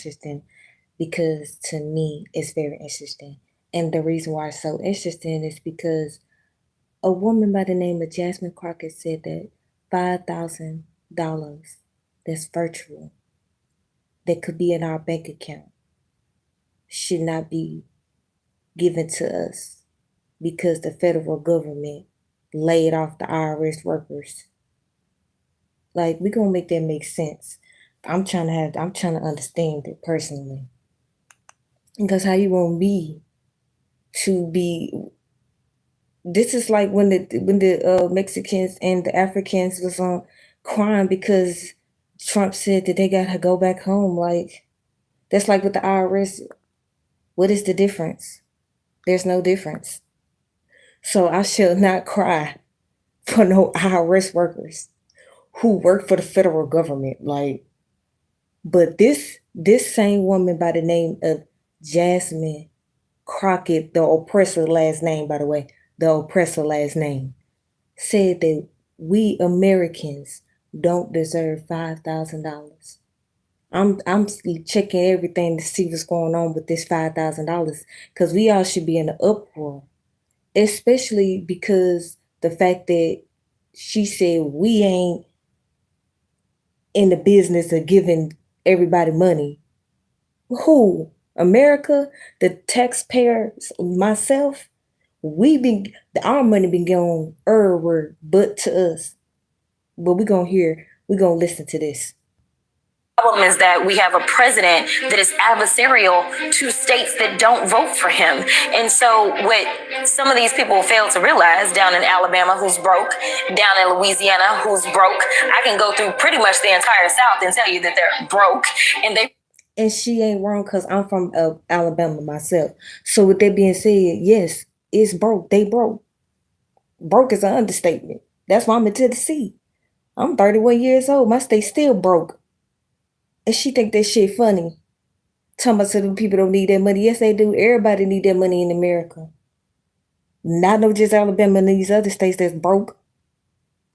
interesting because to me it's very interesting. And the reason why it's so interesting is because a woman by the name of Jasmine Crockett said that $5,000 that's virtual that could be in our bank account should not be given to us because the federal government laid off the IRS workers. Like, we gonna make that make sense. I'm trying to understand it personally. Because how you want me to be, this is like when the Mexicans and the Africans was on crying because Trump said that they gotta go back home. Like, that's like with the IRS. What is the difference? There's no difference. So I shall not cry for no IRS workers who work for the federal government. Like, but this same woman by the name of Jasmine Crockett, the oppressor last name, by the way, the oppressor last name, said that we Americans don't deserve $5,000. I'm checking everything to see what's going on with this $5,000 because we all should be in an uproar, especially because the fact that she said we ain't in the business of giving everybody money. Who? America, the taxpayers, myself, our money been going everywhere but to us. But we gonna listen to this. Problem is that we have a president that is adversarial to states that don't vote for him. And so what some of these people fail to realize, down in Alabama who's broke, down in Louisiana who's broke, I can go through pretty much the entire South and tell you that they're broke. And she ain't wrong because I'm from Alabama myself. So with that being said, yes, it's broke. They broke. Broke is an understatement. That's why I'm in Tennessee. I'm 31 years old. My state still broke. And she think that shit funny. Talking about some people don't need that money. Yes, they do. Everybody need that money in America. Not no just Alabama and these other states that's broke.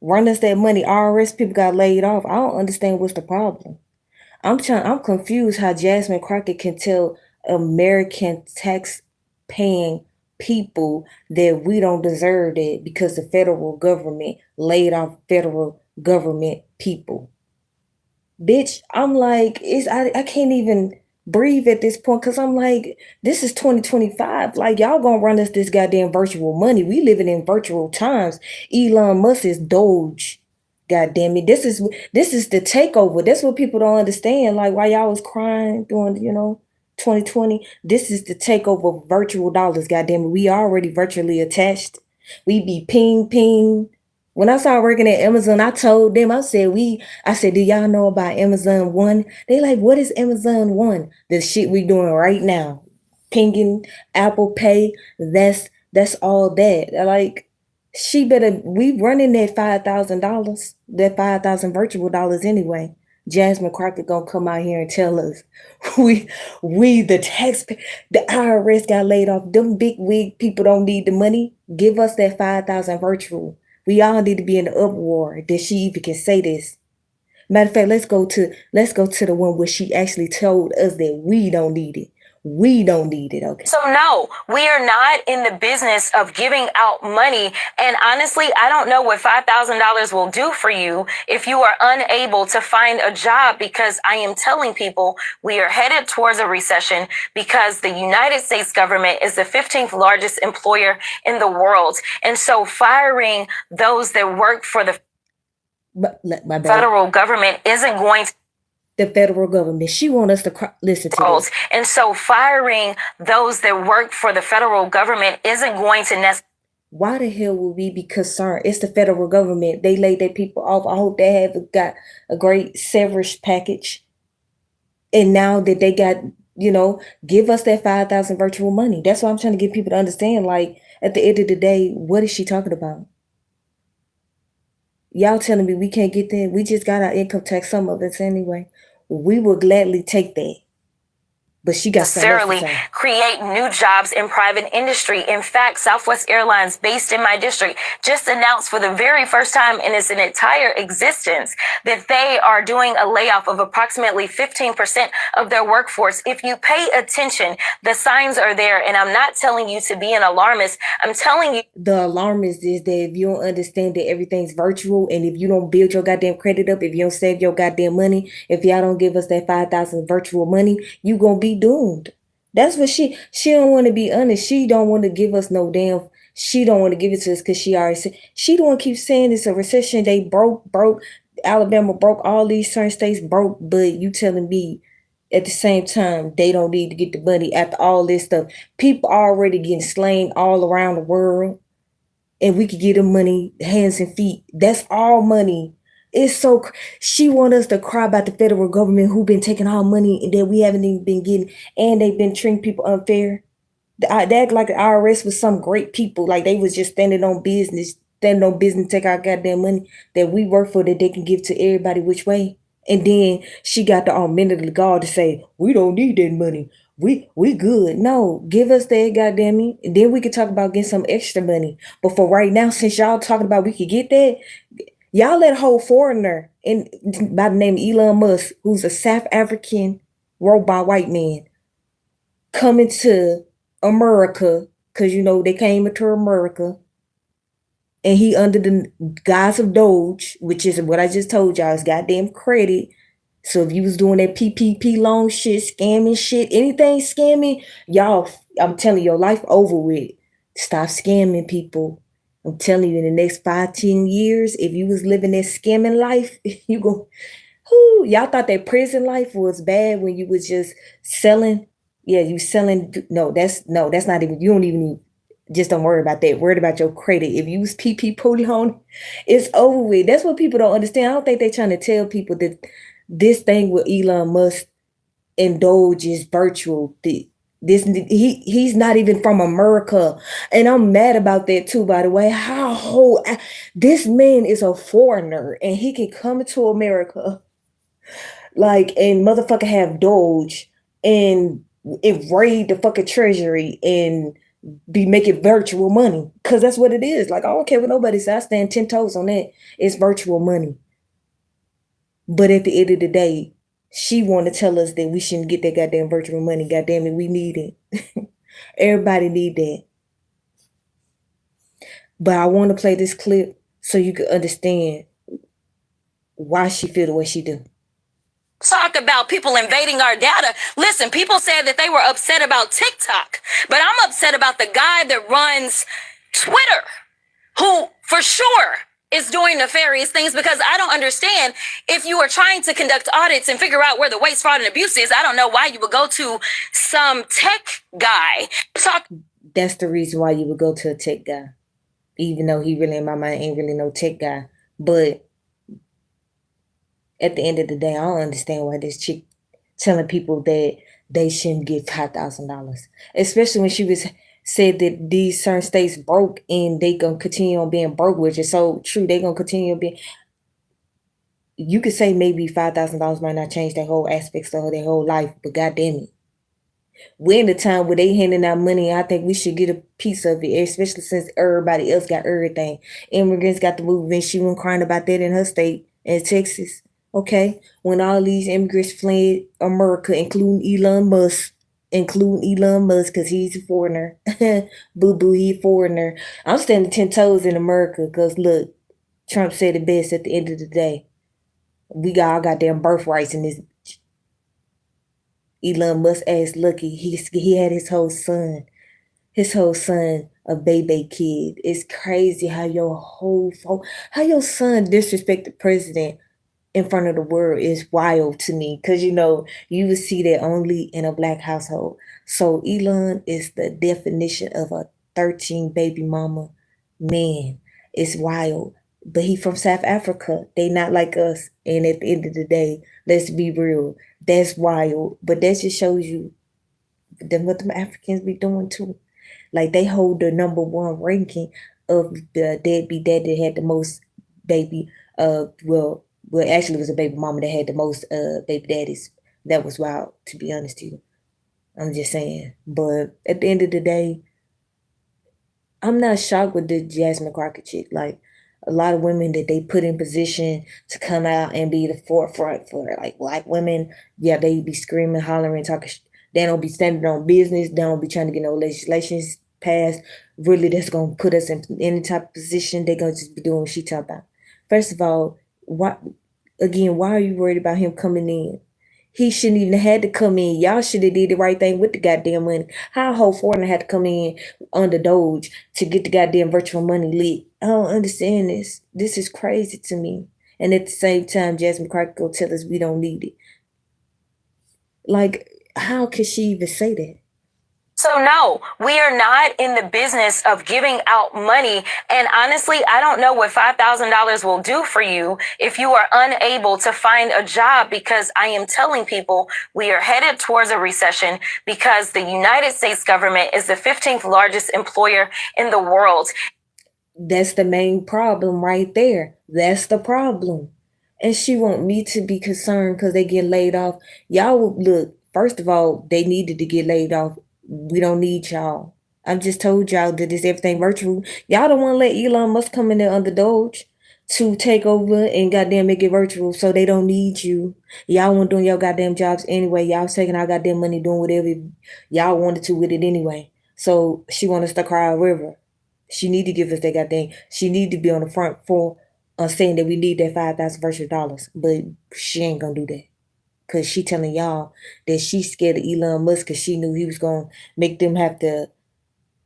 Run us that money. IRS people got laid off. I don't understand what's the problem. I'm confused how Jasmine Crockett can tell American tax paying people that we don't deserve it because the federal government laid off federal government people. Bitch, I'm like, I can't even breathe at this point because I'm like, this is 2025. Like, y'all gonna run us this goddamn virtual money. We living in virtual times. Elon Musk is Doge. God damn it. This is the takeover. That's what people don't understand. Like, why y'all was crying during, 2020. This is the takeover of virtual dollars. God damn it. We already virtually attached. We be ping ping. When I started working at Amazon, I told them, I said, do y'all know about Amazon One? They like, what is Amazon One? The shit we doing right now. Pinging, Apple Pay, that's all that. Like, we running that $5,000, that 5,000 virtual dollars anyway. Jasmine Crockett gonna come out here and tell us we the taxpayer, the IRS got laid off. Them big wig people don't need the money. Give us that 5,000 virtual. We all need to be in the uproar that she even can say this. Matter of fact, let's go to the one where she actually told us that we don't need it. We don't need it, okay? So no, we are not in the business of giving out money. And honestly, I don't know what $5,000 will do for you if you are unable to find a job, because I am telling people we are headed towards a recession because the United States government is the 15th largest employer in the world. And so firing those that work for the federal government isn't going to. The federal government. She want us to listen to this. And so firing those that work for the federal government isn't going to necessarily. Why the hell would we be concerned? It's the federal government. They laid their people off. I hope they have got a great severance package. And now that they got, give us that 5,000 virtual money. That's what I'm trying to get people to understand. Like, at the end of the day, what is she talking about? Y'all telling me we can't get that? We just got our income tax, some of us anyway. We will gladly take that. But she got something else to necessarily say. create new jobs in private industry. In fact, Southwest Airlines, based in my district, just announced for the very first time in its entire existence that they are doing a layoff of approximately 15% of their workforce. If you pay attention, the signs are there. And I'm not telling you to be an alarmist. I'm telling you. The alarmist is that if you don't understand that everything's virtual, and if you don't build your goddamn credit up, if you don't save your goddamn money, if y'all don't give us that 5,000 virtual money, you gonna be doomed. That's what she don't want to be honest. She don't want to give us no damn. She don't want to give it to us because she already said she don't keep saying it's a recession. They broke. Alabama broke. All these certain states broke. But you telling me at the same time they don't need to get the money after all this stuff. People already getting slain all around the world, and we could get them money hands and feet. That's all money. It's so she want us to cry about the federal government who been taking our money that we haven't even been getting, and they've been treating people unfair. They act like the IRS was some great people, like they was just standing on business, take our goddamn money that we work for that they can give to everybody which way. And then she got the minute of God to say, we don't need that money. We good. No, give us that goddamn me. And then we could talk about getting some extra money. But for right now, since y'all talking about we could get that, y'all let a whole foreigner in by the name of Elon Musk, who's a South African robot white man, coming to America, because you know they came into America, and he under the guise of Doge, which is what I just told y'all is goddamn credit. So if you was doing that PPP loan shit, scamming shit, anything scamming, y'all, I'm telling you, your life over with. Stop scamming people. I'm telling you, in the next 5-10 years, if you was living that scamming life, you go, whoo, y'all thought that prison life was bad when you was just selling. Yeah, you selling. No, that's not even, you don't even, just don't worry about that. Worry about your credit. If you use PPP loan, it's over with. That's what people don't understand. I don't think they're trying to tell people that this thing with Elon Musk and Doge is virtual. He's not even from America, and I'm mad about that too. By the way, this man is a foreigner and he can come to America, like, and motherfucker have Doge and raid the fucking treasury and be making virtual money, because that's what it is. Like, I don't care what nobody says. I stand 10 toes on that. It's virtual money. But at the end of the day, she want to tell us that we shouldn't get that goddamn virtual money. Goddamn it, we need it. Everybody need that. But I want to play this clip so you can understand why she feel the way she do. Talk about people invading our data. Listen, people said that they were upset about TikTok, but I'm upset about the guy that runs Twitter, who for sure is doing nefarious things, because I don't understand, if you are trying to conduct audits and figure out where the waste, fraud, and abuse is, I don't know why you would go to some tech guy. That's the reason why you would go to a tech guy, even though he really, in my mind, ain't really no tech guy. But at the end of the day, I don't understand why this chick telling people that they shouldn't get $5,000, especially when she was said that these certain states broke and they gonna continue on being broke, which is so true. They gonna continue being. You could say maybe $5,000 might not change their whole aspects of their whole life, but goddamn it, we're in the time where they handing out money. I think we should get a piece of it, especially since everybody else got everything. Immigrants got the movement. She wasn't crying about that in her state, in Texas. Okay, when all these immigrants fled America, including Elon Musk, because he's a foreigner. Boo boo, he a foreigner. I'm standing 10 toes in America because look, Trump said it best at the end of the day. We got our goddamn birthrights in this. Elon Musk ass lucky. He had his whole son, a baby kid. It's crazy how your son disrespect the president in front of the world is wild to me, because you know you would see that only in a black household. So Elon is the definition of a 13 baby mama man. It's wild, but he from South Africa. They not like us, and at the end of the day, let's be real, that's wild. But that just shows you what the Africans be doing too. Like, they hold the number one ranking of the deadbeat dad that had the most baby actually, it was a baby mama that had the most baby daddies. That was wild, to be honest with you. I'm just saying. But at the end of the day, I'm not shocked with the Jasmine Crockett chick. Like a lot of women that they put in position to come out and be the forefront for like black women, yeah, they be screaming, hollering, talking. They don't be standing on business. They don't be trying to get no legislations passed. Really, that's gonna put us in any type of position. They gonna just be doing what she talk about. First of all, why are you worried about him coming in? He shouldn't even have had to come in. Y'all should have did the right thing with the goddamn money. How whole foreigner had to come in under Doge to get the goddamn virtual money lit. I don't understand this. This is crazy to me. And at the same time, Jasmine Crockett go tell us we don't need it. Like, how could she even say that? So no, we are not in the business of giving out money. And honestly, I don't know what $5,000 will do for you if you are unable to find a job, because I am telling people we are headed towards a recession because the United States government is the 15th largest employer in the world. That's the main problem right there. That's the problem. And she want me to be concerned because they get laid off. Y'all look, first of all, they needed to get laid off. We don't need y'all. I just told y'all that it's everything virtual. Y'all don't want to let Elon Musk come in there under Doge to take over and goddamn make it virtual, so they don't need you. Y'all want doing your goddamn jobs anyway. Y'all was taking our goddamn money doing whatever y'all wanted to with it anyway. So she want us to cry a river. She need to give us that goddamn. She need to be on the front for saying that we need that 5,000 virtual dollars, but she ain't gonna do that. Cause she telling y'all that she's scared of Elon Musk because she knew he was gonna make them have to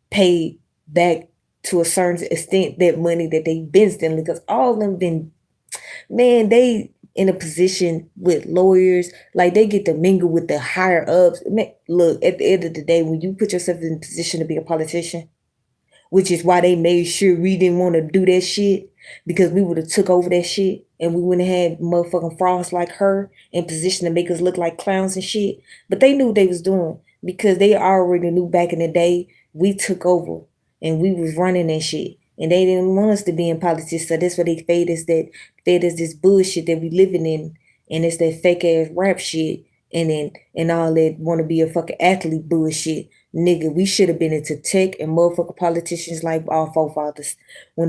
pay back to a certain extent that money that they've been stealing. Because all of them been, man, they in a position with lawyers, like they get to mingle with the higher ups. Man, look, at the end of the day, when you put yourself in a position to be a politician, which is why they made sure we didn't want to do that shit, because we would have took over that shit and we wouldn't have had motherfucking frauds like her in position to make us look like clowns and shit. But they knew what they was doing because they already knew back in the day we took over and we was running that shit. And they didn't want us to be in politics, so that's why they fed us this bullshit that we living in, and it's that fake ass rap shit, and all that want to be a fucking athlete bullshit. Nigga, we should have been into tech and motherfucking politicians like our forefathers when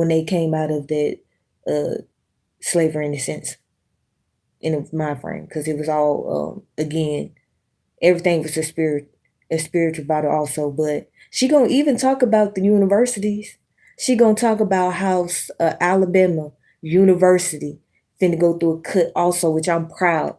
they came out of that slavery in a sense, in a mind frame, because it was all again, everything was a spiritual battle also. But she gonna even talk about the universities. She gonna talk about how Alabama University finna go through a cut also, which I'm proud.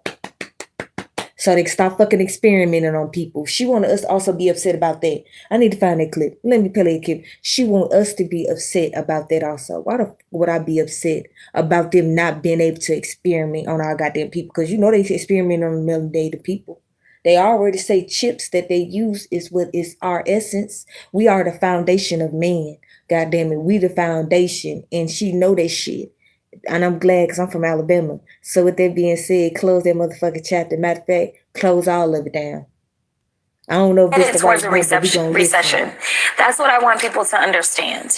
So they can stop fucking experimenting on people. She want us to also be upset about that. I need to find that clip. Let me play a clip. She want us to be upset about that also. Why the would I be upset about them not being able to experiment on our goddamn people? Because you know they experiment on a melanated people. They already say chips that they use is what is our essence. We are the foundation of man. God damn it, we the foundation. And she know that shit. And I'm glad because I'm from Alabama. So with that being said, close that motherfucking chapter. Matter of fact, close all of it down. I don't know if this Headed the right towards a one, but we gonna recession. listen. That's what I want people to understand.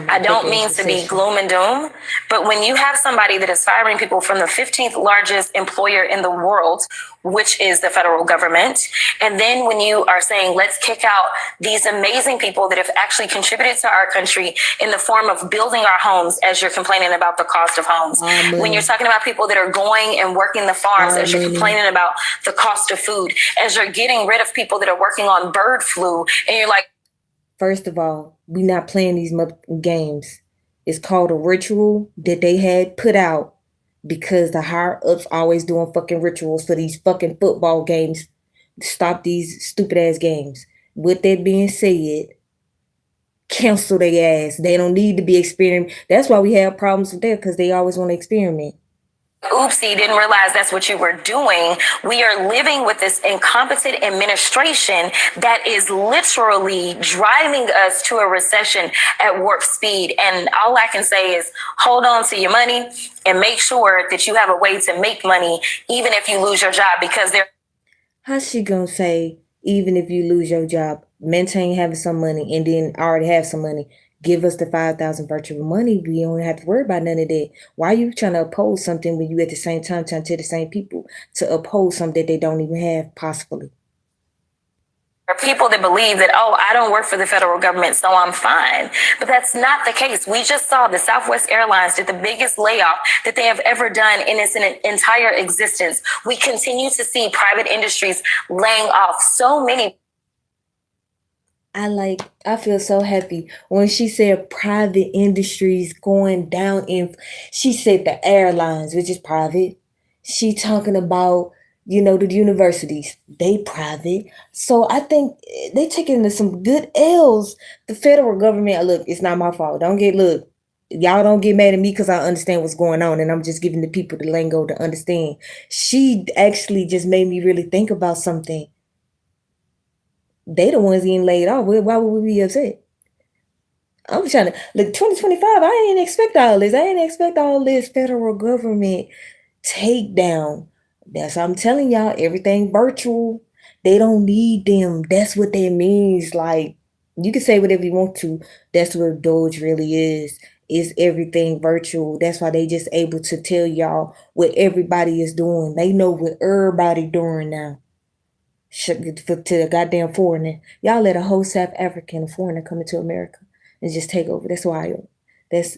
I don't mean to be gloom and doom, but when you have somebody that is firing people from the 15th largest employer in the world, which is the federal government, and then when you are saying, let's kick out these amazing people that have actually contributed to our country in the form of building our homes, as you're complaining about the cost of homes, when you're talking about people that are going and working the farms, as you're complaining about the cost of food, as you're getting rid of people that are working on bird flu, and you're like, first of all, we not playing these games. It's called a ritual that they had put out because the higher ups always doing fucking rituals for these fucking football games. Stop these stupid ass games. With that being said, cancel their ass. They don't need to be experimenting. That's why we have problems with that, because they always want to experiment. Oopsie, didn't realize that's what you were doing. We are living with this incompetent administration that is literally driving us to a recession at warp speed. And all I can say is hold on to your money and make sure that you have a way to make money, even if you lose your job, because they're. How's she gonna say, even if you lose your job, maintain having some money and then already have some money? Give us the 5,000 virtual money. We don't have to worry about none of that. Why are you trying to oppose something when you at the same time trying to tell the same people to oppose something that they don't even have, possibly? There are people that believe that, oh, I don't work for the federal government, so I'm fine. But that's not the case. We just saw the Southwest Airlines did the biggest layoff that they have ever done in its entire existence. We continue to see private industries laying off so many. I feel so happy when she said private industries going down in, she said the airlines, which is private. She talking about, the universities, they private. So I think they taking some good L's. The federal government, look, it's not my fault. Look, y'all don't get mad at me because I understand what's going on and I'm just giving the people the lingo to understand. She actually just made me really think about something. They the ones getting laid off. Why would we be upset? I'm trying to look 2025. I ain't expect all this. I ain't expect all this federal government takedown. That's what I'm telling y'all. Everything virtual. They don't need them. That's what that means. Like, you can say whatever you want to. That's what Doge really is. Is everything virtual. That's why they just able to tell y'all what everybody is doing. They know what everybody doing now. To the goddamn foreigner. Y'all let a whole South African foreigner come into America and just take over. That's wild. That's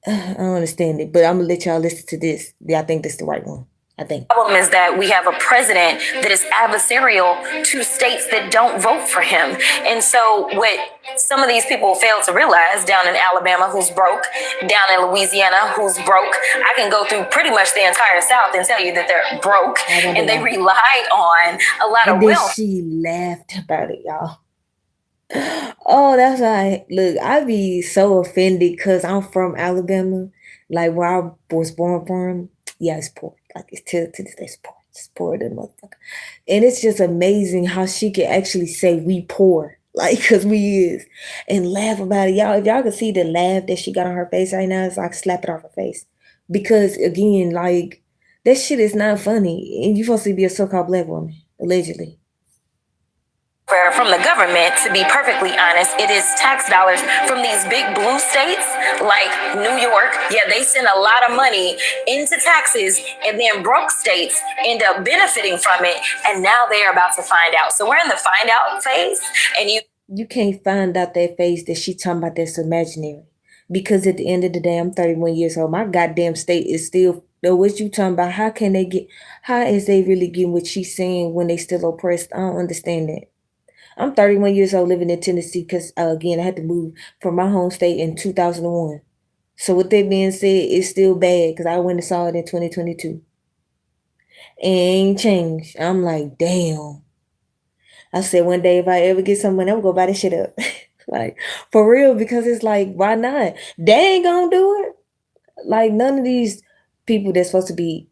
I don't understand it, but I'm gonna let y'all listen to this. I think this is the right one. I think. The problem is that we have a president that is adversarial to states that don't vote for him. And so what some of these people fail to realize, down in Alabama, who's broke, down in Louisiana, who's broke, I can go through pretty much the entire South and tell you that they're broke and they rely on a lot of wealth. She laughed about it, y'all. Oh, that's right. Look, I be so offended because I'm from Alabama, like where I was born from. Yeah, it's poor. Like it's to this day, it's poor. It's poor than motherfucker. And it's just amazing how she can actually say we poor, like because we is, and laugh about it. Y'all, if y'all can see the laugh that she got on her face right now, it's like slap it off her face. Because again, like that shit is not funny. And you're supposed to be a so-called black woman, allegedly. From the government, to be perfectly honest, it is tax dollars from these big blue states like New York. Yeah, they send a lot of money into taxes, and then broke states end up benefiting from it, and now they're about to find out. So we're in the find out phase, and you can't find out that phase that she talking about that's imaginary. Because at the end of the day, I'm 31 years old. My goddamn state is still, what you talking about? How is they really getting what she's saying when they still oppressed? I don't understand that. I'm 31 years old living in Tennessee because, again, I had to move from my home state in 2001. So with that being said, it's still bad because I went and saw it in 2022. It ain't changed. I'm like, damn. I said one day if I ever get some money, I'm going to go buy this shit up. Like, for real, because it's like, why not? They ain't going to do it. Like, none of these people that's supposed to be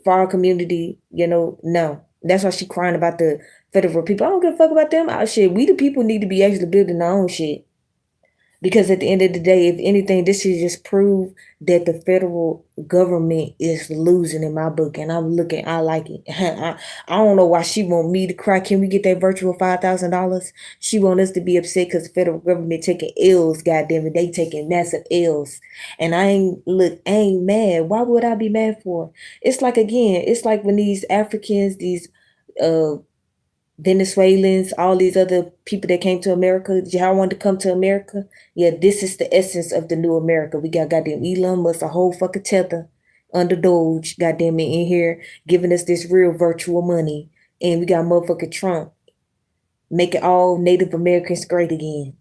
for our community, no. That's why she crying about the federal people. I don't give a fuck about them. Shit, we the people need to be actually building our own shit. Because at the end of the day, if anything, this should just prove that the federal government is losing in my book. And I like it. I don't know why she want me to cry. Can we get that virtual $5,000? She want us to be upset because the federal government taking L's, goddamn it. They taking massive L's. And I ain't mad. Why would I be mad for? It's like, again, it's like when these Africans, these Venezuelans, all these other people that came to America, y'all wanted to come to America. Yeah, this is the essence of the new America. We got goddamn Elon Musk, a whole fucking tether under Doge, goddamn it, in here, giving us this real virtual money. And we got motherfucking Trump making all Native Americans great again.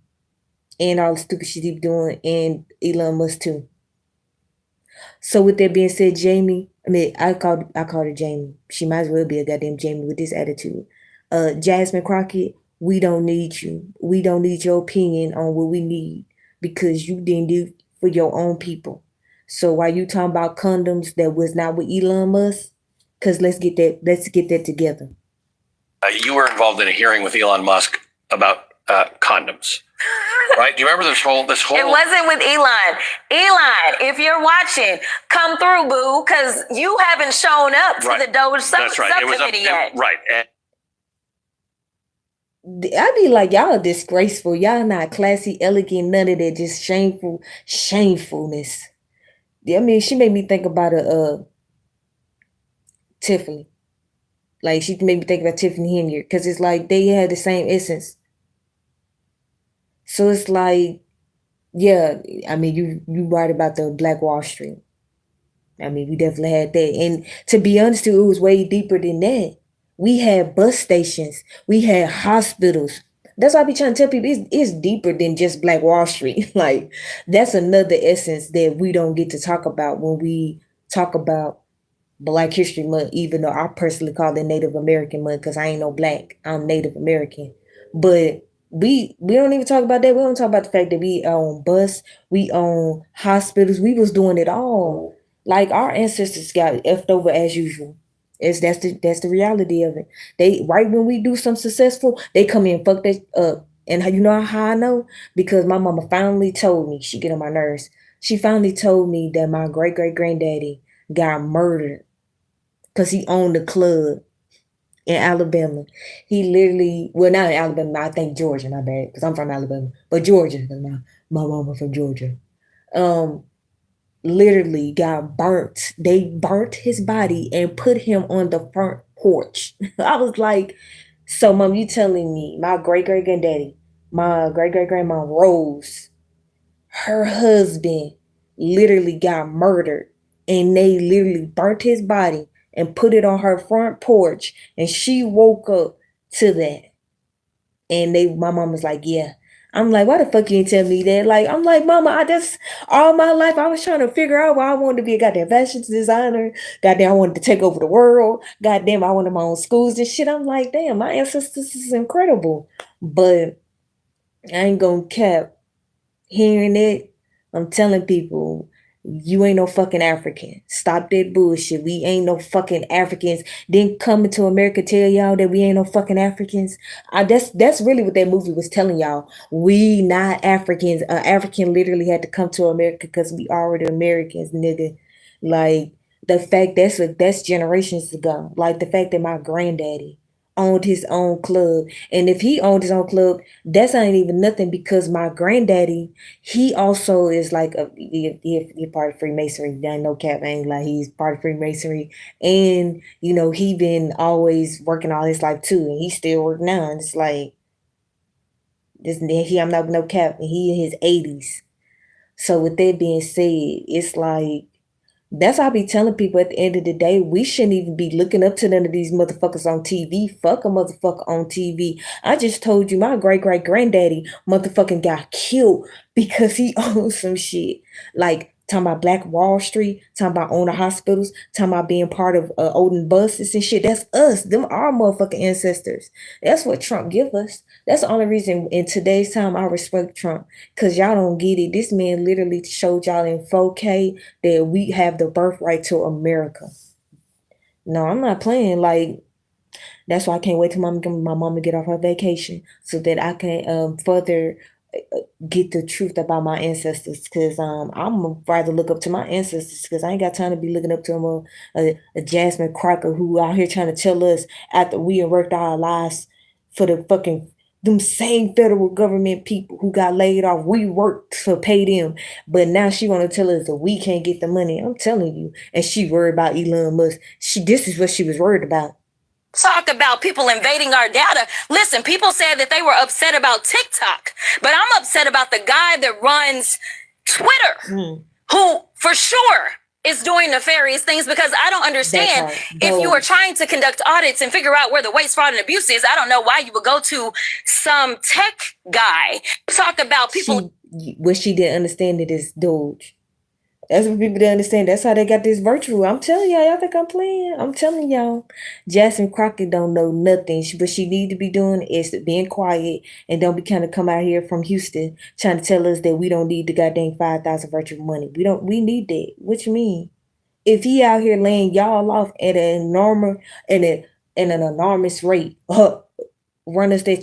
And all the stupid shit he's doing, and Elon Musk too. So with that being said, Jamie, I called her Jamie. She might as well be a goddamn Jamie with this attitude. Jasmine Crockett, we don't need you. We don't need your opinion on what we need because you didn't do for your own people. So while you talking about condoms that was not with Elon Musk, because let's get that together. You were involved in a hearing with Elon Musk about condoms, right? Do you remember this whole? It wasn't with Elon. Elon, if you're watching, come through, boo, because you haven't shown up to the Doge subcommittee yet. Right. I be like, y'all disgraceful. Y'all not classy, elegant, none of that. Just shamefulness. I mean, she made me think about Tiffany. Like she made me think about Tiffany Henry because it's like they had the same essence. So it's like, yeah, I mean, you right about the Black Wall Street. I mean, we definitely had that. And to be honest, it was way deeper than that. We had bus stations. We had hospitals. That's why I be trying to tell people it's deeper than just Black Wall Street. Like, that's another essence that we don't get to talk about when we talk about Black History Month, even though I personally call it Native American Month because I ain't no black. I'm Native American. But we don't even talk about that. We don't talk about the fact that we own bus, we own hospitals. We was doing it all. Like our ancestors got effed over as usual. That's the reality of it. They right when we do something successful, they come in and fuck that up. And you know how I know? Because my mama finally told me, she get on my nerves. She finally told me that my great great granddaddy got murdered because he owned a club in Alabama. He literally, well, not in Alabama, I think Georgia, my bad, because I'm from Alabama, but Georgia, 'cause my mama from Georgia. Um, Literally got burnt. They burnt his body and put him on the front porch. I was like, so mom, you telling me my great great granddaddy, my great great grandma Rose, her husband literally got murdered and they literally burnt his body and put it on her front porch and she woke up to that and my mom was like, yeah. I'm like, why the fuck you didn't tell me that? Like, I'm like, mama, I just all my life I was trying to figure out why I wanted to be a goddamn fashion designer. Goddamn, I wanted to take over the world. Goddamn, I wanted my own schools and shit. I'm like, damn, my ancestors is incredible. But I ain't gonna cap hearing it. I'm telling people, you ain't no fucking African. Stop that bullshit. We ain't no fucking Africans. Then coming to America tell y'all that we ain't no fucking Africans. That's really what that movie was telling y'all. We not Africans. African literally had to come to America because we already Americans, nigga. Like the fact that's generations ago. Like the fact that my granddaddy owned his own club. And if he owned his own club, that's not even nothing because my granddaddy, he also is like he part of Freemasonry. I no cap, I ain't like he's part of Freemasonry. And he been always working all his life too. And he still work now. And it's like I'm not no cap, and he in his 80s. So with that being said, it's like that's why I be telling people at the end of the day, we shouldn't even be looking up to none of these motherfuckers on TV. Fuck a motherfucker on TV. I just told you my great great granddaddy motherfucking got killed because he owned some shit. Like talking about Black Wall Street, talking about owning hospitals, talking about being part of owning buses and shit. That's us. Them are motherfucking ancestors. That's what Trump give us. That's the only reason in today's time I respect Trump. Cause y'all don't get it. This man literally showed y'all in 4K that we have the birthright to America. No, I'm not playing. Like that's why I can't wait till my mama get off her vacation so that I can further get the truth about my ancestors. Because I'm rather look up to my ancestors because I ain't got time to be looking up to a Jasmine Crockett who out here trying to tell us after we worked our lives for the fucking them same federal government people who got laid off. We worked to pay them, but now she want to tell us that we can't get the money. I'm telling you, and she worried about Elon Musk. This is what she was worried about. Talk about people invading our data. Listen, people said that they were upset about TikTok, but I'm upset about the guy that runs Twitter, who for sure is doing nefarious things because I don't understand if you are trying to conduct audits and figure out where the waste, fraud, and abuse is. I don't know why you would go to some tech guy. Talk about people. What she didn't understand it is Doge. That's what people didn't understand. That's how they got this virtual. I'm telling y'all think I'm playing? I'm telling y'all. Jasmine Crockett don't know nothing. What she need to be doing is being quiet and don't be kind of come out here from Houston trying to tell us that we don't need the goddamn 5,000 virtual money. We need that. What you mean? If he out here laying y'all off at an enormous rate, run us that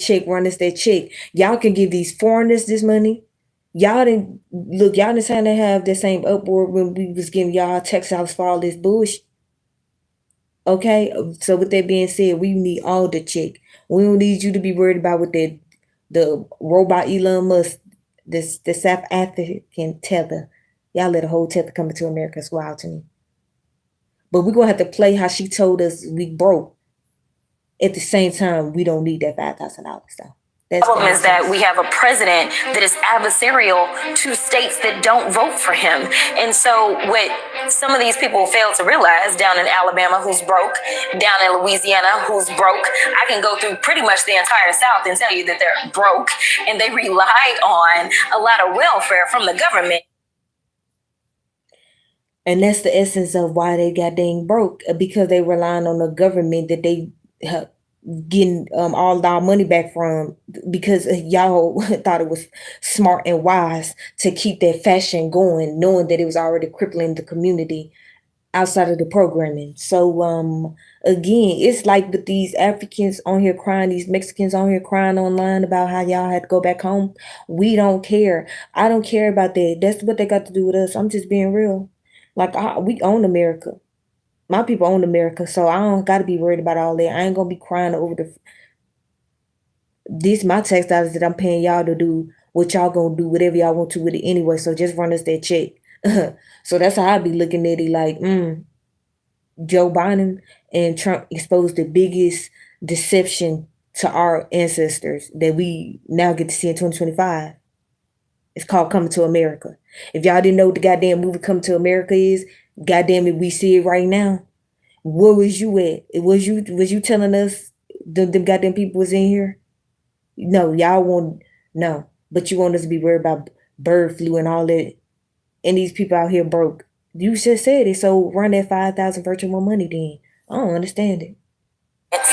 check. Y'all can give these foreigners this money. Y'all didn't trying to have the same uproar when we was giving y'all tax dollars for all this bullshit. Okay, so with that being said, we need all the check. We don't need you to be worried about what the robot Elon Musk, the South African tether. Y'all let a whole tether come into America. It's wild to me. But we're gonna have to play how she told us we broke. At the same time, we don't need that $5,000 though. The problem is that we have a president that is adversarial to states that don't vote for him. And so what some of these people fail to realize, down in Alabama, who's broke, down in Louisiana, who's broke, I can go through pretty much the entire South and tell you that they're broke and they rely on a lot of welfare from the government. And that's the essence of why they got dang broke, because they relying on the government that they getting all our money back from, because y'all thought it was smart and wise to keep that fashion going, knowing that it was already crippling the community outside of the programming. So again, it's like with these Africans on here crying, these Mexicans on here crying online about how y'all had to go back home. We don't care. I don't care about that. That's what they got to do with us. I'm just being real. Like, we own America. My people own America, so I don't got to be worried about all that. I ain't gonna be crying over these my tax dollars that I'm paying y'all to do what y'all gonna do whatever y'all want to with it anyway. So just run us that check. So that's how I be looking at it. Like, Joe Biden and Trump exposed the biggest deception to our ancestors that we now get to see in 2025. It's called Coming to America. If y'all didn't know what the goddamn movie Coming to America is, goddamn it, we see it right now. Where was you at? Was you telling us them goddamn people was in here? No, y'all want no, but you want us to be worried about bird flu and all that, and these people out here broke. You just said it, so run that 5,000 virtual more money. Then I don't understand it.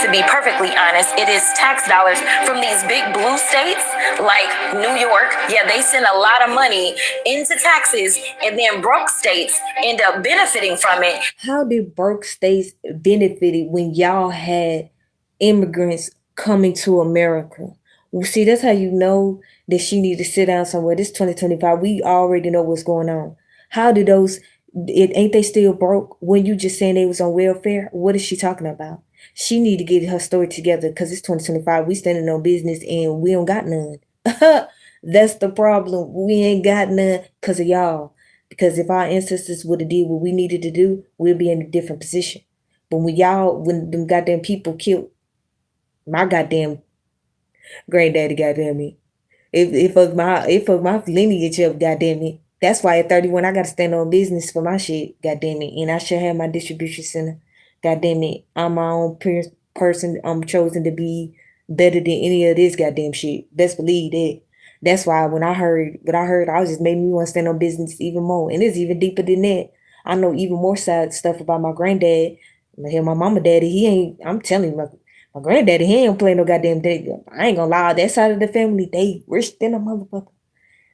To be perfectly honest, it is tax dollars from these big blue states like New York. Yeah, they send a lot of money into taxes, and then broke states end up benefiting from it. How did broke states benefited when y'all had immigrants coming to America? Well, see, that's how you know that she need to sit down somewhere. This 2025, we already know what's going on. How did ain't they still broke when you just saying they was on welfare? What is she talking about? She need to get her story together, because it's 2025. We standing on business and we don't got none. That's the problem. We ain't got none because of y'all. Because if our ancestors would have did what we needed to do, we'll be in a different position. But when them goddamn people killed my goddamn granddaddy, goddamn me. If of my lineage up, goddamn it. That's why at 31 I gotta stand on business for my shit, goddamn it. And I should have my distribution center. Goddamn it, I'm my own person. I'm chosen to be better than any of this goddamn shit. Best believe that. That's why when I heard what I heard, I was just made me want to stand on business even more. And it's even deeper than that. I know even more sad stuff about my granddad. Hell, my mama daddy, I'm telling you, my granddaddy, he ain't play no goddamn day. I ain't gonna lie, that side of the family, they rich than a motherfucker.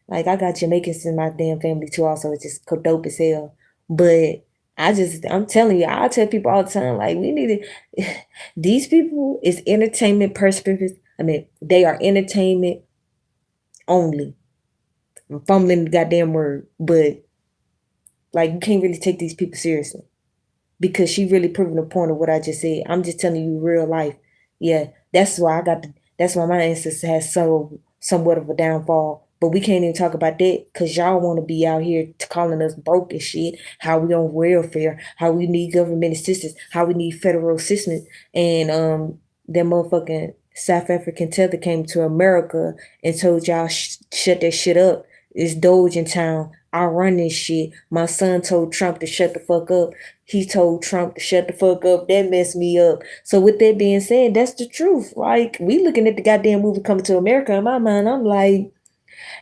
Like, I got Jamaicans in my damn family too, also. It's just dope as hell. But I'm telling you, I tell people all the time, like, we need to, these people is entertainment perspectives. I mean, they are entertainment only. I'm fumbling the goddamn word, but like, you can't really take these people seriously, because she really proving the point of what I just said. I'm just telling you real life. Yeah, that's why my ancestors had somewhat of a downfall. But we can't even talk about that, because y'all want to be out here calling us broke and shit, how we on welfare, how we need government assistance, how we need federal assistance. And that motherfucking South African tether came to America and told y'all shut that shit up. It's Doge in town. I run this shit. My son told Trump to shut the fuck up. He told Trump to shut the fuck up. That messed me up. So with that being said, that's the truth. Like, we looking at the goddamn movie Coming to America. In my mind, I'm like,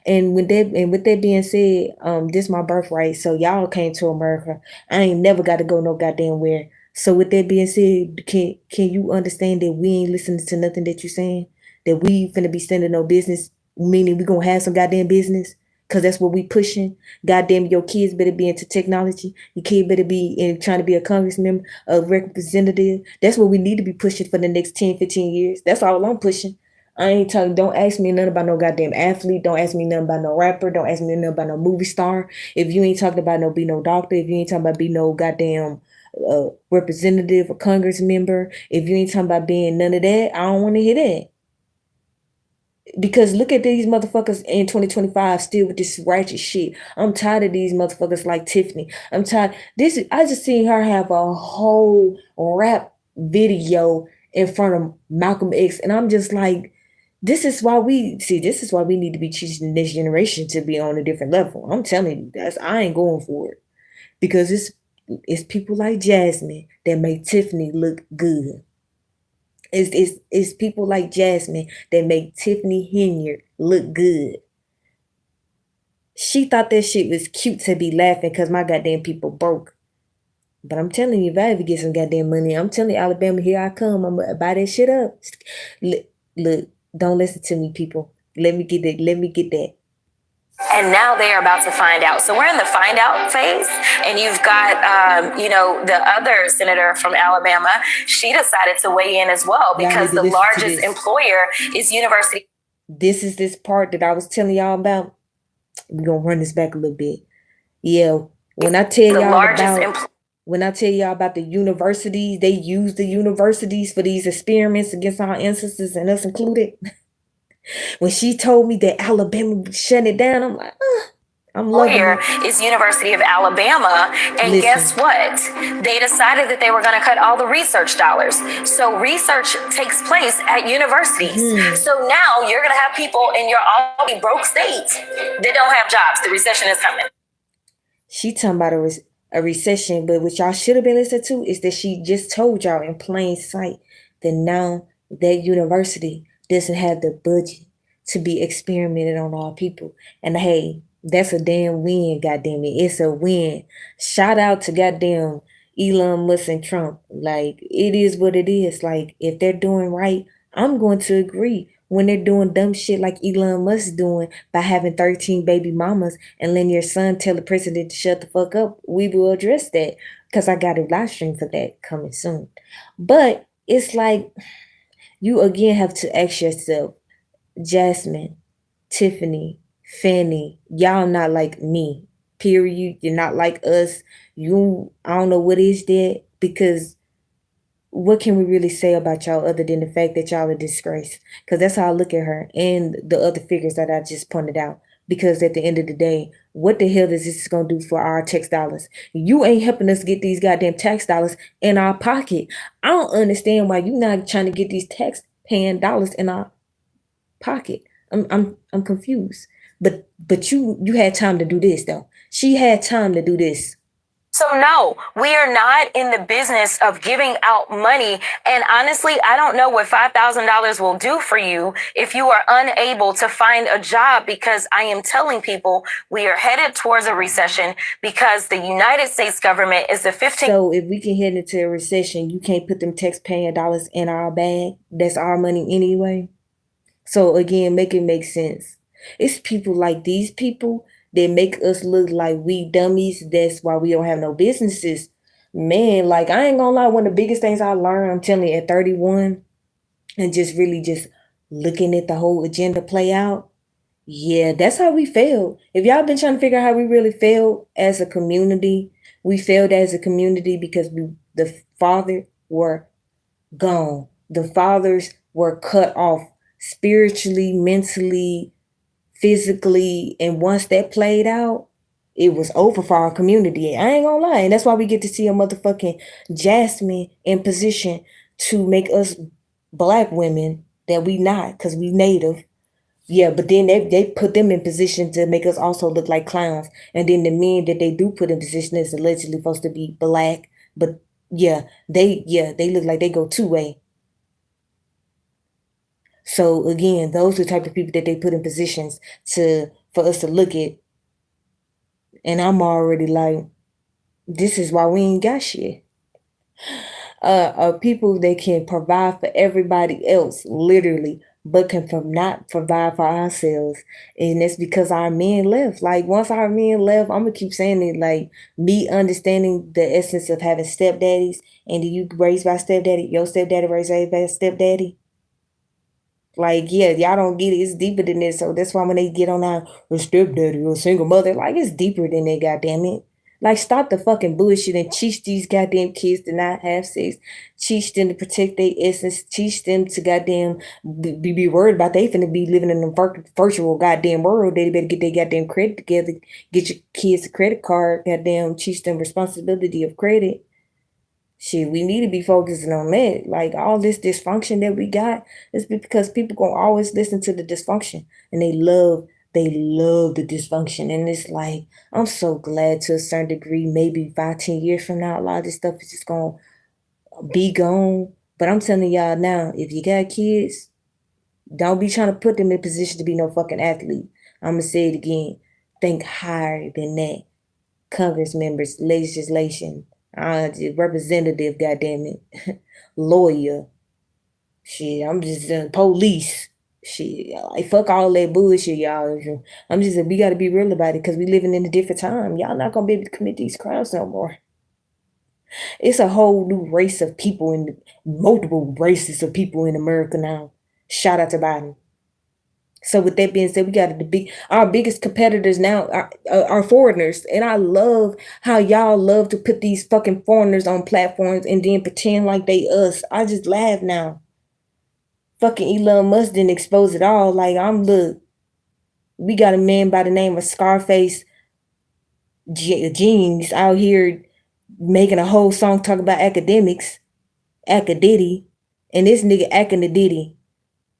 and with that being said, this my birthright. So y'all came to America. I ain't never got to go no goddamn where. So with that being said, can you understand that we ain't listening to nothing that you saying? That we finna be standing no business, meaning we gonna have some goddamn business? Cause that's what we pushing. Goddamn, your kids better be into technology. Your kid better be trying to be a congressman, a representative. That's what we need to be pushing for the next 10, 15 years. That's all I'm pushing. I ain't talking, don't ask me nothing about no goddamn athlete. Don't ask me nothing about no rapper. Don't ask me nothing about no movie star. If you ain't talking about be no doctor, if you ain't talking about be no goddamn representative or congress member, if you ain't talking about being none of that, I don't want to hear that. Because look at these motherfuckers in 2025 still with this ratchet shit. I'm tired of these motherfuckers like Tiffany. I'm tired. I just seen her have a whole rap video in front of Malcolm X. And I'm just like, this is why we need to be teaching the next generation to be on a different level. I'm telling you, I ain't going for it. Because it's people like Jasmine that make Tiffany look good. It's people like Jasmine that make Tiffany Henyard look good. She thought that shit was cute to be laughing because my goddamn people broke. But I'm telling you, if I ever get some goddamn money, I'm telling you, Alabama, here I come. I'm gonna buy that shit up. Look, don't listen to me, people. Let me get that. Let me get that. And now they are about to find out. So we're in the find out phase, and you've got, the other senator from Alabama. She decided to weigh in as well because the largest employer is University. This is this part that I was telling y'all about. We're gonna run this back a little bit. Yeah, when I tell y'all about the universities, they use the universities for these experiments against our ancestors and us included. When she told me that Alabama was shutting it down, I'm like, I'm loving it. Is University of Alabama, and guess what? They decided that they were going to cut all the research dollars. So research takes place at universities. So now you're going to have people in your already broke states that don't have jobs. The recession is coming. She talking about a recession, but what y'all should have been listening to is that she just told y'all in plain sight that now that university doesn't have the budget to be experimented on all people. And hey, that's a damn win, goddamn it. It's a win. Shout out to goddamn Elon Musk and Trump. Like, it is what it is. Like, if they're doing right, I'm going to agree. When they're doing dumb shit like Elon Musk doing by having 13 baby mamas and letting your son tell the president to shut the fuck up, we will address that because I got a live stream for that coming soon. But it's like, you again have to ask yourself, Jasmine, Tiffany, Fanny, y'all not like me, period. You're not like us. I don't know what is that, because what can we really say about y'all other than the fact that y'all are disgraced? Because that's how I look at her and the other figures that I just pointed out. Because at the end of the day, what the hell is this going to do for our tax dollars? You ain't helping us get these goddamn tax dollars in our pocket. I don't understand why you not trying to get these tax paying dollars in our pocket. I'm confused. But you had time to do this though. She had time to do this. So no, we are not in the business of giving out money. And honestly, I don't know what $5,000 will do for you if you are unable to find a job, because I am telling people we are headed towards a recession because the United States government is the 15th. So if we can head into a recession, you can't put them tax paying dollars in our bag. That's our money anyway. So again, make it make sense. It's people like these people that make us look like we dummies. That's why we don't have no businesses. Man, like, I ain't gonna lie, one of the biggest things I learned, I'm telling you, at 31, and just really just looking at the whole agenda play out, yeah, that's how we failed. If y'all been trying to figure out how we really failed as a community, we failed as a community because the fathers were gone. The fathers were cut off spiritually, mentally, physically, and once that played out, it was over for our community. I ain't gonna lie, and that's why we get to see a motherfucking Jasmine in position to make us black women that we not, because we native. Yeah, but then they put them in position to make us also look like clowns, and then the men that they do put in position is allegedly supposed to be black, but they look like they go two-way. So again, those are the type of people that they put in positions for us to look at. And I'm already like, this is why we ain't got shit. People that can provide for everybody else, literally, but can not provide for ourselves. And that's because our men left. Like, once our men left, I'm gonna keep saying it, like, me understanding the essence of having stepdaddies, and you raised by stepdaddy, your stepdaddy raised by stepdaddy. Like, yeah, y'all don't get it. It's deeper than this. So that's why when they get on our stepdaddy or single mother, like, it's deeper than that, goddamn it. Like, stop the fucking bullshit and teach these goddamn kids to not have sex. Teach them to protect their essence. Teach them to goddamn be worried about they finna be living in a virtual goddamn world. They better get their goddamn credit together. Get your kids a credit card. Goddamn, teach them responsibility of credit. Shit, we need to be focusing on that. Like all this dysfunction that we got is because people gonna always listen to the dysfunction and they love the dysfunction. And it's like, I'm so glad to a certain degree, maybe 5, 10 years from now, a lot of this stuff is just gonna be gone. But I'm telling y'all now, if you got kids, don't be trying to put them in a position to be no fucking athlete. I'm gonna say it again. Think higher than that. Congress members, legislation, representative, goddamn it, lawyer. Shit, I'm just police. Shit, like fuck all that bullshit, y'all. I'm just we gotta be real about it because we living in a different time. Y'all not gonna be able to commit these crimes no more. It's a whole new race of people in multiple races of people in America now. Shout out to Biden. So with that being said, we got the our biggest competitors now are foreigners, and I love how y'all love to put these fucking foreigners on platforms and then pretend like they us. I just laugh now. Fucking Elon Musk didn't expose it all. Like look, we got a man by the name of Scarface Jeans out here making a whole song talking about academics, acadiddy, and this nigga acting a ditty.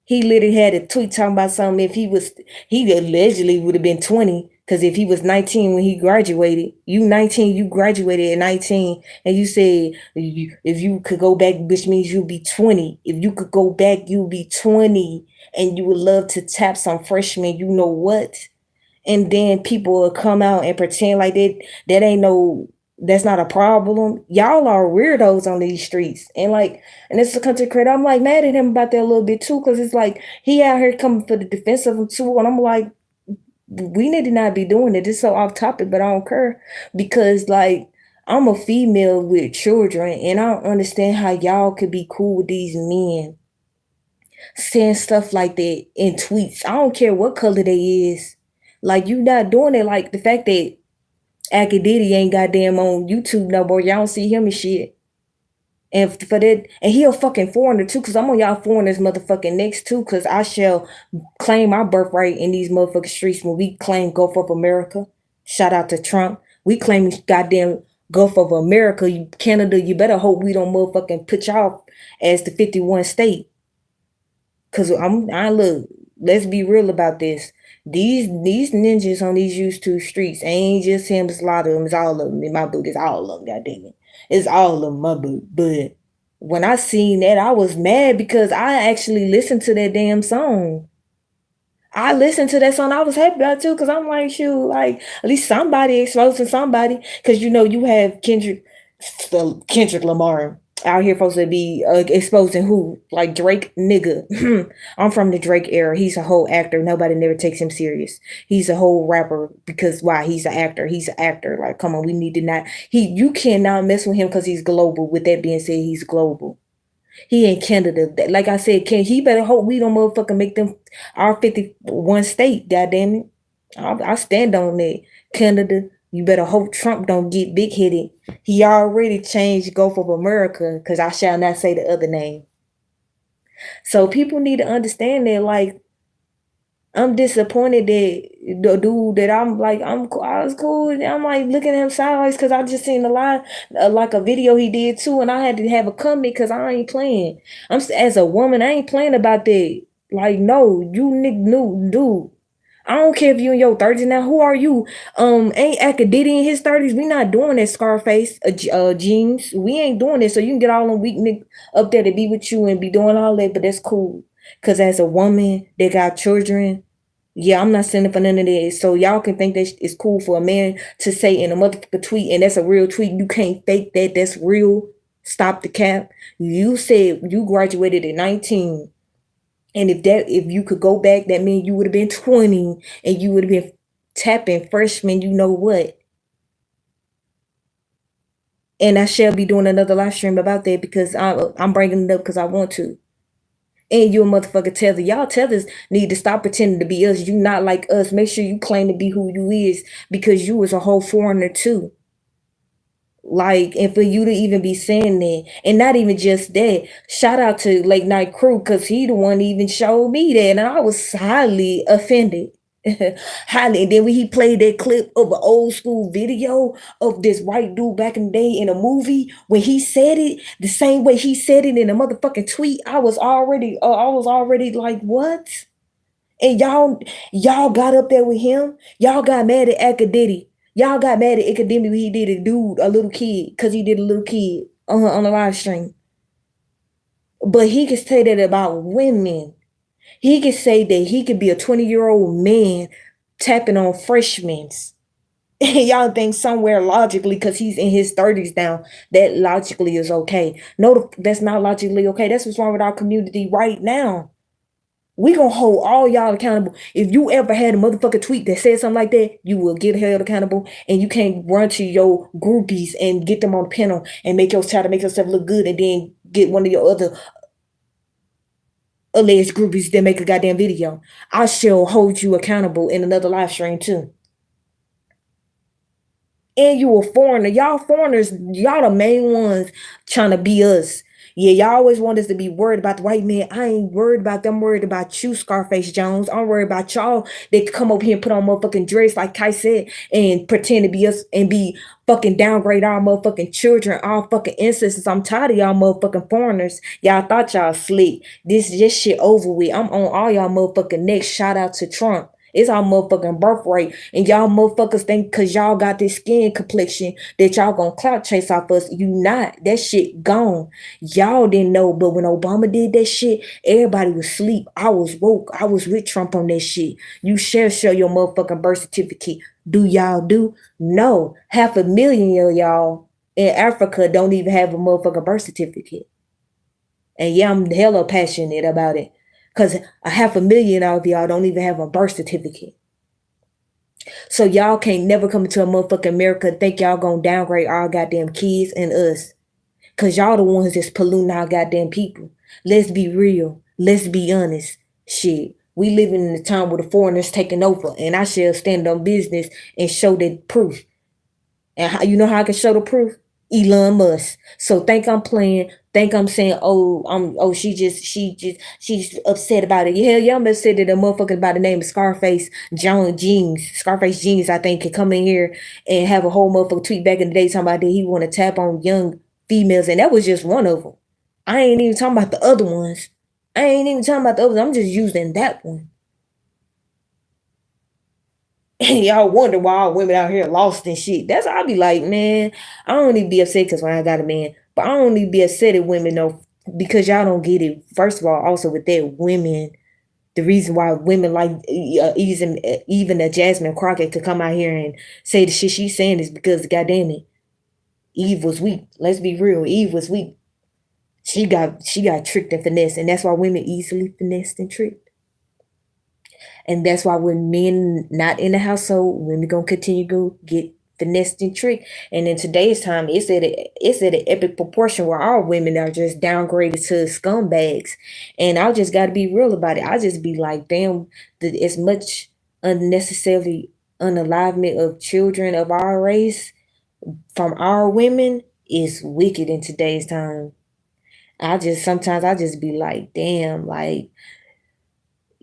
He literally had a tweet talking about something. He allegedly would have been 20. Because if he was 19 when he graduated, you 19, you graduated at 19, and you said if you could go back, which means you'll be 20. If you could go back, you'll be 20, and you would love to tap some freshman, you know what? And then people will come out and pretend like that ain't no that's not a problem. Y'all are weirdos on these streets. And it's a country credit. I'm like mad at him about that a little bit too, because it's like he out here coming for the defense of him too. And I'm like, we need to not be doing it. It's so off topic, but I don't care. Because like I'm a female with children, and I don't understand how y'all could be cool with these men saying stuff like that in tweets. I don't care what color they is. Like you not doing it. Like the fact that Akadidi ain't goddamn on YouTube no more. Y'all don't see him and shit. And for that, and he a fucking foreigner too, cause I'm on y'all foreigners motherfucking next too, cause I shall claim my birthright in these motherfucking streets when we claim Gulf of America. Shout out to Trump. We claim goddamn Gulf of America. Canada, you better hope we don't motherfucking put y'all as the 51 state. Cause I look, let's be real about this. These ninjas on these YouTube streets ain't just him, it's a lot of them, it's all of them in my book, it's all of them, goddamn it. It's all of my book. But when I seen that, I was mad because I actually listened to that damn song. I listened to that song. I was happy about it too, because I'm like, shoot, like at least somebody exposing somebody. Because you have Kendrick Lamar out here supposed to be exposing who? Like Drake, nigga. I'm from the Drake era. He's a whole actor. Nobody never takes him serious. He's a whole rapper because why? He's an actor. He's an actor. Like, come on, we need to not. You cannot mess with him because he's global. With that being said, he's global. He in Canada. Like I said, he better hope we don't motherfucking make them our 51 state. Goddamn it. I stand on that. Canada, you better hope Trump don't get big headed. He already changed Gulf of America, because I shall not say the other name. So people need to understand that, like, I'm disappointed that the dude that I was cool. I'm like looking at him sideways because I just seen like a video he did too, and I had to have a comment because I ain't playing. As a woman, I ain't playing about that. Like, no, you new dude. I don't care if you in your 30s now. Who are you? Ain't Akadidi in his 30s? We not doing that Scarface jeans. We ain't doing it. So you can get all them weak niggas up there to be with you and be doing all that, but that's cool. Cause as a woman that got children, yeah, I'm not sending for none of that. So y'all can think that it's cool for a man to say in a motherfucker tweet, and that's a real tweet. You can't fake that. That's real. Stop the cap. You said you graduated at 19. And if you could go back, that means you would have been 20 and you would have been tapping freshman, you know what? And I shall be doing another live stream about that because I'm bringing it up because I want to. And you're a motherfucker tether. Y'all tethers need to stop pretending to be us. You not like us. Make sure you claim to be who you is, because you was a whole foreigner too. Like, and for you to even be saying that, and not even just that, shout out to Late Night Crew, because he the one even showed me that, and I was highly offended. Highly. And then when he played that clip of an old school video of this white dude back in the day in a movie, when he said it the same way he said it in a motherfucking tweet, I was already like, what? And y'all got up there with him. Y'all got mad at Academy. Y'all got mad at Academy when he did a little kid, because he did a little kid on the live stream. But he could say that about women. He could say that he could be a 20-year-old man tapping on freshmen. And y'all think somewhere logically, because he's in his 30s now, that logically is okay. No, that's not logically okay. That's what's wrong with our community right now. We gonna hold all y'all accountable. If you ever had a motherfucker tweet that said something like that, you will get held accountable, and you can't run to your groupies and get them on the panel and try to make yourself look good, and then get one of your other alleged groupies that make a goddamn video. I shall hold you accountable in another live stream too. And you a foreigner. Y'all foreigners, y'all the main ones trying to be us. Yeah, y'all always want us to be worried about the white man. I ain't worried about them. I'm worried about you, Scarface Jones. I'm worried about y'all that come over here and put on motherfucking dress, like Kai said, and pretend to be us and be fucking downgrade our motherfucking children, our fucking ancestors. I'm tired of y'all motherfucking foreigners. Y'all thought y'all slick. This shit over with. I'm on all y'all motherfucking necks. Shout out to Trump. It's our motherfucking birthright. And y'all motherfuckers think because y'all got this skin complexion that y'all gonna clout chase off us. You not. That shit gone. Y'all didn't know, but when Obama did that shit, everybody was asleep. I was woke. I was with Trump on that shit. You shall show your motherfucking birth certificate. Do y'all do? No. 500,000 of y'all in Africa don't even have a motherfucking birth certificate. And yeah, I'm hella passionate about it. Because 500,000 of y'all don't even have a birth certificate. So y'all can't never come into a motherfucking America and think y'all gonna downgrade our goddamn kids and us. Because y'all the ones that's polluting our goddamn people. Let's be real. Let's be honest. Shit. We living in a time where the foreigners taking over. And I shall stand on business and show that proof. And how, you know how I can show the proof? Elon Musk. So think I'm playing, think I'm saying, she's upset about it. Yeah, y'all upset that a motherfucker by the name of Scarface Jeans, I think, can come in here and have a whole motherfucker tweet back in the day talking about that he want to tap on young females, and that was just one of them. I ain't even talking about the other ones. I'm just using that one. And y'all wonder why all women out here lost and shit. That's how I be like, man, I don't need to be upset because when I got a man, but I don't need to be upset at women though, because y'all don't get it. First of all, also with that, women, the reason why women like even a Jasmine Crockett to come out here and say the shit she's saying is because, goddamn it, Eve was weak. Let's be real, Eve was weak. She got tricked and finessed, and that's why women easily finessed and tricked. And that's why when men not in the household, women gonna continue to get finessed and tricked. And in today's time, it's at an epic proportion where our women are just downgraded to scumbags. And I just got to be real about it. I just be like, damn, as much unnecessarily unalivement of children of our race from our women is wicked in today's time. Sometimes I just be like, damn, like.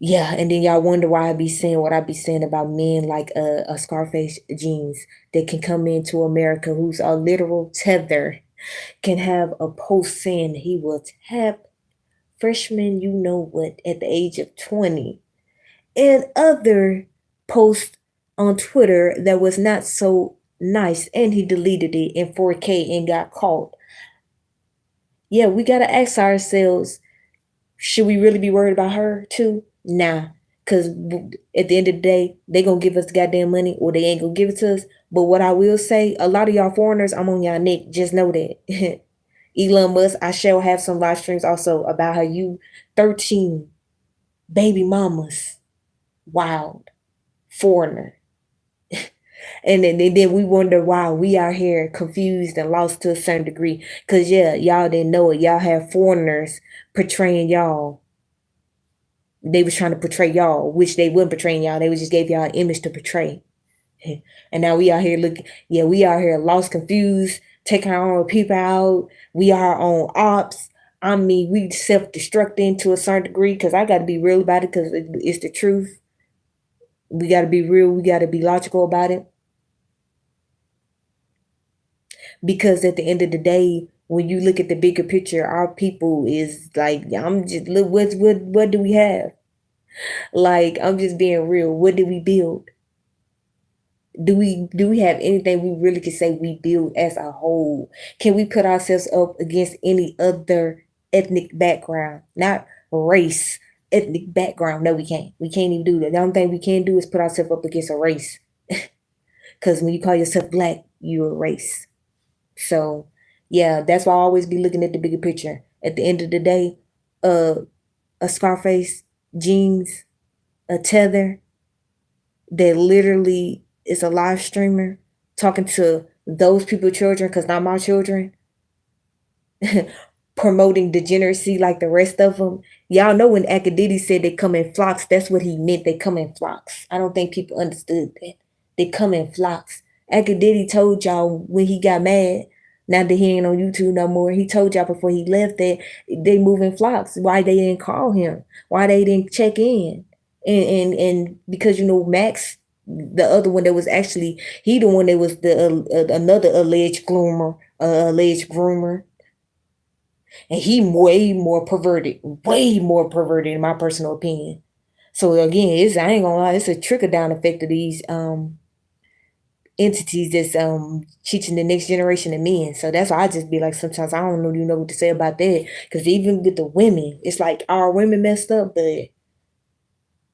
Yeah, and then y'all wonder why I be saying what I be saying about men like a Scarface Jeans that can come into America, who's a literal tether, can have a post saying he will tap freshman, you know what, at the age of 20, and other posts on Twitter that was not so nice, and he deleted it in 4K and got caught. Yeah, we gotta ask ourselves, should we really be worried about her too? Nah, because at the end of the day, they gonna give us the goddamn money or they ain't gonna give it to us. But what I will say, a lot of y'all foreigners, I'm on y'all neck. Just know that. Elon Musk, I shall have some live streams also about how you 13 baby mamas, wild, foreigner. And then we wonder why we are here confused and lost to a certain degree. Because, yeah, y'all didn't know it. Y'all have foreigners portraying y'all. They was trying to portray y'all, which they wasn't portraying y'all. They just gave y'all an image to portray. And now we out here we out here lost, confused, taking our own people out. We are on ops. I mean, we self-destructing to a certain degree, because I got to be real about it because it's the truth. We got to be real. We got to be logical about it. Because at the end of the day, when you look at the bigger picture, our people is like, I'm just look what do we have? Like, I'm just being real. What did we build? Do we have anything we really could say we build as a whole? Can we put ourselves up against any other ethnic background? Not race, ethnic background. No, we can't. We can't even do that. The only thing we can do is put ourselves up against a race. Because when you call yourself black, you're a race. So yeah, that's why I always be looking at the bigger picture. At the end of the day, a Scarface, jeans, a tether that literally is a live streamer talking to those people children, because not my children, promoting degeneracy like the rest of them. Y'all know when Akadidi said they come in flocks, that's what he meant. They come in flocks. I don't think people understood that. They come in flocks. Akadidi told y'all when he got mad, now that he ain't on YouTube no more, he told y'all before he left that they move in flocks. Why they didn't call him? Why they didn't check in? And because Max, the other one that was actually he the one that was the another alleged groomer, and he way more perverted in my personal opinion. So again, I ain't gonna lie, it's a trickle down effect of these entities that's teaching the next generation of men. So that's why I just be like, sometimes I don't even know what to say about that. Because even with the women, it's like our women messed up, but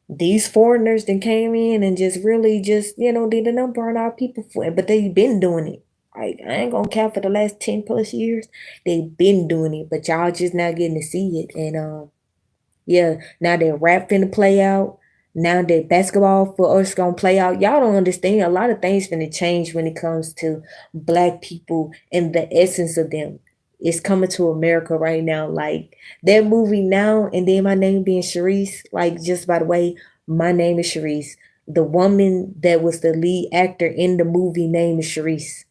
these foreigners that came in and just really just did a number on our people for it. But they've been doing it. Like, I ain't gonna count for the last 10 plus years. They've been doing it, but y'all just now getting to see it. And yeah, now that rap finna play out. Now that basketball for us gonna play out. Y'all don't understand. A lot of things finna change when it comes to black people and the essence of them. It's coming to America right now. Like that movie Now, and then my name being Sharice. Like, just by the way, my name is Sharice. The woman that was the lead actor in the movie name is Sharice.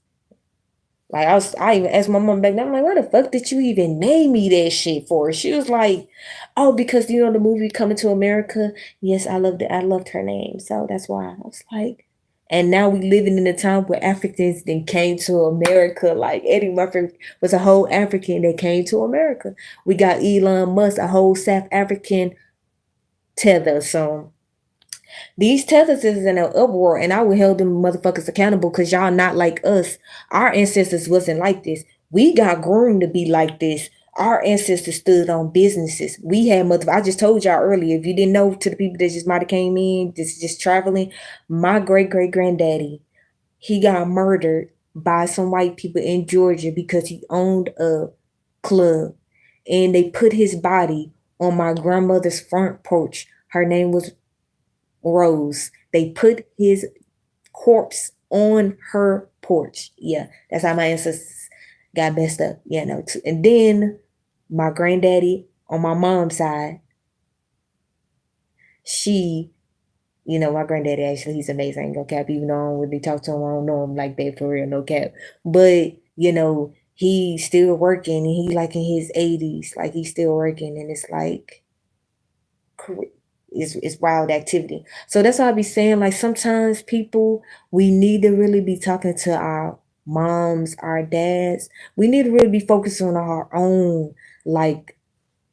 Like I even asked my mom back then, I'm like, why the fuck did you even name me that shit for? She was like, oh, because the movie Coming to America. Yes, I loved it. I loved her name. So that's why I was like, and now we living in a time where Africans then came to America. Like Eddie Murphy was a whole African that came to America. We got Elon Musk, a whole South African tether. So these tethers is in an uproar, and I will hold them motherfuckers accountable because y'all not like us. Our ancestors wasn't like this. We got groomed to be like this. Our ancestors stood on businesses. We had I just told y'all earlier, if you didn't know, to the people that just might have came in, just traveling, my great granddaddy, he got murdered by some white people in Georgia because he owned a club. And they put his body on my grandmother's front porch. Her name was Rose. They put his corpse on her porch. Yeah, that's how my ancestors got messed up. Yeah, no. And then my granddaddy on my mom's side, my granddaddy actually, he's amazing. No cap, even though I don't really talk to him, I don't know him like that for real, no cap. But he's still working, and he like in his 80s, like he's still working, and it's like it's wild activity. So that's why I be saying, like, sometimes people, we need to really be talking to our moms, our dads. We need to really be focused on our own, like,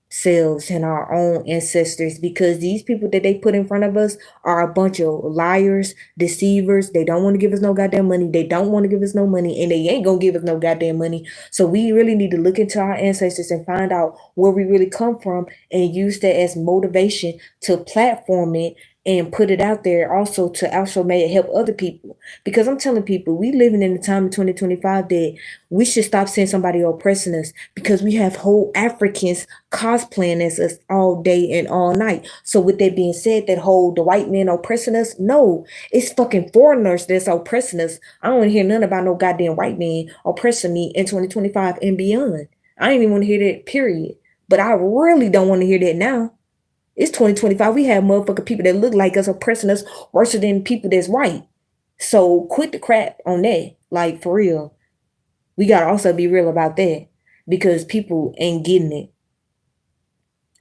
selves and our own ancestors, because these people that they put in front of us are a bunch of liars, deceivers. They don't want to give us no goddamn money. They don't want to give us no money, and they ain't gonna give us no goddamn money. So we really need to look into our ancestors and find out where we really come from and use that as motivation to platform it and put it out there, also to also may help other people. Because I'm telling people, we living in a time in 2025 that we should stop saying somebody oppressing us, because we have whole Africans cosplaying as us all day and all night. So with that being said, that whole the white man oppressing us, no, it's fucking foreigners that's oppressing us. I don't want to hear nothing about no goddamn white man oppressing me in 2025 and beyond. I ain't even want to hear that, period. But I really don't want to hear that now. It's 2025. We have motherfucking people that look like us oppressing us worse than people that's white. So quit the crap on that. Like, for real. We gotta also be real about that, because people ain't getting it.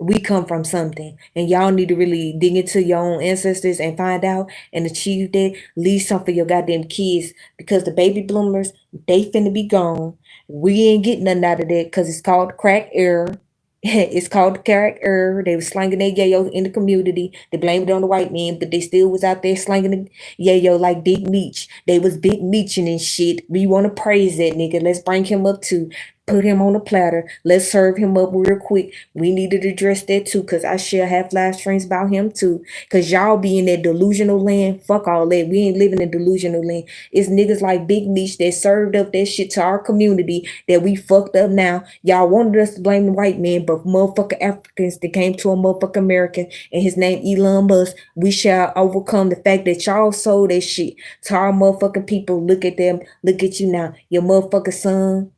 We come from something, and y'all need to really dig into your own ancestors and find out and achieve that. Leave some for your goddamn kids, because the baby bloomers, they finna be gone. We ain't getting nothing out of that because it's called crack error. It's called crack error. They was slanging their yayo in the community. They blamed it on the white man, but they still was out there slanging the yayo like Big Meech. They was Big Meeching and shit. We want to praise that nigga. Let's bring him up too. Put him on a platter. Let's serve him up real quick. We needed to address that too, because I share have live streams about him too. Because y'all be in that delusional land. Fuck all that. We ain't living in delusional land. It's niggas like Big Meech that served up that shit to our community that we fucked up now. Y'all wanted us to blame the white man, but motherfucking Africans that came to a motherfucking American and his name Elon Musk, we shall overcome the fact that y'all sold that shit to our motherfucking people. Look at them. Look at you now. Your motherfucking son.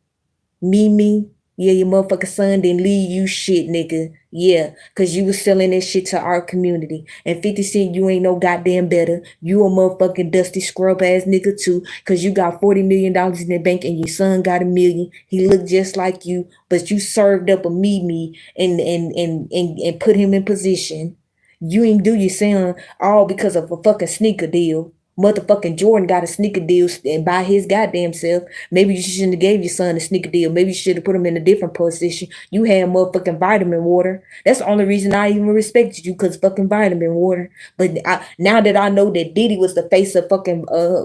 Mimi, yeah, your motherfucking son didn't leave you shit, nigga. Yeah, because you was selling that shit to our community. And 50 Cent, you ain't no goddamn better. You a motherfucking dusty scrub ass nigga too, because you got $40 million in the bank and your son got $1 million. He looked just like you, but you served up a Mimi and put him in position. You ain't do your son all because of a fucking sneaker deal. Motherfucking Jordan got a sneaker deal and by his goddamn self. Maybe you shouldn't have gave your son a sneaker deal. Maybe you should have put him in a different position. You had motherfucking vitamin water. That's the only reason I even respected you, because fucking vitamin water. But now that I know that Diddy was the face of fucking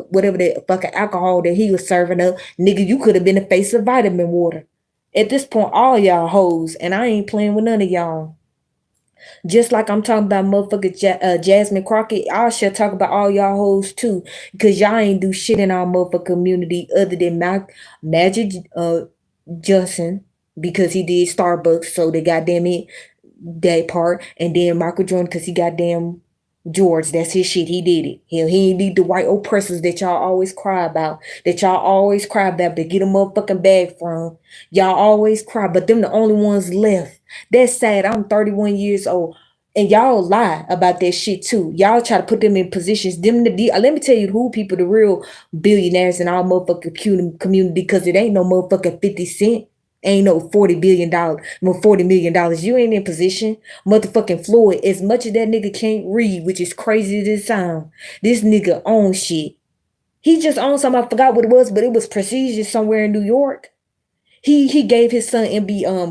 whatever that fucking alcohol that he was serving up, nigga, you could have been the face of vitamin water. At this point, all y'all hoes, and I ain't playing with none of y'all. Just like I'm talking about motherfucking Jasmine Crockett, I should talk about all y'all hoes too, because y'all ain't do shit in our motherfucking community other than Magic Johnson, because he did Starbucks, so they goddamn it that part, and then Michael Jordan because he goddamn George, that's his shit. He did it. He ain't need the white oppressors that y'all always cry about. That y'all always cry about to get a motherfucking bag from. Y'all always cry, but them the only ones left. That's sad. I'm 31 years old. And y'all lie about that shit too. Y'all try to put them in positions. Let me tell you who people, the real billionaires in our motherfucking community, because it ain't no motherfucking 50 Cent. Ain't no $40 billion, no $40 million. You ain't in position. Motherfucking Floyd, as much as that nigga can't read, which is crazy to sound, this nigga owns shit. He just owns something. I forgot what it was, but it was prestigious somewhere in New York. He gave his son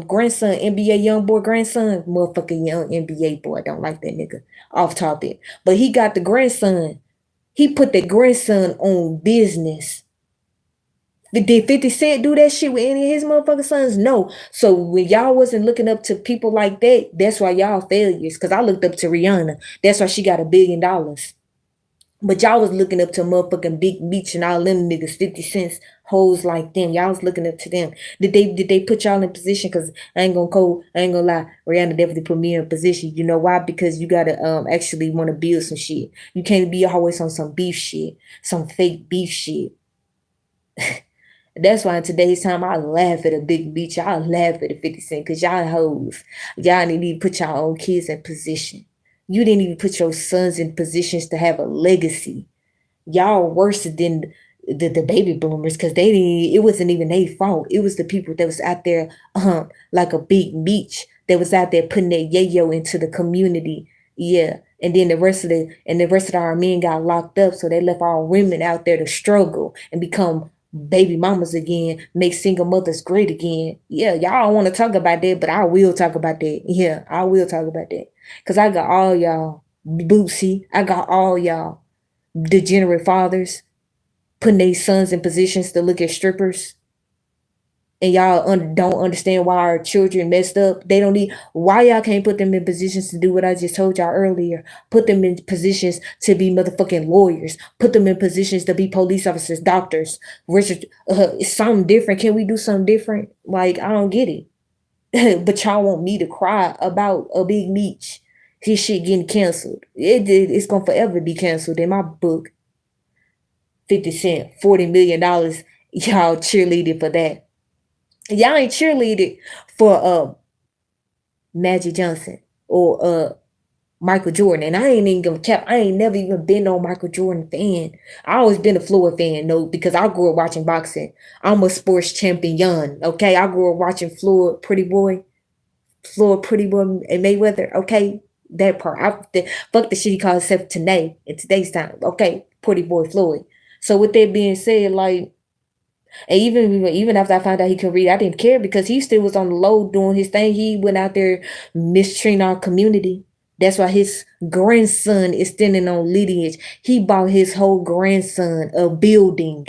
grandson, NBA young boy grandson, motherfucking young NBA boy. I don't like that nigga. Off topic. But he got the grandson. He put the grandson on business. Did 50 Cent do that shit with any of his motherfucking sons? No. So when y'all wasn't looking up to people like that, that's why y'all failures. Because I looked up to Rihanna. That's why she got $1 billion. But y'all was looking up to motherfucking Big Meech and all them niggas, 50 cents hoes like them. Y'all was looking up to them. Did they put y'all in position? Because I ain't gonna lie. Rihanna definitely put me in a position. You know why? Because you gotta actually want to build some shit. You can't be always on some beef shit, some fake beef shit. That's why in today's time, I laugh at a Big Meech. I laugh at a 50 Cent, because y'all hoes. Y'all need to put y'all own kids in position. You didn't even put your sons in positions to have a legacy. Y'all worse than the baby boomers, because it wasn't even their fault. It was the people that was out there like a Big Meech that was out there putting their yayo into the community. Yeah. And then the rest of our men got locked up, so they left our women out there to struggle and become baby mamas again, make single mothers great again. Yeah, y'all don't want to talk about that, but I will talk about that. Yeah, I will talk about that. Because I got all y'all, Bootsy, I got all y'all degenerate fathers putting their sons in positions to look at strippers. And y'all don't understand why our children messed up. They don't need, why y'all can't put them in positions to do what I just told y'all earlier. Put them in positions to be motherfucking lawyers. Put them in positions to be police officers, doctors. Richard, something different. Can we do something different? Like, I don't get it. But y'all want me to cry about a Big Meech. His shit getting canceled. It's gonna forever be canceled in my book. 50 Cent, $40 million. Y'all cheerleaded for that. Y'all ain't cheerleaded for Magic Johnson or Michael Jordan. And I ain't even gonna cap. I ain't never even been no Michael Jordan fan. I always been a Floyd fan, no, because I grew up watching boxing. I'm a sports champion, okay? I grew up watching Floyd, Pretty Boy. Floyd Pretty Boy and Mayweather. Okay, that part. Fuck the shit he calls himself today in today's time. Okay, Pretty Boy Floyd. So with that being said, like, and even after I found out he could read, I didn't care because he still was on the low doing his thing. He went out there mistreating our community. That's why his grandson is standing on lineage. He bought his whole grandson a building.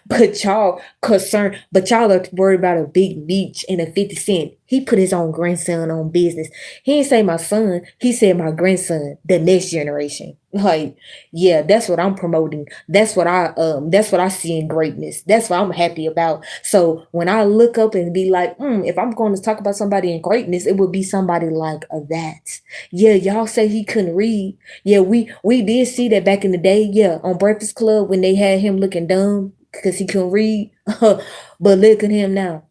But y'all are worried about a big beach and a 50 cent. He put his own grandson on business. He didn't say my son, he said my grandson, the next generation. Like, yeah, that's what I'm promoting. That's what I see in greatness. That's what I'm happy about. So when I look up and be like, if I'm going to talk about somebody in greatness, it would be somebody like that. Yeah, y'all say he couldn't read. Yeah, we did see that back in the day. Yeah, on Breakfast Club when they had him looking dumb because he couldn't read. But look at him now.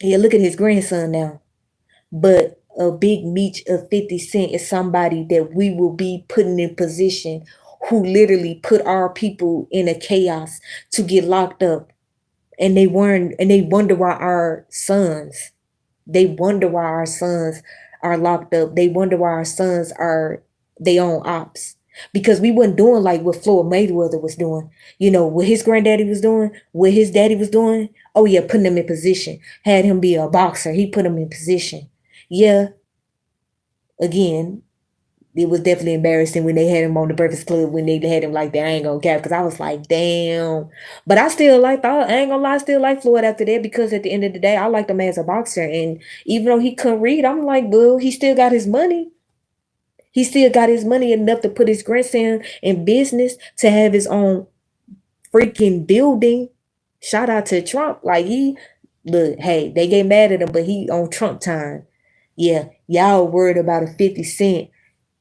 Yeah, look at his grandson now. But a big meech of 50 Cent is somebody that we will be putting in position who literally put our people in a chaos to get locked up. And they wonder why our sons, they wonder why our sons are locked up. They wonder why our sons are they own ops. Because we wasn't doing like what Floyd Mayweather was doing. You know, what his granddaddy was doing, what his daddy was doing. Oh yeah, putting him in position. Had him be a boxer. He put him in position. Yeah, again, it was definitely embarrassing when they had him on the Breakfast Club when they had him like that. I ain't gonna cap because I was like, damn. But I ain't gonna lie, I still like Floyd after that because at the end of the day, I liked him as a boxer. And even though he couldn't read, I'm like, well, he still got his money. He still got his money enough to put his grandson in business to have his own freaking building. Shout out to Trump. Like look, hey, they get mad at him, but he on Trump time. Yeah, y'all worried about a 50 Cent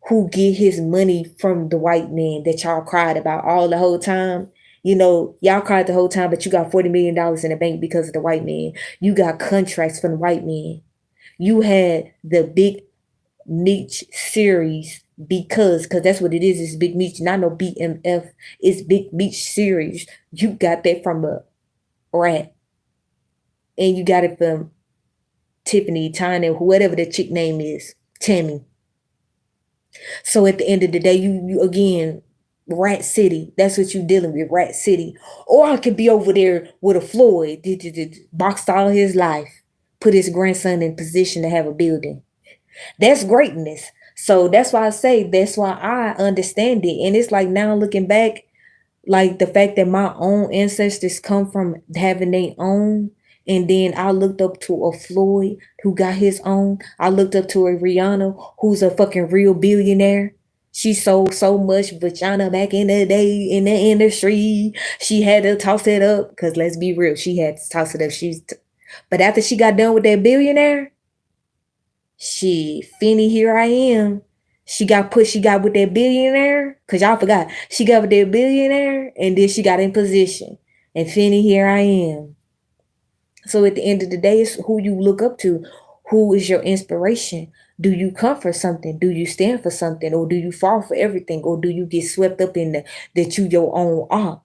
who get his money from the white man that y'all cried about all the whole time. You know, y'all cried the whole time, but you got $40 million in the bank because of the white man. You got contracts from the white man. You had the Big Meech series because that's what it is. It's Big Meech, not no BMF. It's Big Meech series. You got that from a rat. And you got it from Tiffany, Tiny, whatever the chick name is, Tammy. So at the end of the day, you again, Rat City. That's what you dealing with, Rat City. Or I could be over there with a Floyd, boxed all his life, put his grandson in position to have a building. That's greatness. So that's why I understand it. And it's like now looking back, like the fact that my own ancestors come from having their own. And then I looked up to a Floyd who got his own. I looked up to a Rihanna who's a fucking real billionaire. She sold so much vagina back in the day in the industry. She had to toss it up because let's be real, she had to toss it up. But after she got done with that billionaire, Finny, here I am. She got with that billionaire, because y'all forgot. She got with that billionaire, and then she got in position. And Finny, here I am. So at the end of the day, it's who you look up to. Who is your inspiration? Do you come for something? Do you stand for something? Or do you fall for everything? Or do you get swept up in that you your own op?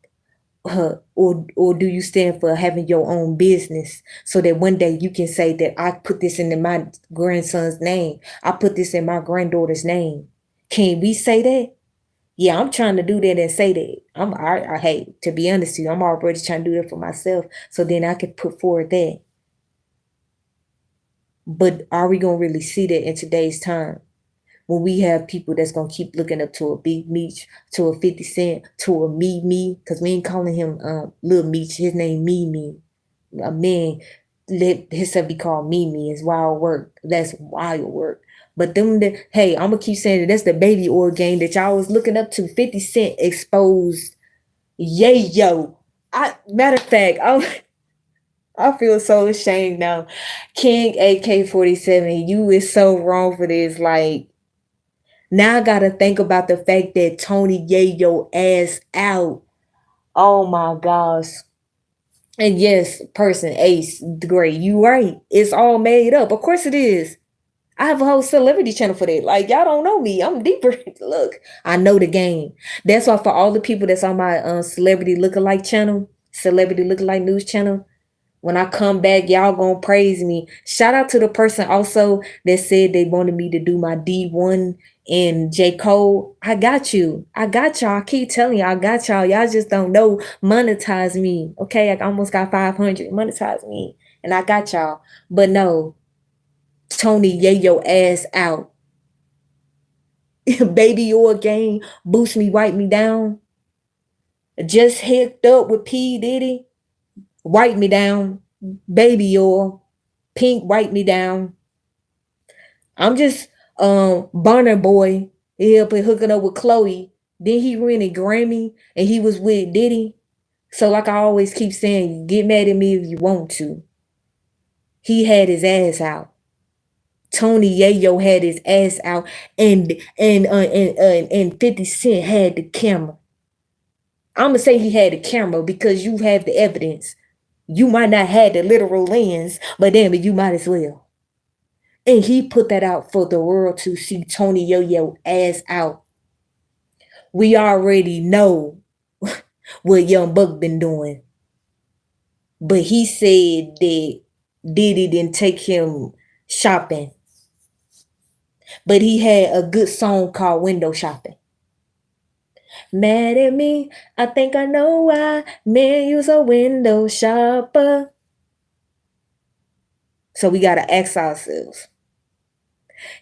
Or do you stand for having your own business so that one day you can say that I put this in my grandson's name, I put this in my granddaughter's name? Can we say that? Yeah, I'm trying to do that and say that. I hey, to be honest with you, I'm already trying to do that for myself so then I can put forward that. But are we gonna really see that in today's time? When we have people that's gonna keep looking up to a Big Meech, to a 50 Cent, to a Me, because we ain't calling him Lil Meech, his name Me. A man let himself be called Me. It's wild work. That's wild work. But hey, I'm gonna keep saying that's the baby oil game that y'all was looking up to. 50 Cent exposed Yayo. Matter of fact, I feel so ashamed now. King AK-47, you is so wrong for this. Like, now I gotta think about the fact that Tony Yayo ass out. Oh my gosh. And yes, person Ace, great. You right. It's all made up. Of course it is. I have a whole celebrity channel for that. Like, y'all don't know me. I'm deeper. Look, I know the game. That's why for all the people that's on my celebrity lookalike channel, celebrity lookalike news channel, When I come back, y'all gonna praise me. Shout out to the person also that said they wanted me to do my D1 and J. Cole. I got you. I got y'all. I keep telling y'all, I got y'all. Y'all just don't know. Monetize me. Okay, I almost got 500. Monetize me. And I got y'all. But no, Tony, yay your ass out. Baby oil game, boost me, wipe me down. Just hooked up with P. Diddy, wipe me down. Baby oil, pink, wipe me down. I'm just Burner Boy. He up and hooking up with Chloe. Then he win a Grammy and he was with Diddy. So like I always keep saying, get mad at me if you want to. He had his ass out. Tony Yayo had his ass out, and 50 Cent had the camera. I'm gonna say he had the camera because you have the evidence. You might not have the literal lens, but damn it, you might as well. And he put that out for the world to see. Tony Yo ass out. We already know what Young Buck been doing. But he said that Diddy didn't take him shopping. But he had a good song called Window Shopping. Mad at me, I think I know why. Man, you's a window shopper. So we gotta ask ourselves.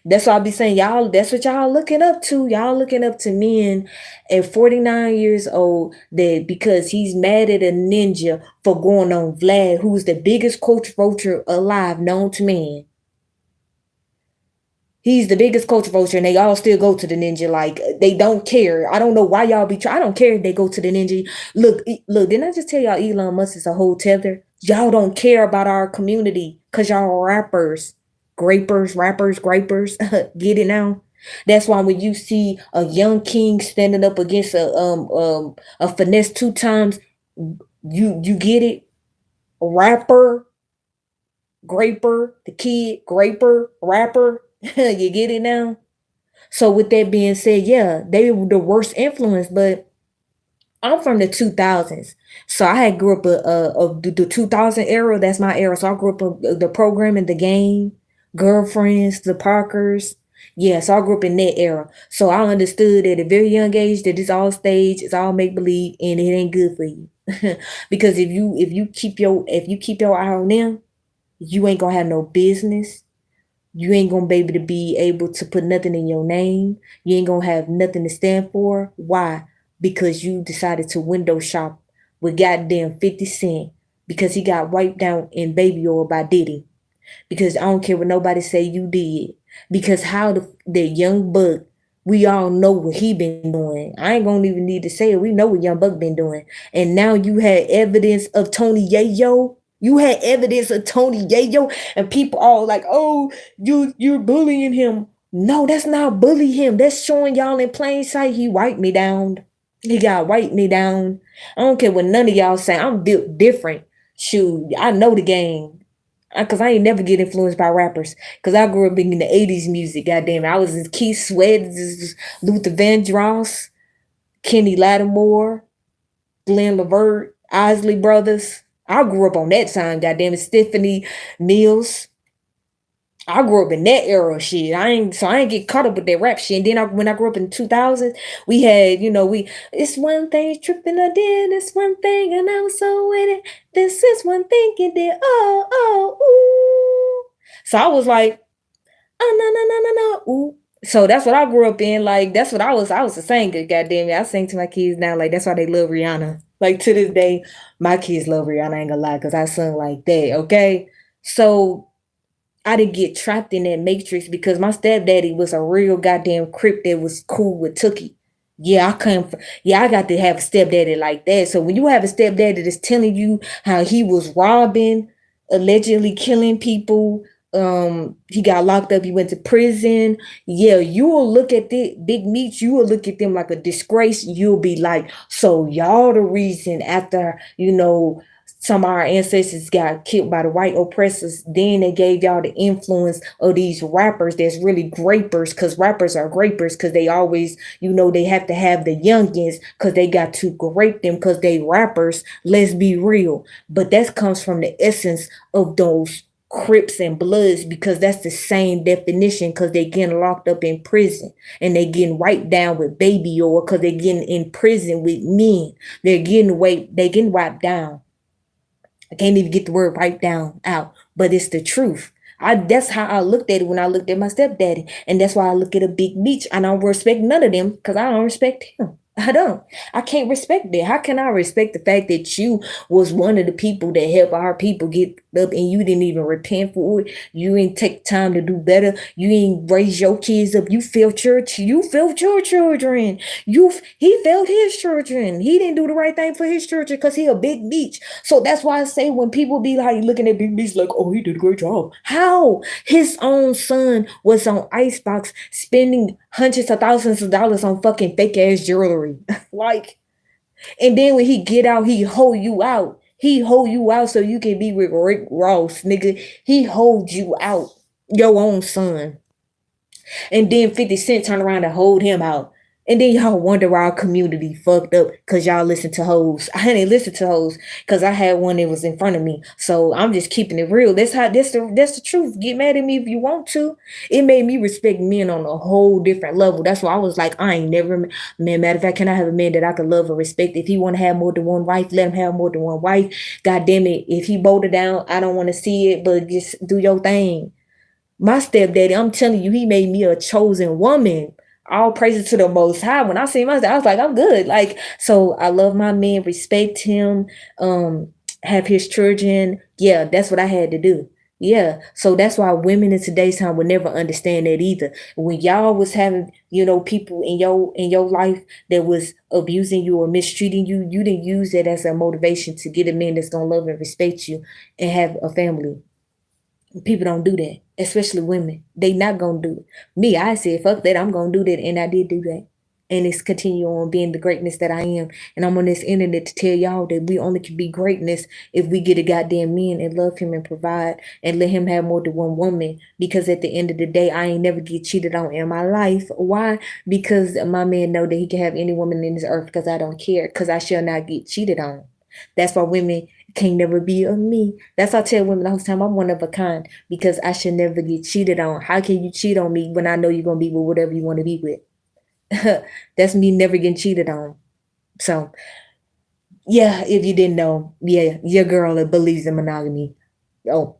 That's what I'll be saying. Y'all, that's what y'all looking up to. Y'all looking up to men at 49 years old that because he's mad at a ninja for going on Vlad, who's the biggest coach vulture alive known to man. He's the biggest coach vulture, and they all still go to the ninja. Like they don't care. I don't know why y'all be. I don't care if they go to the ninja. Look. Didn't I just tell y'all Elon Musk is a whole tether? Y'all don't care about our community because y'all are rappers, rappers, grapers. Get it now? That's why when you see a young king standing up against a finesse 2 times, you get it. Rapper, graper, the kid, graper, rapper. You get it now? So with that being said, yeah, they were the worst influence, but I'm from the 2000s. So I had grew up of the 2000 era. That's my era. So I grew up the programming, the game, girlfriends, the Parkers. Yeah, so I grew up in that era. So I understood at a very young age that it's all stage, it's all make believe, and it ain't good for you. Because if you keep your eye on them, you ain't gonna have no business. You ain't gonna be able to put nothing in your name. You ain't gonna have nothing to stand for. Why? Because you decided to window shop with goddamn 50 Cent because he got wiped out in baby oil by Diddy. Because I don't care what nobody say you did. Because how the young buck, we all know what he been doing. I ain't gonna even need to say it. We know what young buck been doing. And now you had evidence of Tony Yayo. You had evidence of Tony Yayo, and people all like, "Oh, you're bullying him." No, that's not bully him. That's showing y'all in plain sight. He wiped me down. He got wiped me down. I don't care what none of y'all say. I'm built different. Shoot, I know the game. Cause I ain't never get influenced by rappers. Cause I grew up in the 80s music. Goddamn, I was in Keith Sweat, Luther Vandross, Kenny Lattimore, Glenn Levert, Isley Brothers. I grew up on that time, goddamn it, Stephanie Mills. I grew up in that era of shit. I ain't get caught up with that rap shit. And then when I grew up in the 2000s, we had, it's one thing tripping I did, it's one thing and I was so with it. This is one thing you did. Ooh. So I was like, oh no, ooh. So that's what I grew up in. Like that's what I was a singer, goddamn it. I sing to my kids now, like that's why they love Rihanna. Like to this day, my kids love Rihanna, I ain't gonna lie, because I sung like that, okay? So I didn't get trapped in that matrix because my stepdaddy was a real goddamn crip that was cool with Tookie. Yeah, I got to have a stepdaddy like that. So when you have a stepdaddy that's telling you how he was robbing, allegedly killing people, he got locked up, he went to prison. Yeah, you will look at the big meats, you will look at them like a disgrace. You'll be like, so y'all the reason after, some of our ancestors got killed by the white oppressors. Then they gave y'all the influence of these rappers that's really grapers, because rappers are grapers, because they always, they have to have the youngins because they got to grape them because they rappers. Let's be real. But that comes from the essence of those Crips and Bloods, because that's the same definition, because they getting locked up in prison and they getting wiped down with baby oil, because they getting in prison with men. They getting wiped down. I can't even get the word wiped down out, but it's the truth. That's how I looked at it when I looked at my stepdaddy. And that's why I look at a Big Meech. I don't respect none of them because I don't respect him. I don't. I can't respect that. How can I respect the fact that you was one of the people that helped our people get up and you didn't even repent for it? You didn't take time to do better. You didn't raise your kids up. You failed your children. He failed his children. He didn't do the right thing for his children because he a Big Meech. So that's why I say when people be like looking at Big Meech like, oh, he did a great job. How? His own son was on Icebox spending hundreds of thousands of dollars on fucking fake ass jewelry. Like, and then when he get out, he hold you out. He hold you out so you can be with Rick Ross, nigga. He hold you out, your own son. And then 50 Cent turn around and hold him out. And then y'all wonder why our community fucked up because y'all listen to hoes. I didn't listen to hoes because I had one that was in front of me. So I'm just keeping it real. That's the truth. Get mad at me if you want to. It made me respect men on a whole different level. That's why I was like, I ain't never, man, matter of fact, can I have a man that I can love and respect? If he want to have more than one wife, let him have more than one wife. God damn it. If he bolted down, I don't want to see it, but just do your thing. My stepdaddy, I'm telling you, he made me a chosen woman. All praises to the Most High. When I seen myself, I was like, I'm good. Like, so I love my man, respect him, have his children. Yeah, that's what I had to do. Yeah, so that's why women in today's time would never understand that either. When y'all was having, people in your life that was abusing you or mistreating you, you didn't use that as a motivation to get a man that's gonna love and respect you and have a family. People don't do that, especially women. They not gonna do it. Me, I said, fuck that, I'm gonna do that, and I did do that. And it's continue on being the greatness that I am. And I'm on this internet to tell y'all that we only can be greatness if we get a goddamn man and love him and provide and let him have more than one woman. Because at the end of the day, I ain't never get cheated on in my life. Why? Because my man know that he can have any woman in this earth because I don't care. Because I shall not get cheated on. That's why women can't never be of me. That's why I tell women all the time, I'm one of a kind because I should never get cheated on. How can you cheat on me when I know you're going to be with whatever you want to be with? That's me never getting cheated on. So, yeah, if you didn't know, yeah, your girl that believes in monogamy. Oh,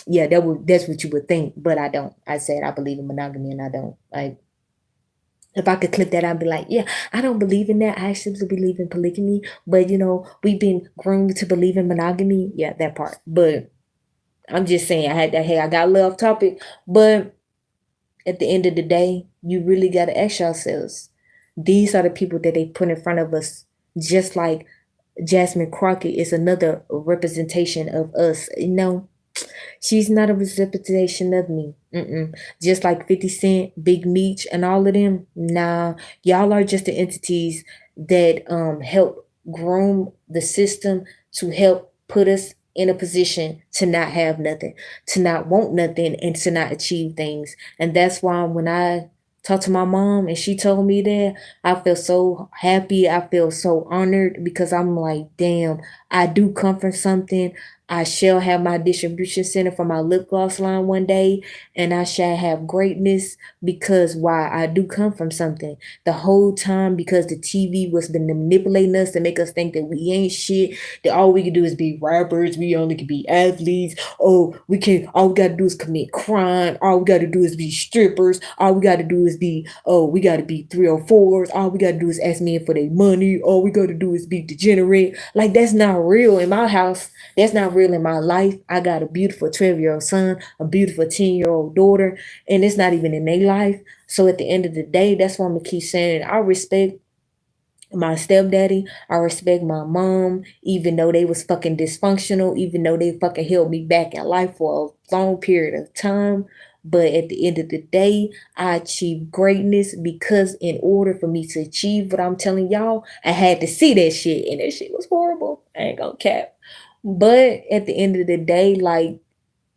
yeah, that's what you would think, but I don't. I said I believe in monogamy and I don't. If I could clip that, I'd be like, yeah, I don't believe in that. I actually believe in polygamy. But, we've been groomed to believe in monogamy. Yeah, that part. But I'm just saying, I got a little off topic. But at the end of the day, you really got to ask yourselves. These are the people that they put in front of us. Just like Jasmine Crockett is another representation of us. She's not a representation of me. Just like 50 Cent, Big Meech, and all of them. Nah, y'all are just the entities that help groom the system to help put us in a position to not have nothing, to not want nothing, and to not achieve things. And that's why when I talked to my mom and she told me that, I feel so happy. I feel so honored because I'm like, damn, I do come from something. I shall have my distribution center for my lip gloss line one day, and I shall have greatness because why? I do come from something. The whole time because the TV was been manipulating us to make us think that we ain't shit, that all we can do is be rappers, we only can be athletes, all we gotta do is commit crime, all we gotta do is be strippers, all we gotta do is be, we gotta be 304s, all we gotta do is ask men for their money, all we gotta do is be degenerate. Like, that's not real in my house. That's not real in my life. I got a beautiful 12-year-old son, a beautiful 10-year-old daughter, and it's not even in their life. So at the end of the day, that's why I'm gonna keep saying it. I respect my stepdaddy. I respect my mom, even though they was fucking dysfunctional, even though they fucking held me back in life for a long period of time. But at the end of the day, I achieved greatness because in order for me to achieve what I'm telling y'all, I had to see that shit. And that shit was horrible. I ain't gonna cap. But at the end of the day, like,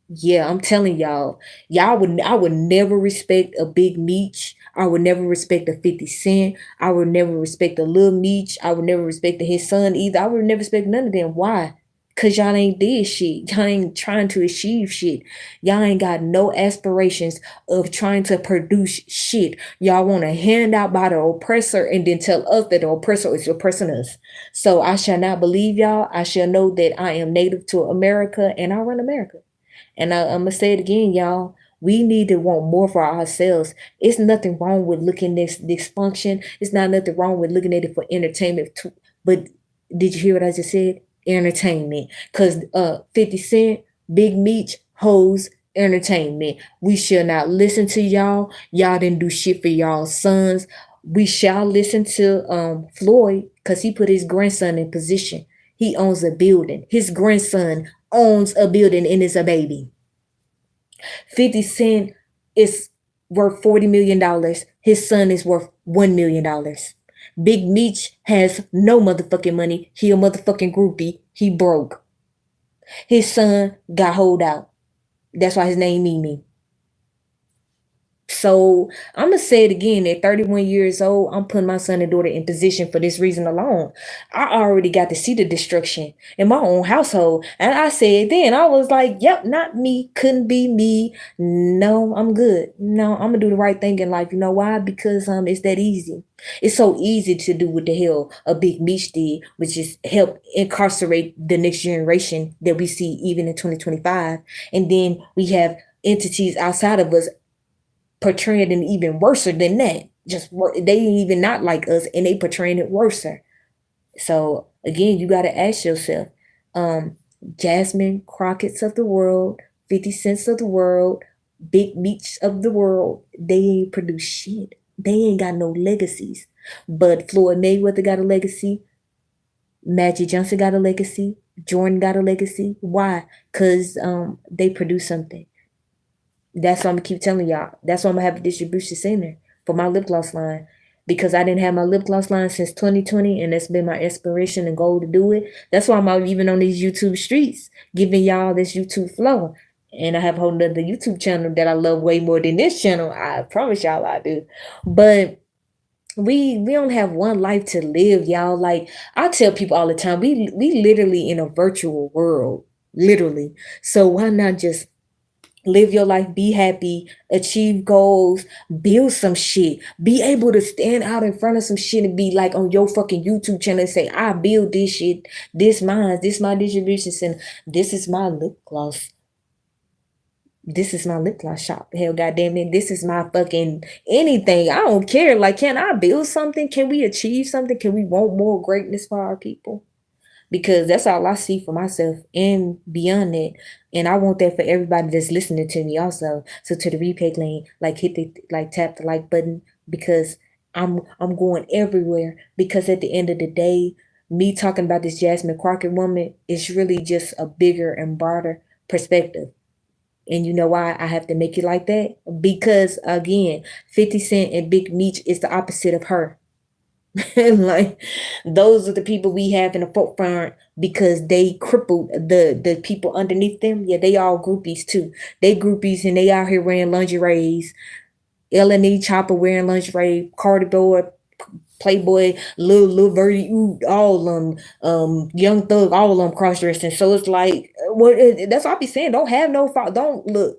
yeah, I'm telling y'all, I would never respect a Big Meech. I would never respect a 50 Cent. I would never respect a Lil Meech. I would never respect his son either. I would never respect none of them. Why? Cause y'all ain't did shit. Y'all ain't trying to achieve shit. Y'all ain't got no aspirations of trying to produce shit. Y'all want to hand out by the oppressor and then tell us that the oppressor is oppressing us. So I shall not believe y'all. I shall know that I am native to America and I run America. And I'm gonna say it again, y'all. We need to want more for ourselves. It's nothing wrong with looking at this function. It's not nothing wrong with looking at it for entertainment too. But did you hear what I just said? Entertainment. Cause 50 Cent, Big Meech, hoes, entertainment. We shall not listen to y'all. Y'all didn't do shit for y'all sons. We shall listen to Floyd because he put his grandson in position. He owns a building. His grandson owns a building and is a baby. 50 Cent is worth $40 million. His son is worth $1 million. Big Meech has no motherfucking money. He a motherfucking groupie. He broke. His son got hold out. That's why his name Mimi. So I'm gonna say it again. At 31 years old, I'm putting my son and daughter in position for this reason alone. I already got to see the destruction in my own household, and I said then I was like, "Yep, not me. Couldn't be me. No, I'm good. No, I'm gonna do the right thing in life. You know why? Because it's that easy. It's so easy to do what the hell a Big Meech did, which is help incarcerate the next generation that we see even in 2025, and then we have entities outside of us portraying it even worse than that. Just they even not like us, and they portraying it worse. So again, you got to ask yourself, um, Jasmine Crockett's of the world, 50 Cents of the world, Big Meats of the world, they ain't produce shit. They ain't got no legacies. But Floyd Mayweather got a legacy. Magic Johnson got a legacy. Jordan got a legacy. Why? Because they produce something. That's why I'm gonna keep telling y'all. That's why I'm gonna have a distribution center for my lip gloss line. Because I didn't have my lip gloss line since 2020, and that's been my aspiration and goal to do it. That's why I'm even on these YouTube streets, giving y'all this YouTube flow. And I have a whole nother YouTube channel that I love way more than this channel. I promise y'all I do. But we don't have one life to live, y'all. Like I tell people all the time, we literally in a virtual world. Literally. So why not just live your life, be happy, achieve goals, build some shit, be able to stand out in front of some shit and be like on your fucking YouTube channel and say, I build this shit, this mine, this my distribution center, this is my lip gloss. This is my lip gloss shop. Hell, goddamn it, this is my fucking anything. I don't care. Like, can I build something? Can we achieve something? Can we want more greatness for our people? Because that's all I see for myself and beyond that. And I want that for everybody that's listening to me also. So to the replay lane, like hit the like tap the like button because I'm going everywhere. Because at the end of the day, me talking about this Jasmine Crockett woman is really just a bigger and broader perspective. And you know why I have to make it like that? Because again, 50 Cent and Big Meech is the opposite of her. Like those are the people we have in the forefront because they crippled the people underneath them. Yeah, they all groupies too. They groupies and they out here wearing lingeries. L&E Chopper wearing lingerie. Cardi Boy, Playboy, Lil Verdi, all of them, Young Thug, all of them cross dressing. So it's like, what? That's what I be saying. Don't have no fault. Don't look.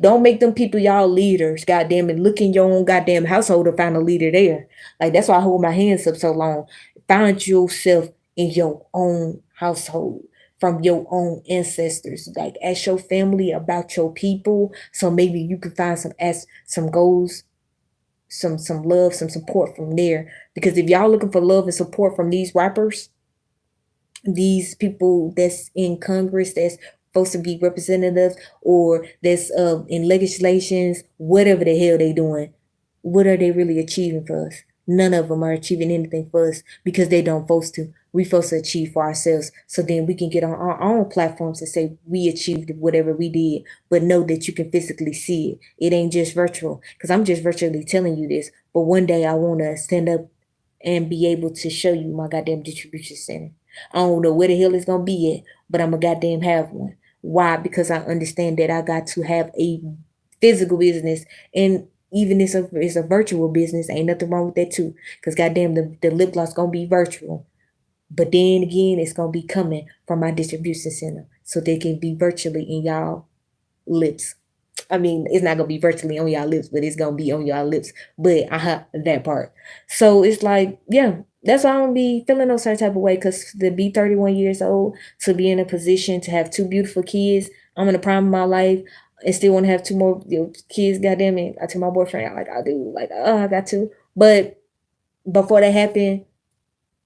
Don't make them people y'all leaders, goddamn it. Look in your own goddamn household to find a leader there. Like that's why I hold my hands up so long. Find yourself in your own household from your own ancestors. Like ask your family about your people. So maybe you can find some goals, some love, some support from there. Because if y'all looking for love and support from these rappers, these people that's in Congress that's supposed to be representatives or that's in legislations, whatever the hell they doing, what are they really achieving for us? None of them are achieving anything for us because they don't supposed to. We supposed to achieve for ourselves so then we can get on our own platforms and say we achieved whatever we did, but know that you can physically see it. It ain't just virtual because I'm just virtually telling you this, but one day I want to stand up and be able to show you my goddamn distribution center. I don't know where the hell it's gonna be at, but I'm a goddamn have one. Why? Because I understand that I got to have a physical business, and even if it's a virtual business, ain't nothing wrong with that too. Cause goddamn, the lip gloss gonna be virtual, but then again, it's gonna be coming from my distribution center, so they can be virtually in y'all lips. I mean, it's not gonna be virtually on y'all lips, but it's gonna be on y'all lips. But I have that part. So it's like, yeah, that's why I don't be feeling no certain type of way. Cause to be 31 years old, to be in a position to have two beautiful kids, I'm in the prime of my life, and still want to have two more kids. Goddamn it! I tell my boyfriend like I do, like I got to. But before that happened,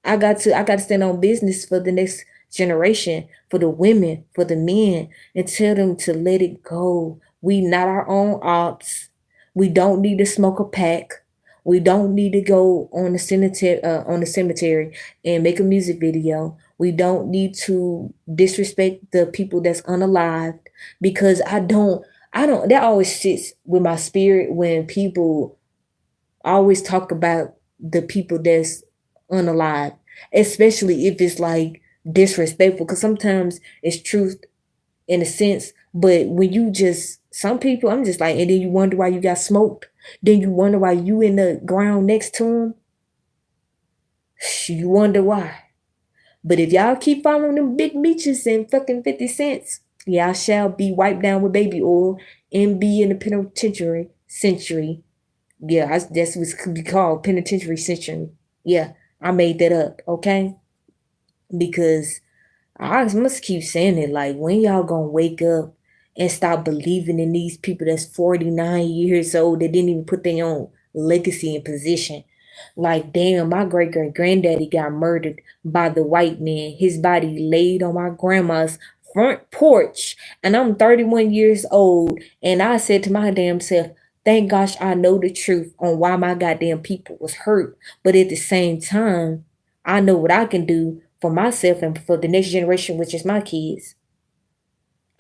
I got to stand on business for the next generation, for the women, for the men, and tell them to let it go. We not our own ops. We don't need to smoke a pack. We don't need to go on the cemetery and make a music video. We don't need to disrespect the people that's unalived, because I don't that always sits with my spirit when people always talk about the people that's unalive, especially if it's like disrespectful. Because sometimes it's truth in a sense, but when you just some people, I'm just like, and then you wonder why you got smoked. Then you wonder why you in the ground next to him. You wonder why. But if y'all keep following them big meeches and fucking 50 cents, y'all shall be wiped down with baby oil and be in the penitentiary century. Yeah, that's what could be called, penitentiary century. Yeah, I made that up, okay? Because I must keep saying it. Like, when y'all gonna wake up and stop believing in these people that's 49 years old that didn't even put their own legacy in position? Like, damn, my great great granddaddy got murdered by the white man. His body laid on my grandma's front porch, and I'm 31 years old. And I said to my damn self, thank gosh I know the truth on why my goddamn people was hurt. But at the same time, I know what I can do for myself and for the next generation, which is my kids.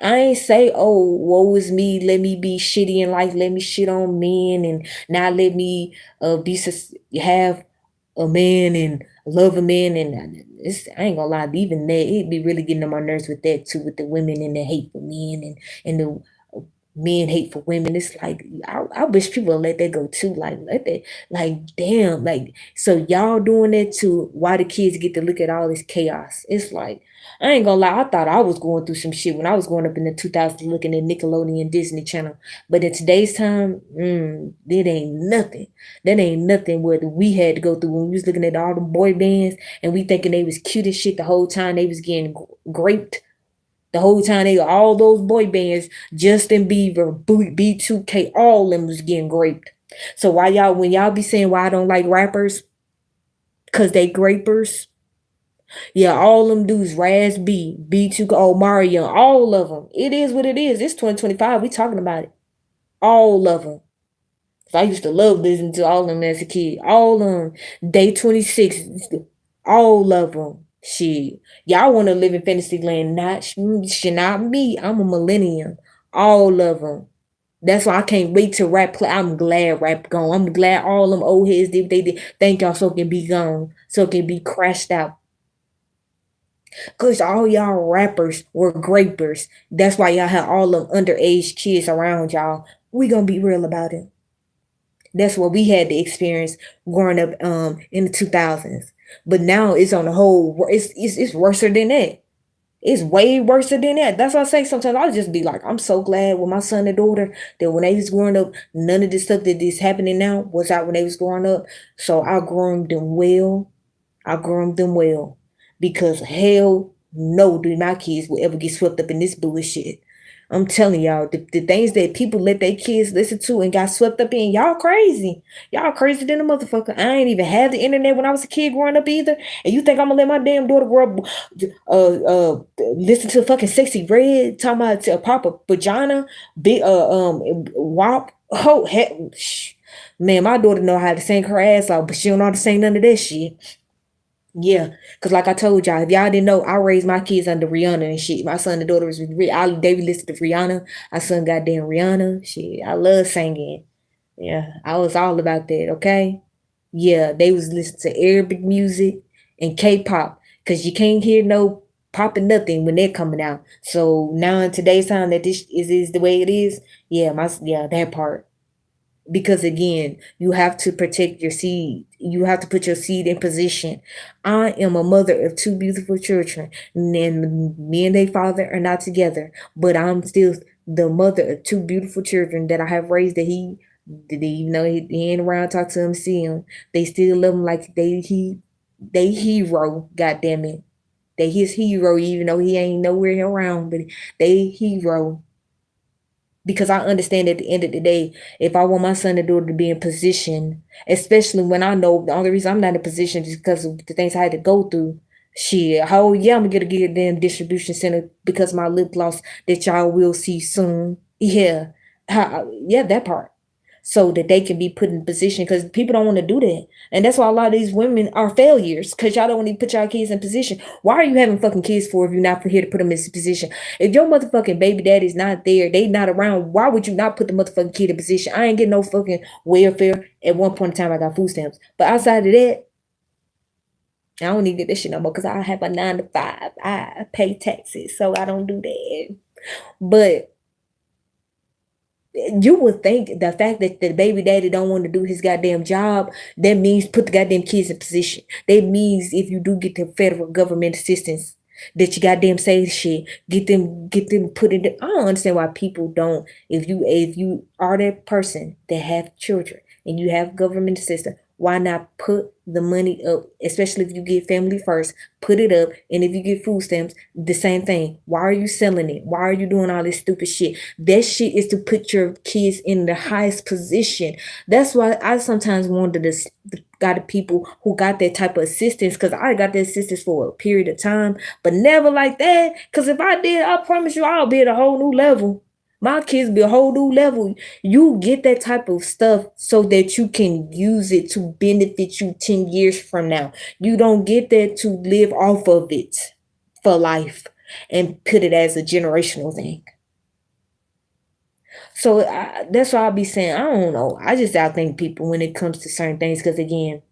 I ain't say, oh, woe is me, let me be shitty in life, let me shit on men, and now let me have a man and love a man. And I ain't gonna lie, even that, it be really getting on my nerves with that too, with the women and the hate for men, and the men hate for women. It's like, I wish people would let that go too. Like, let that, like, damn, like, so y'all doing that too. Why the kids get to look at all this chaos? It's like, I ain't gonna lie, I thought I was going through some shit when I was growing up in the 2000s looking at Nickelodeon, Disney Channel. But in today's time, that ain't nothing. That ain't nothing what we had to go through when we was looking at all the boy bands and we thinking they was cute as shit the whole time they was getting raped. The whole time they all those boy bands, Justin Bieber, B2K, all of them was getting raped. So why y'all, when y'all be saying why I don't like rappers, cause they grapers. Yeah, all them dudes, Raz B, B2K, oh Mario, all of them. It is what it is. It's 2025. We talking about it. All of them. So I used to love listening to all of them as a kid. All of them. Day 26. All of them. Shit. Y'all want to live in fantasy land. Not me. I'm a millennium. All of them. That's why I can't wait to rap. I'm glad rap gone. I'm glad all them old heads did what they did. Thank y'all, so it can be gone. So it can be crashed out. Cause all y'all rappers were grapers. That's why y'all had all them underage kids around y'all. We gonna be real about it. That's what we had to experience growing up in the 2000s. But now it's on the whole, it's worse than that. It's way worse than that. That's why I say sometimes I'll just be like, I'm so glad with my son and daughter that when they was growing up, none of the stuff that is happening now was out when they was growing up. So I groomed them well. I groomed them well. Because hell no, do my kids will ever get swept up in this bullshit. I'm telling y'all, the things that people let their kids listen to and got swept up in, y'all crazy. Y'all crazy than a motherfucker. I ain't even had the internet when I was a kid growing up either. And you think I'm gonna let my damn daughter grow up listen to fucking Sexy Red, talking about a proper vagina, big wop. Oh heck, man, my daughter know how to sing her ass off, but she don't know how to sing none of that shit. Yeah, because like I told y'all, if y'all didn't know, I raised my kids under Rihanna and shit. My son and daughter was they listen to Rihanna. I son goddamn Rihanna. Shit, I love singing. Yeah, I was all about that, okay? Yeah, they was listening to Arabic music and K-pop. because you can't hear no popping nothing when they're coming out. So now in today's time that this is the way it is, yeah, that part. Because again, you have to protect your seed. You have to put your seed in position. I am a mother of two beautiful children, and then me and their father are not together, but I'm still the mother of two beautiful children that I have raised. That he, even though he ain't around, talk to him, see him, they still love him like they hero. God damn it, they his hero, even though he ain't nowhere around, but they hero. Because I understand at the end of the day, if I want my son and daughter to be in position, especially when I know the only reason I'm not in position is because of the things I had to go through. Shit, how yeah, I'm gonna get a damn distribution center because my lip gloss that y'all will see soon. Yeah, yeah, that part. So that they can be put in position because people don't want to do that. And that's why a lot of these women are failures because y'all don't want to put y'all kids in position. Why are you having fucking kids for if you're not for here to put them in position? If your motherfucking baby daddy's not there, they not around, why would you not put the motherfucking kid in position? I ain't getting no fucking welfare. At one point in time, I got food stamps. But outside of that, I don't need to get this shit no more because I have a 9 to 5. I pay taxes, so I don't do that. But you would think the fact that the baby daddy don't want to do his goddamn job, that means put the goddamn kids in position. That means if you do get the federal government assistance, that you goddamn say shit, get them put in. I don't understand why people don't. If you are that person that have children and you have government assistance, why not put the money up? Especially if you get family first, put it up. And if you get food stamps, the same thing. Why are you selling it? Why are you doing all this stupid shit? That shit is to put your kids in the highest position. That's why I sometimes wonder got the people who got that type of assistance, because I got that assistance for a period of time, but never like that. Because if I did, I promise you I'll be at a whole new level. My kids be a whole new level. You get that type of stuff so that you can use it to benefit you 10 years from now. You don't get that to live off of it for life and put it as a generational thing. So that's why I'll be saying, I don't know. I just outthink people when it comes to certain things because, again,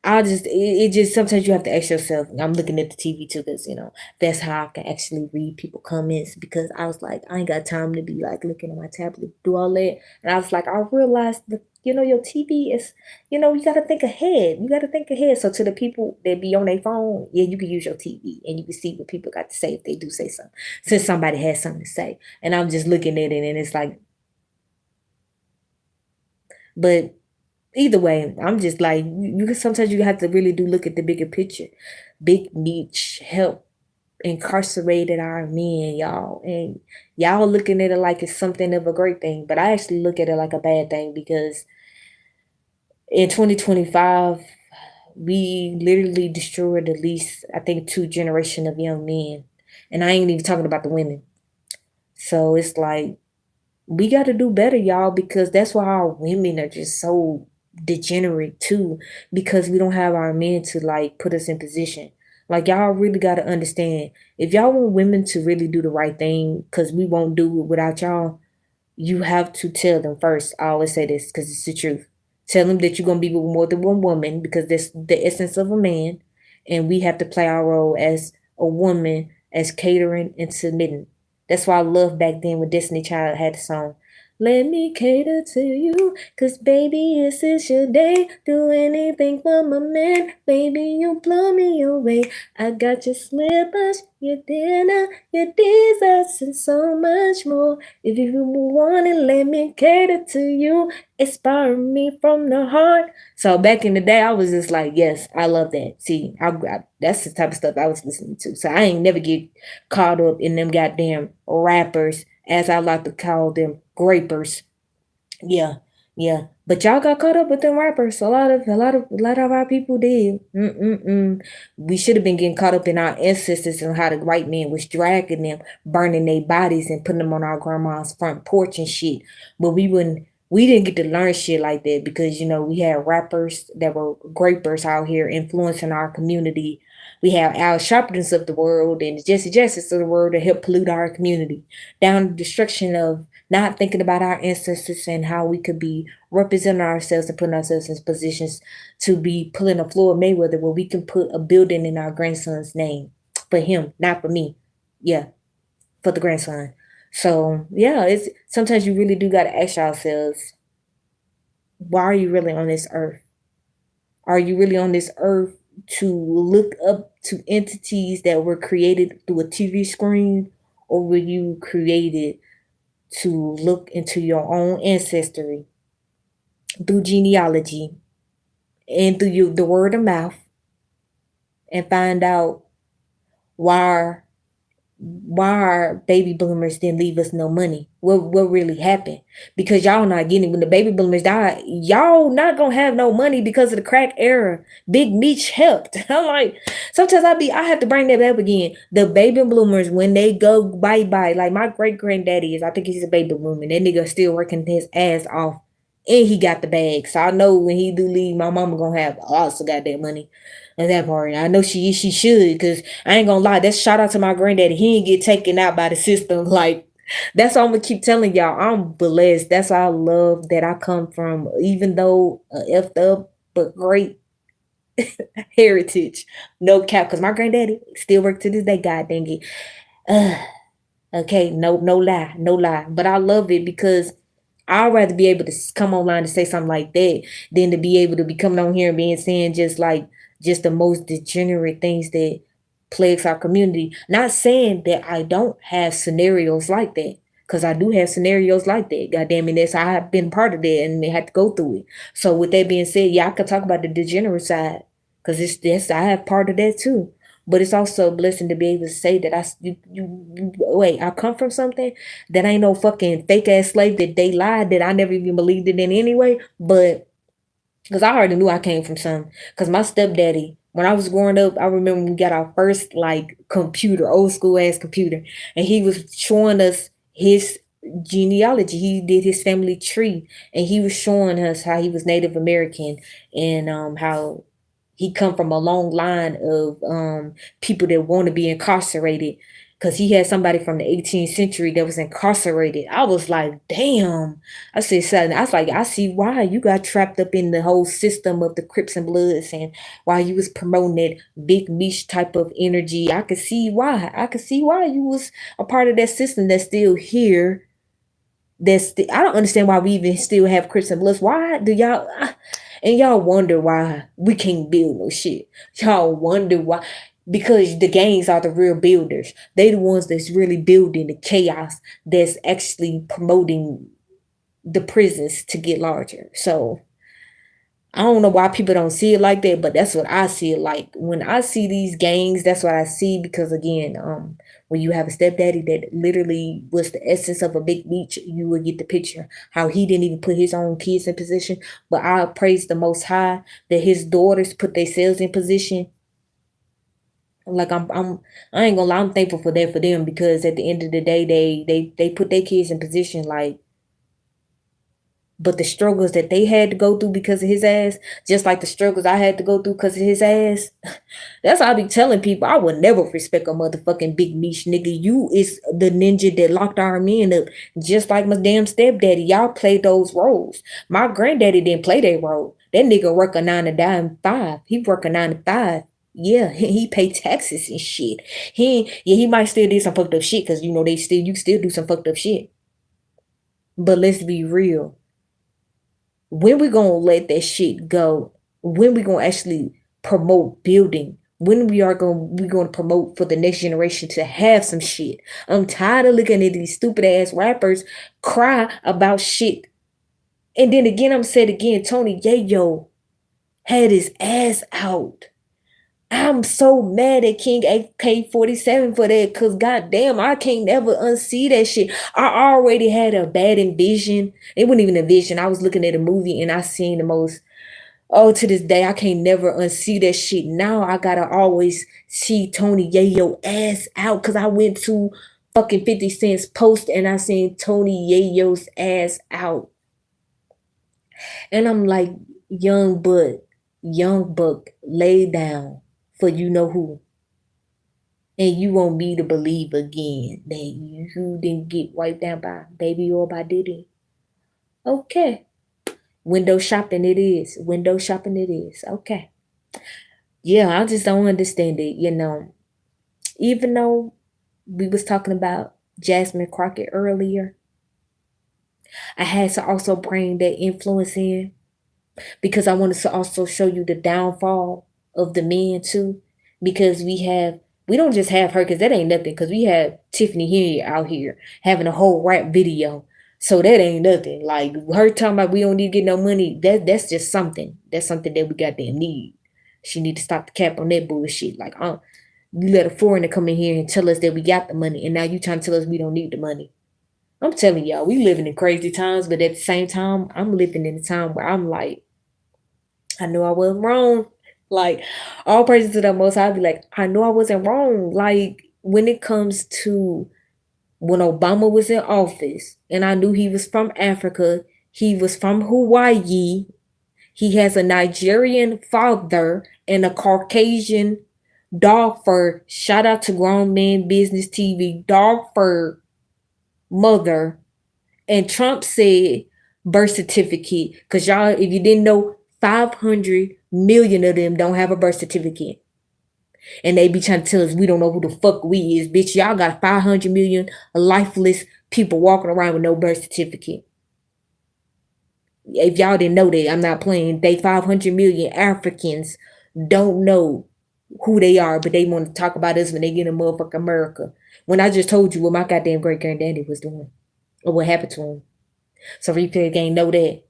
it just sometimes you have to ask yourself. I'm looking at the TV too because that's how I can actually read people comments, because I was like, I ain't got time to be like looking at my tablet, do all that. And I was like, I realized that your TV is, you got to think ahead. You got to think ahead. So to the people that be on their phone, yeah, you can use your TV and you can see what people got to say if they do say something, since somebody has something to say. And I'm just looking at it and it's like, but either way, I'm just like, you sometimes you have to really do look at the bigger picture. Big niche help incarcerated our men, y'all. And y'all looking at it like it's something of a great thing, but I actually look at it like a bad thing, because in 2025, we literally destroyed at least, I think, 2 generations of young men. And I ain't even talking about the women. So it's like, we got to do better, y'all, because that's why our women are just so degenerate too, because we don't have our men to like put us in position. Like, y'all really got to understand, if y'all want women to really do the right thing, because we won't do it without y'all, you have to tell them first. I always say this because it's the truth. Tell them that you're going to be with more than one woman, because that's the essence of a man. And we have to play our role as a woman, as catering and submitting. That's why I love back then when Destiny Child had the song, "Let me cater to you, cause baby, this is your day. Do anything for my man. Baby, you blow me away. I got your slippers, your dinner, your desserts, and so much more. If you want it, let me cater to you. Inspire me from the heart." So back in the day, I was just like, yes, I love that. See, that's the type of stuff I was listening to. So I ain't never get caught up in them goddamn rappers, as I like to call them, grapers. Yeah, yeah. But y'all got caught up with them rappers. A lot of our people did. We should have been getting caught up in our ancestors and how the white man was dragging them, burning their bodies and putting them on our grandma's front porch and shit. But we we didn't get to learn shit like that because we had rappers that were grapers out here influencing our community. We have Al Sharptons of the world and Jesse Justice of the world that help pollute our community down the destruction of not thinking about our ancestors and how we could be representing ourselves and putting ourselves in positions to be pulling a Floyd Mayweather where we can put a building in our grandson's name for him, not for me. Yeah, for the grandson. So yeah, it's sometimes you really do gotta ask yourselves, why are you really on this earth? Are you really on this earth to look up to entities that were created through a TV screen, or were you created to look into your own ancestry through genealogy and through the word of mouth and find out why our baby boomers didn't leave us no money? What really happened? Because y'all not getting it. When the baby boomers died, y'all not gonna have no money because of the crack era. Big Meech helped. I'm like, sometimes I have to bring that up again. The baby boomers, when they go bye-bye, like my great granddaddy is, I think he's a baby boomer. That nigga still working his ass off. And he got the bag. So I know when he do leave, my mama gonna have lots of goddamn money. And that part, I know she should, because I ain't gonna lie, that's shout out to my granddaddy. He didn't get taken out by the system. Like, that's all I'm gonna keep telling y'all. I'm blessed. That's why I love that I come from, even though effed up but great heritage. No cap, because my granddaddy still work to this day. God dang it. Okay, no lie, no lie. But I love it because I'd rather be able to come online to say something like that than to be able to be coming on here and being saying just the most degenerate things that plagues our community. Not saying that I don't have scenarios like that, because I do have scenarios like that. God damn it, that's I have been part of that and they had to go through it. So with that being said, yeah, I could talk about the degenerate side because it's this I have part of that too. But it's also a blessing to be able to say that I come from something that ain't no fucking fake ass slave that they lied that I never even believed it in anyway. But because I already knew I came from some. Because my stepdaddy, when I was growing up, I remember we got our first like computer, old school ass computer, and he was showing us his genealogy. He did his family tree, and he was showing us how he was Native American and how he come from a long line of people that want to be incarcerated, because he had somebody from the 18th century that was incarcerated. I was like, damn. I said something. I was like, I see why you got trapped up in the whole system of the Crips and Bloods and why you was promoting that big niche type of energy. I could see why. I could see why you was a part of that system that's still here. I don't understand why we even still have Crips and Bloods. Why do y'all and y'all wonder why we can't build no shit? Y'all wonder why? Because the gangs are the real builders. They the ones that's really building the chaos that's actually promoting the prisons to get larger. So I don't know why people don't see it like that, but that's what I see it like. When I see these gangs, that's what I see, because again, when you have a stepdaddy that literally was the essence of a big beach, you will get the picture how he didn't even put his own kids in position. But I praise the Most High that his daughters put themselves in position. Like I ain't gonna lie, I'm thankful for that for them, because at the end of the day, they put their kids in position. Like, but the struggles that they had to go through because of his ass, just like the struggles I had to go through because of his ass. That's why I be telling people I would never respect a motherfucking big niche nigga. You is the ninja that locked our men up, just like my damn stepdaddy. Y'all played those roles. My granddaddy didn't play that role. That nigga work a 9 to 5. He work a 9 to 5. Yeah, he pay taxes and shit. He might still do some fucked up shit, because you still do some fucked up shit. But let's be real. When we gonna let that shit go? When we gonna actually promote building? When we gonna promote for the next generation to have some shit? I'm tired of looking at these stupid ass rappers cry about shit. And then again, I'm said again, Tony Yayo had his ass out. I'm so mad at King AK-47 for that, because goddamn, I can't never unsee that shit. I already had a bad envision. It wasn't even a vision. I was looking at a movie and I seen the most. Oh, to this day, I can't never unsee that shit. Now I gotta always see Tony Yayo ass out, because I went to fucking 50 Cent's post and I seen Tony Yayo's ass out. And I'm like, young buck, lay down for you know who. And you want me to believe again that you didn't get wiped down by baby or by Diddy. Okay. Window shopping it is. Window shopping it is. Okay. Yeah, I just don't understand it, Even though we was talking about Jasmine Crockett earlier, I had to also bring that influence in because I wanted to also show you the downfall of the men too. Because we don't just have her because that ain't nothing. Because we have Tiffany here out here having a whole rap video, so that ain't nothing. Like her talking about we don't need to get no money. That's just something. That's something that we goddamn need. She need to stop the cap on that bullshit. Like, you let a foreigner come in here and tell us that we got the money, and now you trying to tell us we don't need the money. I'm telling y'all, we living in crazy times, but at the same time, I'm living in a time where I'm like, I know I wasn't wrong. Like, all praises to the Most High. I be like, I know I wasn't wrong. Like, when it comes to when Obama was in office, and I knew he was from Africa, he was from Hawaii, he has a Nigerian father and a Caucasian dog fur. Shout out to Grown Man Business TV, dog fur mother. And Trump said birth certificate. Because y'all, if you didn't know, 500 million of them don't have a birth certificate. And they be trying to tell us we don't know who the fuck we is. Bitch, y'all got 500 million lifeless people walking around with no birth certificate. If y'all didn't know that, I'm not playing. They 500 million Africans don't know who they are, but they want to talk about us when they get in motherfucking America. When I just told you what my goddamn great granddaddy was doing or what happened to him. So replay gang know that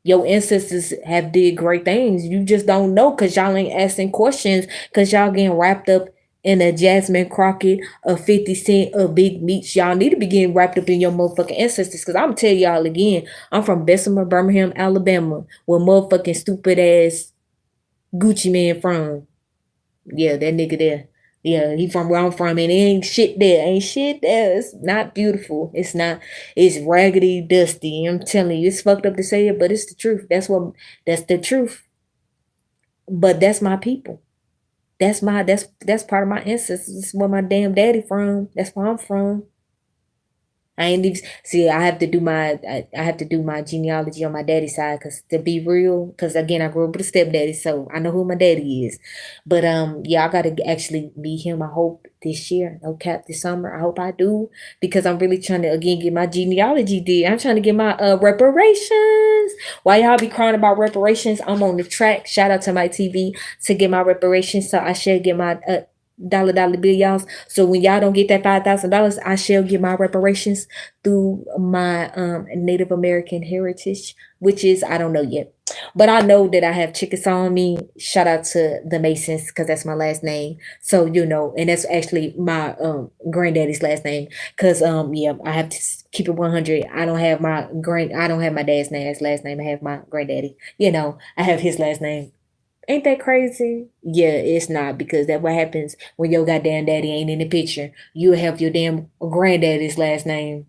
your ancestors have did great things. You just don't know because y'all ain't asking questions because y'all getting wrapped up in a Jasmine Crockett, a 50 Cent, a Big Meats. Y'all need to be getting wrapped up in your motherfucking ancestors because I'm tell y'all again, I'm from Bessemer, Birmingham, Alabama, where motherfucking stupid ass Gucci man from. Yeah, that nigga there. Yeah, he from where I'm from, and ain't shit there. Ain't shit there. It's not beautiful. It's not. It's raggedy, dusty. I'm telling you, it's fucked up to say it, but it's the truth. That's the truth. But that's my people. That's part of my ancestors. That's where my damn daddy from. That's where I'm from. I ain't even see. I have to do my genealogy on my daddy's side, cause to be real, cause again I grew up with a stepdaddy, so I know who my daddy is. But yeah, I gotta actually meet him. I hope this year, no cap, this summer. I hope I do, because I'm really trying to again get my genealogy did. I'm trying to get my reparations. Why y'all be crying about reparations? I'm on the track. Shout out to my TV to get my reparations, so I should get my dollar bill, y'all. So when y'all don't get that $5,000, I shall get my reparations through my Native American heritage, which is I don't know yet, but I know that I have Chickasaw on me. Shout out to the Masons because that's my last name. So and that's actually my granddaddy's last name. Cause yeah, I have to keep it 100. I don't have my dad's last name. I have my granddaddy. I have his last name. Ain't that crazy? Yeah, it's not, because that's what happens when your goddamn daddy ain't in the picture. You have your damn granddaddy's last name.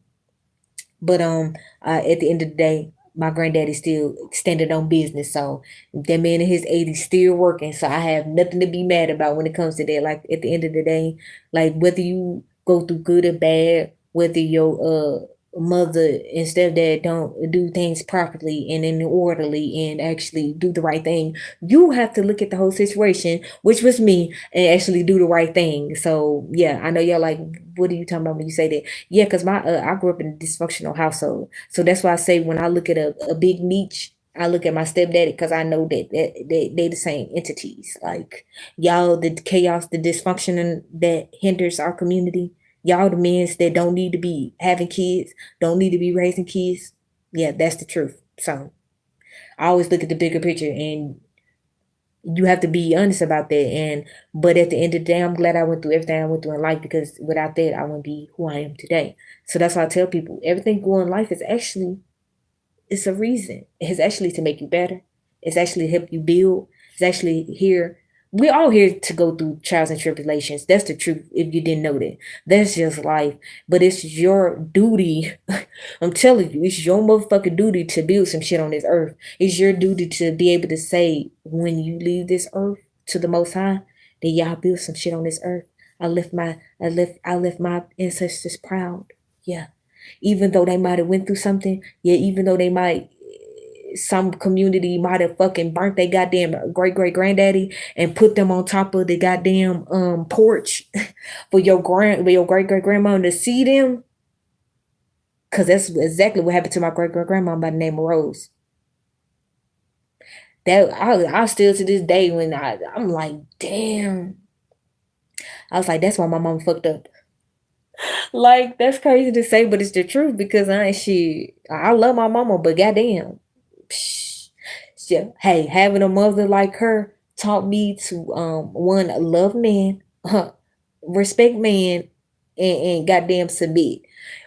But at the end of the day, my granddaddy still standing on business. So that man in his 80s still working. So I have nothing to be mad about when it comes to that. Like at the end of the day, like whether you go through good or bad, whether your mother and stepdad don't do things properly and in orderly and actually do the right thing, you have to look at the whole situation, which was me, and actually do the right thing. So yeah, I know y'all like, what are you talking about when you say that? Yeah, because I grew up in a dysfunctional household, so that's why I say when I look at a big niche, I look at my stepdaddy, because I know that they the same entities. Like y'all, the chaos, the dysfunction that hinders our community. Y'all the men that don't need to be having kids, don't need to be raising kids. Yeah, that's the truth. So I always look at the bigger picture, and you have to be honest about that. But at the end of the day, I'm glad I went through everything I went through in life, because without that, I wouldn't be who I am today. So that's why I tell people everything going in life is actually, it's a reason. It's actually to make you better. It's actually to help you build. It's actually here We're all here to go through trials and tribulations. That's the truth. If you didn't know that, that's just life. But it's your duty. I'm telling you, it's your motherfucking duty to build some shit on this earth. It's your duty to be able to say when you leave this earth to the Most High, that y'all build some shit on this earth. I left my ancestors proud. Yeah, even though they might have went through something. Yeah, even though they might, some community might have fucking burnt their goddamn great granddaddy and put them on top of the goddamn porch for your great grandma to see them. Cause that's exactly what happened to my great grandma by the name of Rose. That I still to this day when I'm like, damn. I was like, that's why my mom fucked up. Like that's crazy to say, but it's the truth because I love my mama, but goddamn. Psh, yeah, hey, having a mother like her taught me to one love man, respect man, and goddamn submit,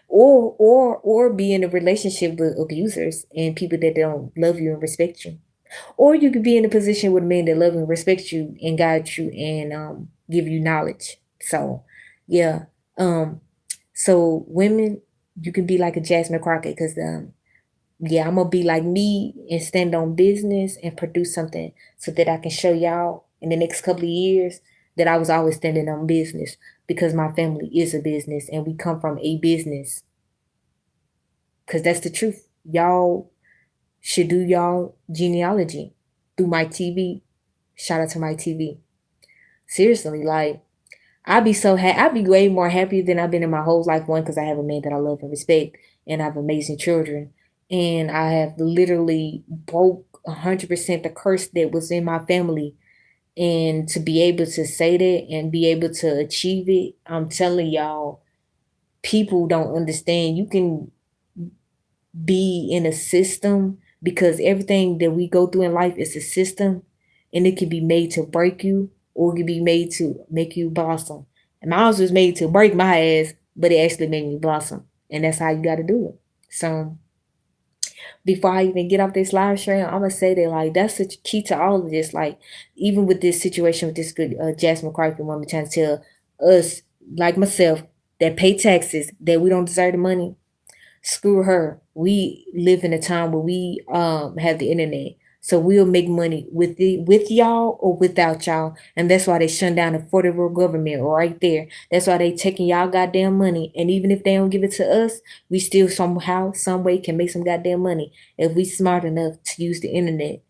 or be in a relationship with abusers and people that don't love you and respect you, or you could be in a position with men that love and respect you and guide you and give you knowledge. So yeah, um, so women, you can be like a Jasmine Crockett because yeah, I'm gonna be like me and stand on business and produce something so that I can show y'all in the next couple of years that I was always standing on business because my family is a business and we come from a business. Cause that's the truth. Y'all should do y'all genealogy through my TV. Shout out to my TV. Seriously, like I'd be so happy. I'd be way more happy than I've been in my whole life. One, because I have a man that I love and respect, and I have amazing children, and I have literally broke 100% the curse that was in my family. And to be able to say that and be able to achieve it, I'm telling y'all, people don't understand. You can be in a system because everything that we go through in life is a system and it can be made to break you or it can be made to make you blossom. And mine was made to break my ass, but it actually made me blossom. And that's how you got to do it. So before I even get off this live stream, I'm gonna say that like that's the key to all of this. Like even with this situation with this good Jasmine Crockett woman trying to tell us, like myself, that pay taxes that we don't deserve the money, screw her. We live in a time where we have the internet. So we'll make money with y'all or without y'all. And that's why they shut down the federal government right there. That's why they taking y'all goddamn money. And even if they don't give it to us, we still somehow, some way can make some goddamn money if we smart enough to use the internet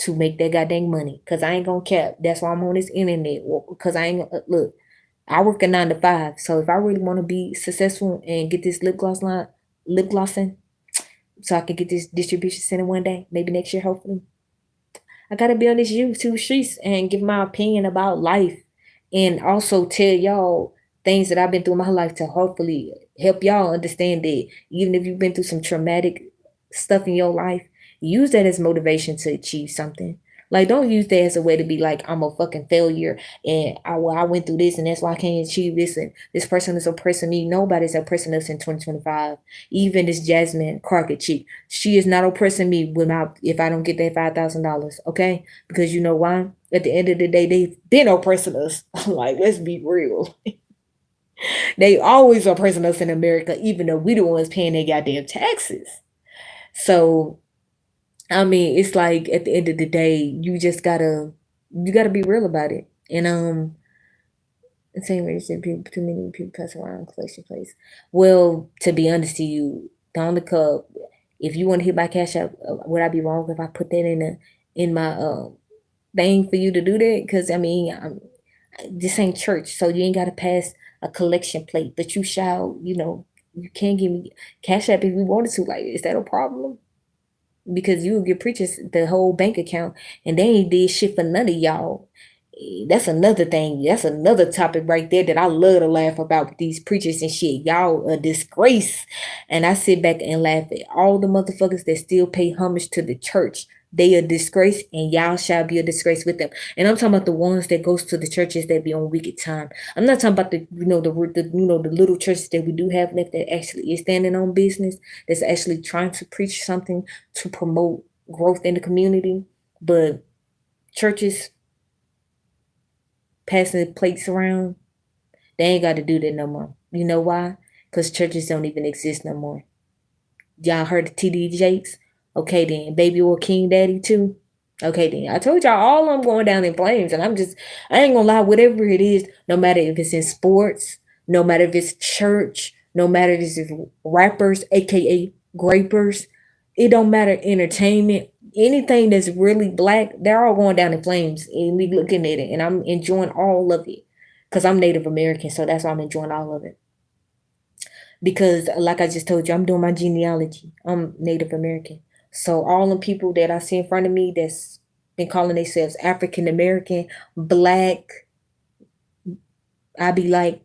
to make that goddamn money. Cause I ain't gonna cap. That's why I'm on this internet. Cause I ain't look. I work a 9 to 5. So if I really want to be successful and get this lip glossing, so I can get this distribution center one day, maybe next year, hopefully. I gotta be on this YouTube streets and give my opinion about life and also tell y'all things that I've been through in my life to hopefully help y'all understand that even if you've been through some traumatic stuff in your life, use that as motivation to achieve something. Like, don't use that as a way to be like, I'm a fucking failure and I went through this and that's why I can't achieve this and this person is oppressing me. Nobody's oppressing us in 2025. Even this Jasmine Crockett chick, she is not oppressing me without if I don't get that $5,000, okay? Because you know why? At the end of the day, they've been oppressing us. Like, let's be real. They always oppressing us in America, even though we the ones paying their goddamn taxes. So I mean, it's like at the end of the day, you gotta be real about it. And the same reason people too many people pass around collection place. Well, to be honest to you, down the cup, if you want to hit my cash up, would I be wrong if I put that in my thing for you to do that? Because I mean, this ain't church, so you ain't gotta pass a collection plate, but you shall, you can give me cash app if you wanted to. Like, is that a problem? Because you get preachers the whole bank account and they ain't did shit for none of y'all. That's another thing. That's another topic right there that I love to laugh about with these preachers and shit. Y'all a disgrace. And I sit back and laugh at all the motherfuckers that still pay homage to the church. They a disgrace and y'all shall be a disgrace with them. And I'm talking about the ones that goes to the churches that be on wicked time. I'm not talking about the little churches that we do have left that actually is standing on business, that's actually trying to preach something to promote growth in the community. But churches, passing plates around. They ain't got to do that no more. You know why? Because churches don't even exist no more. Y'all heard of TD Jakes? Okay then. Baby or King Daddy too? Okay then. I told y'all all of them going down in flames. And I ain't gonna lie, whatever it is, no matter if it's in sports, no matter if it's church, no matter if it's rappers, aka grapers, it don't matter, entertainment, anything that's really black, they're all going down in flames. And we looking at it. And I'm enjoying all of it. Because I'm Native American, so that's why I'm enjoying all of it. Because like I just told you, I'm doing my genealogy. I'm Native American. So all the people that I see in front of me that's been calling themselves African American, black, I be like,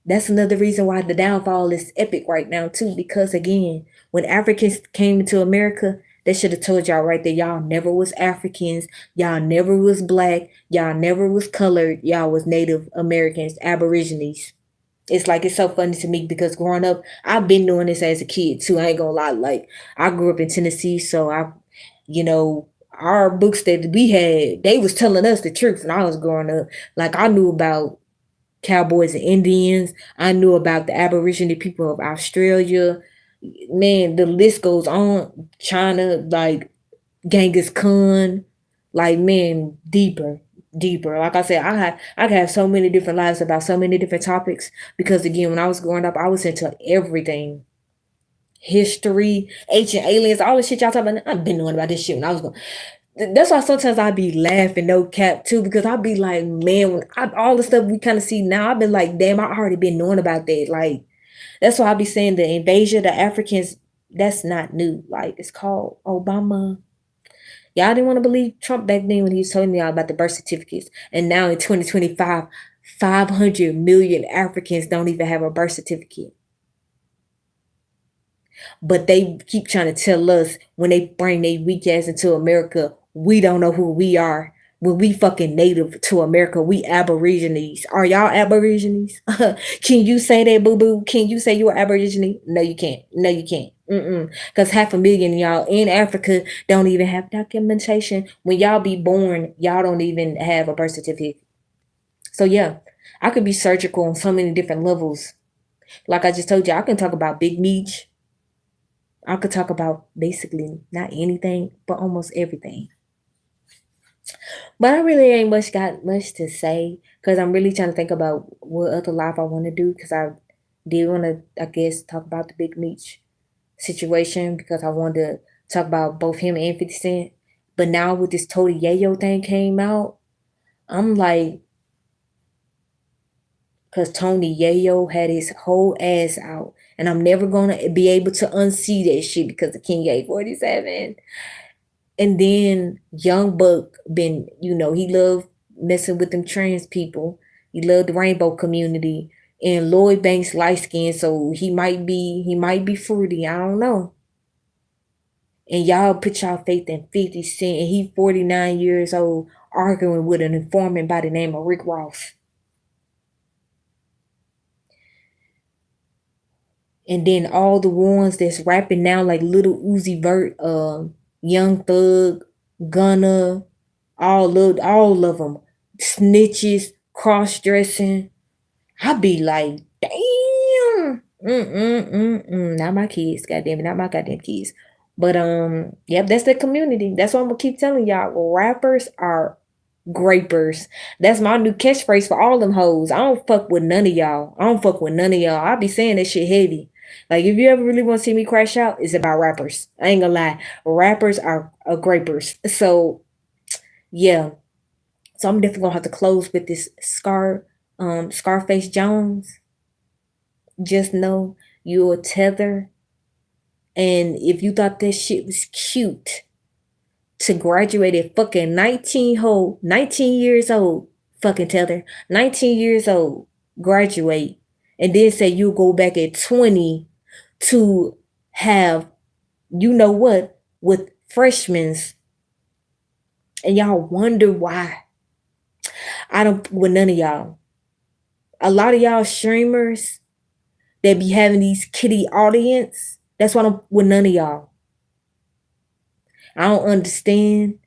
that's another reason why the downfall is epic right now too. Because again, when Africans came into America, they should have told y'all right there, y'all never was Africans, y'all never was black, y'all never was colored, y'all was Native Americans, Aborigines. It's like, it's so funny to me because growing up, I've been doing this as a kid too. I ain't gonna lie. Like, I grew up in Tennessee, so our books that we had, they was telling us the truth when I was growing up. Like, I knew about cowboys and Indians. I knew about the Aborigine people of Australia. Man, the list goes on. China, like Genghis Khan, like, man, deeper. Like I said, I could have so many different lives about so many different topics because again, when I was growing up, I was into everything. History, ancient aliens, all the shit y'all talking about. I've been knowing about this shit when I was going. That's why sometimes I be laughing, no cap, too, because I be like, man, all the stuff we kind of see now, I've been like, damn, I already been knowing about that. Like, that's why I be saying the invasion, the Africans, that's not new. Like, it's called Obama. Y'all didn't want to believe Trump back then when he was telling y'all about the birth certificates. And now in 2025, 500 million Africans don't even have a birth certificate. But they keep trying to tell us when they bring their weak ass into America, we don't know who we are. When we fucking native to America, we Aborigines. Are y'all Aborigines? Can you say that, boo boo? Can you say you're Aborigine? No, you can't. No, you can't. Because 500,000 y'all in Africa don't even have documentation. When y'all be born, y'all don't even have a birth certificate. So yeah, I could be surgical on so many different levels. Like I just told you, I can talk about Big Meech. I could talk about basically not anything, but almost everything. But I really ain't got much to say because I'm really trying to think about what other life I want to do because I did want to, I guess, talk about the Big Meech situation because I wanted to talk about both him and 50 Cent. But now with this Tony Yayo thing came out, I'm like, because Tony Yayo had his whole ass out. And I'm never going to be able to unsee that shit because of King Ye 47. And then Young Buck been, he loved messing with them trans people. He loved the rainbow community. And Lloyd Banks light skinned, so he might be fruity. I don't know. And y'all put y'all faith in 50 Cent, and he 49 years old arguing with an informant by the name of Rick Ross. And then all the ones that's rapping now, like Little Uzi Vert, Young Thug, Gunna, all of them, snitches, cross-dressing. I be like, damn. Not my kids, goddamn it, not my goddamn kids. But yep, that's the community. That's what I'm gonna keep telling y'all. Rappers are grapers. That's my new catchphrase for all them hoes. I don't fuck with none of y'all. I be saying that shit heavy. Like, if you ever really want to see me crash out, it's about rappers. I ain't gonna lie. Rappers are grapers. So, yeah. So I'm definitely gonna have to close with this Scarface Jones. Just know you're a tether. And if you thought that shit was cute to graduate at fucking 19 years old, fucking tether, 19 years old, graduate, and then say you'll go back at 20 to have, with freshmen, and y'all wonder why. I don't, with none of y'all. A lot of y'all streamers that be having these kitty audience, that's why I'm with none of y'all. I don't understand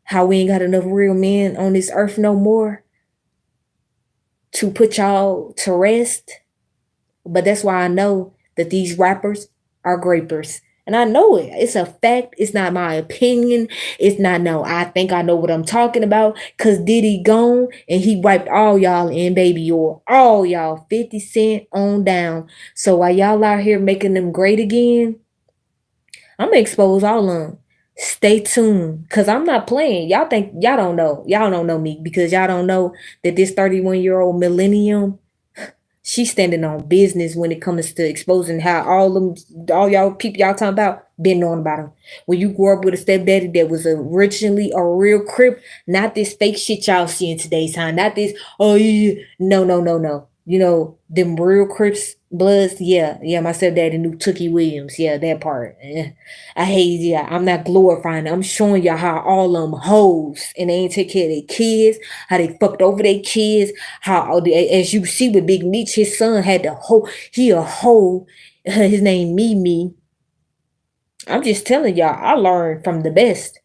how we ain't got enough real men on this earth no more to put y'all to rest. But that's why I know that these rappers are grapers. And I know it. It's a fact. It's not my opinion. It's not no, I think I know what I'm talking about. Cause Diddy gone and he wiped all y'all in baby oil. All y'all 50 Cent on down. So while y'all out here making them great again, I'm gonna expose all of them. Stay tuned. Cause I'm not playing. Y'all think y'all don't know. Y'all don't know me because y'all don't know that this 31-year-old millennium, she's standing on business when it comes to exposing how all y'all people y'all talking about been knowing about them. When you grew up with a stepdaddy that was originally a real crip, not this fake shit y'all see in today's time, not this, oh yeah, no, no, no, no. You know, them real crips bloods, yeah, my stepdaddy knew Tookie Williams, yeah, that part. I hate, yeah, I'm not glorifying it. I'm showing y'all how all them hoes and they ain't take care of their kids, how they fucked over their kids, how as you see with Big Meech, his son had the whole, he a whole, his name Mimi. I'm just telling y'all, I learned from the best.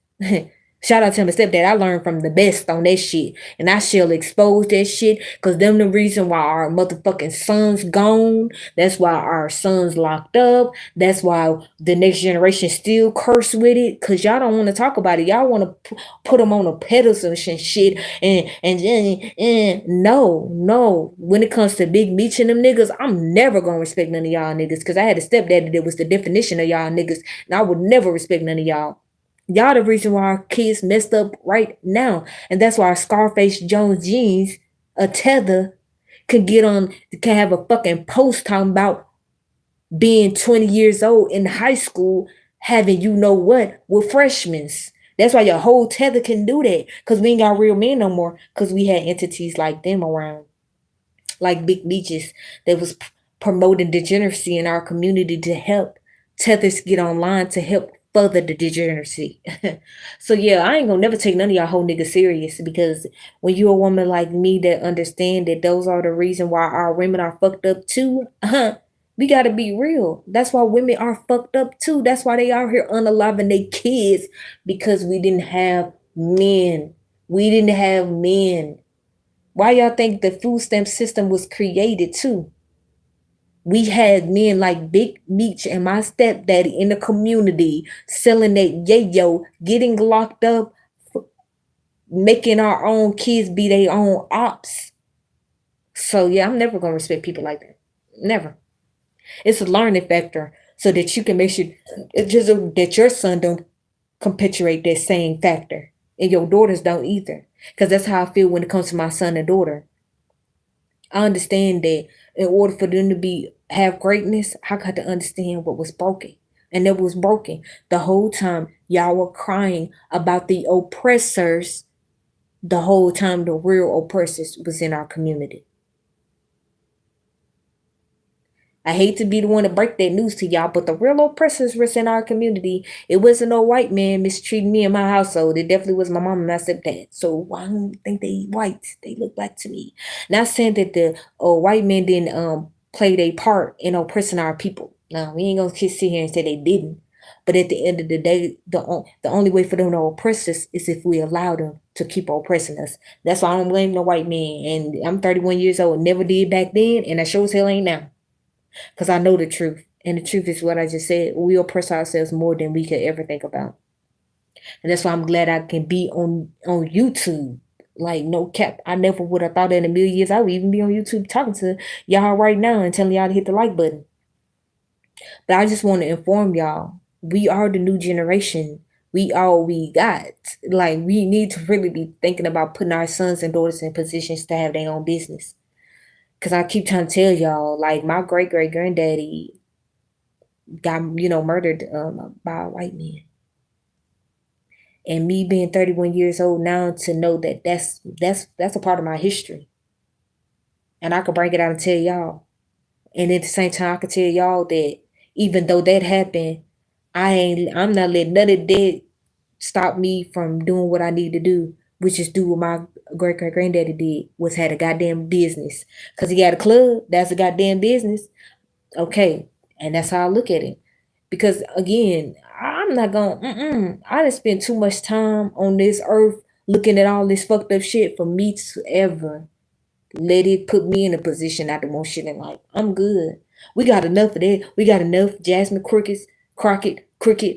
Shout out to my stepdad. I learned from the best on that shit. And I shall expose that shit. Cause them the reason why our motherfucking sons gone. That's why our sons locked up. That's why the next generation still curse with it. Cause y'all don't want to talk about it. Y'all want to put them on a pedestal and shit. And no. When it comes to Big Meech and them niggas, I'm never gonna respect none of y'all niggas. Cause I had a stepdaddy that was the definition of y'all niggas. And I would never respect none of y'all. Y'all the reason why our kids messed up right now. And that's why our Scarface Jones jeans, a tether, can have a fucking post talking about being 20 years old in high school, having you know what with freshmen. That's why your whole tether can do that. Because we ain't got real men no more. Because we had entities like them around. Like Big Leeches that was promoting degeneracy in our community to help tethers get online to help further the degeneracy. So yeah, I ain't gonna never take none of y'all whole niggas serious because when you're a woman like me that understand that those are the reason why our women are fucked up too, we gotta be real. That's why women are fucked up too. That's why they out here unaliving their kids because we didn't have men. We didn't have men. Why y'all think the food stamp system was created too? We had men like Big Meech and my stepdaddy in the community selling that yayo, getting locked up, making our own kids be their own ops. So yeah, I'm never gonna respect people like that. Never. It's a learning factor so that you can make sure that your son don't perpetuate that same factor. And your daughters don't either. Because that's how I feel when it comes to my son and daughter. I understand that in order for them to have greatness, I got to understand what was broken. And it was broken. The whole time y'all were crying about the oppressors, the whole time the real oppressors was in our community. I hate to be the one to break that news to y'all, but the real oppressors was in our community. It wasn't no white man mistreating me in my household. It definitely was my mom and my stepdad. So why don't you think they white? They look black to me. Not saying that the white men didn't play their part in oppressing our people. No, we ain't gonna sit here and say they didn't. But at the end of the day, the only way for them to oppress us is if we allow them to keep oppressing us. That's why I don't blame no white man. And I'm 31 years old, never did back then, and I sure as hell ain't now. Because I know the truth. And the truth is what I just said. We oppress ourselves more than we could ever think about. And that's why I'm glad I can be on YouTube. Like, no cap. I never would have thought that in a million years I would even be on YouTube talking to y'all right now and telling y'all to hit the like button. But I just want to inform y'all. We are the new generation. We all we got. Like, we need to really be thinking about putting our sons and daughters in positions to have their own business. Because I keep trying to tell y'all, like, my great-great-granddaddy got, murdered by a white man. And me being 31 years old now to know that that's a part of my history. And I could bring it out and tell y'all. And at the same time, I could tell y'all that even though that happened, I'm not letting none of that stop me from doing what I need to do, which is do what my great-great-granddaddy did, was had a goddamn business. Because he had a club, that's a goddamn business. Okay. And that's how I look at it. Because again, I'm I'm not going, I done spent too much time on this earth looking at all this fucked up shit for me to ever let it put me in a position not to want shit in life. I'm good. We got enough of that. We got enough Jasmine Crockett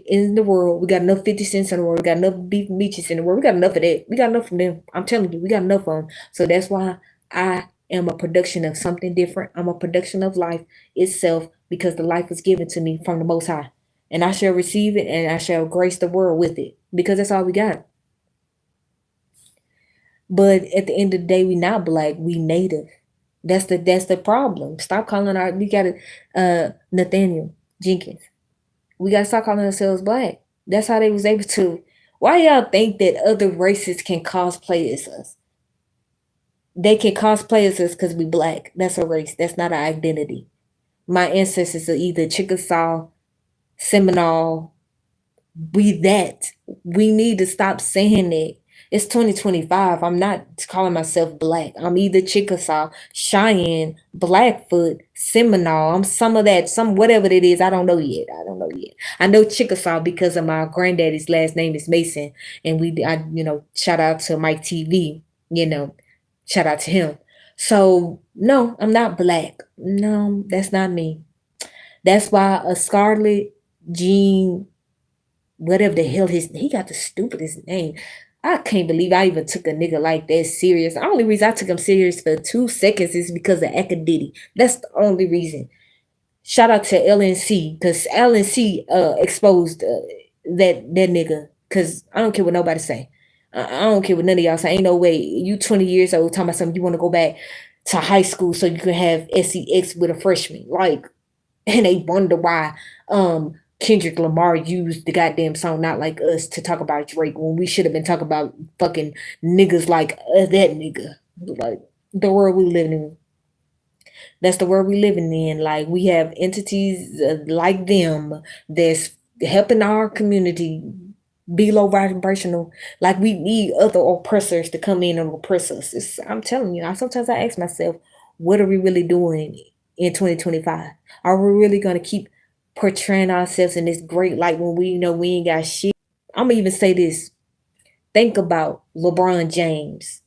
in the world. We got enough 50 cents in the world. We got enough beef meats in the world. We got enough of that. We got enough of them. I'm telling you, we got enough of them. So that's why I am a production of something different. I'm a production of life itself because the life was given to me from the Most High. And I shall receive it and I shall grace the world with it because that's all we got. But at the end of the day, we not black, we native. That's the problem. Stop calling we gotta Nathaniel Jenkins. We gotta stop calling ourselves black. That's how they was able to. Why y'all think that other races can cosplay as us? They can cosplay as us because we black. That's a race. That's not our identity. My ancestors are either Chickasaw, Seminole. We that. We need to stop saying that. It's 2025. I'm not calling myself black. I'm either Chickasaw, Cheyenne, Blackfoot, Seminole. I'm some of that, some whatever it is. I don't know yet. I know Chickasaw because of my granddaddy's last name is Mason, and shout out to Mike TV. Shout out to him. So no, I'm not black. No, that's not me. That's why a Scarlet Jean, whatever the hell he got the stupidest name. I can't believe I even took a nigga like that serious. The only reason I took him serious for 2 seconds is because of Acadiddy. That's the only reason. Shout out to LNC because LNC exposed that nigga. Because I don't care what nobody say. I don't care what none of y'all say. Ain't no way you 20 years old talking about something you want to go back to high school so you can have sex with a freshman. Like, and they wonder why Kendrick Lamar used the goddamn song Not Like Us to talk about Drake when we should have been talking about fucking niggas like that nigga. Like, the world we living in. That's the world we living in. Like, we have entities like them that's helping our community be low vibrational. Like, we need other oppressors to come in and oppress us. I'm telling you, sometimes I ask myself, what are we really doing in 2025? Are we really going to keep portraying ourselves in this great light when we know we ain't got shit? I'm gonna even say this. Think about LeBron James.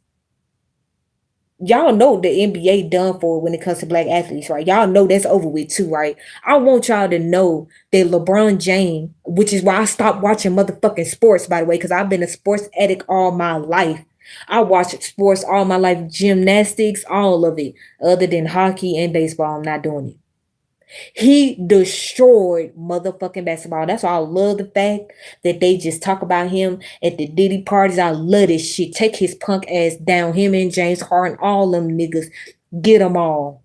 Y'all know the NBA done for when it comes to black athletes, right? Y'all know that's over with too, right? I want y'all to know that LeBron James, which is why I stopped watching motherfucking sports, by the way, because I've been a sports addict all my life. I watched sports all my life, gymnastics, all of it. Other than hockey and baseball, I'm not doing it. He destroyed motherfucking basketball. That's why I love the fact that they just talk about him at the Diddy parties. I love this shit. Take his punk ass down. Him and James Harden, all them niggas. Get them all.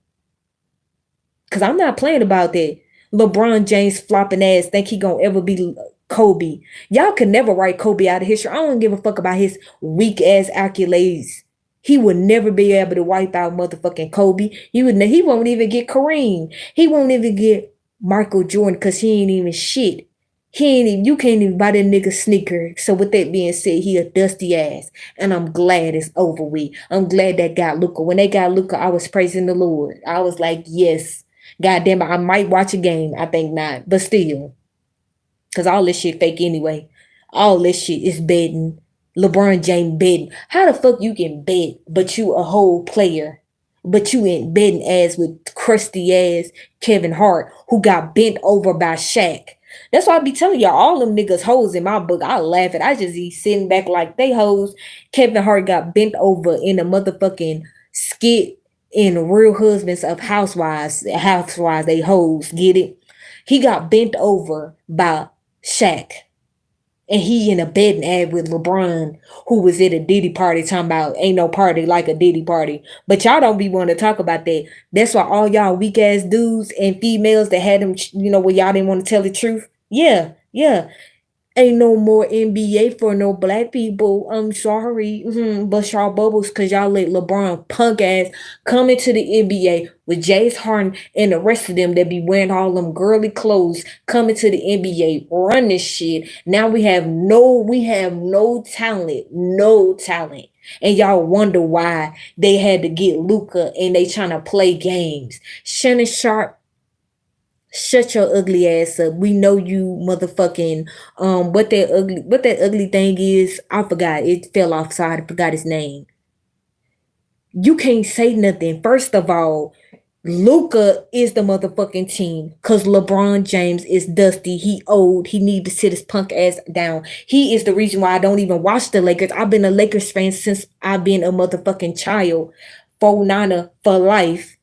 Because I'm not playing about that. LeBron James flopping ass think he gonna ever be Kobe. Y'all can never write Kobe out of history. I don't give a fuck about his weak ass accolades. He would never be able to wipe out motherfucking Kobe. He won't even get Kareem. He won't even get Michael Jordan because he ain't even shit. You can't even buy that nigga sneaker. So with that being said, he a dusty ass. And I'm glad it's over with. I'm glad that got Luka. When they got Luka, I was praising the Lord. I was like, yes. God damn it, I might watch a game. I think not. But still. Because all this shit fake anyway. All this shit is betting. LeBron James betting. How the fuck you can bet, but you a whole player? But you ain't betting ass with crusty ass Kevin Hart, who got bent over by Shaq. That's why I be telling y'all, all them niggas hoes in my book. I laugh at. I just be sitting back like they hoes. Kevin Hart got bent over in a motherfucking skit in Real Husbands of Housewives. Housewives, they hoes. Get it? He got bent over by Shaq. And he in a betting ad with LeBron, who was at a Diddy party talking about ain't no party like a Diddy party. But y'all don't be wanting to talk about that. That's why all y'all weak ass dudes and females that had them, where y'all didn't want to tell the truth. Yeah. Ain't no more NBA for no black people. I'm sorry. But y'all bubbles because y'all let LeBron punk ass come into the NBA with James Harden and the rest of them that be wearing all them girly clothes coming to the NBA, run this shit. Now we have no talent. No talent. And y'all wonder why they had to get Luka and they trying to play games. Shannon Sharp Shut your ugly ass up. We know you motherfucking what that ugly thing is. I forgot. It fell off, so I forgot his name. You can't say nothing. First of all, Luca is the motherfucking team because LeBron James is dusty. He old. He need to sit his punk ass down. He is the reason why I don't even watch the Lakers. I've been a Lakers fan since I've been a motherfucking child. 49er for life.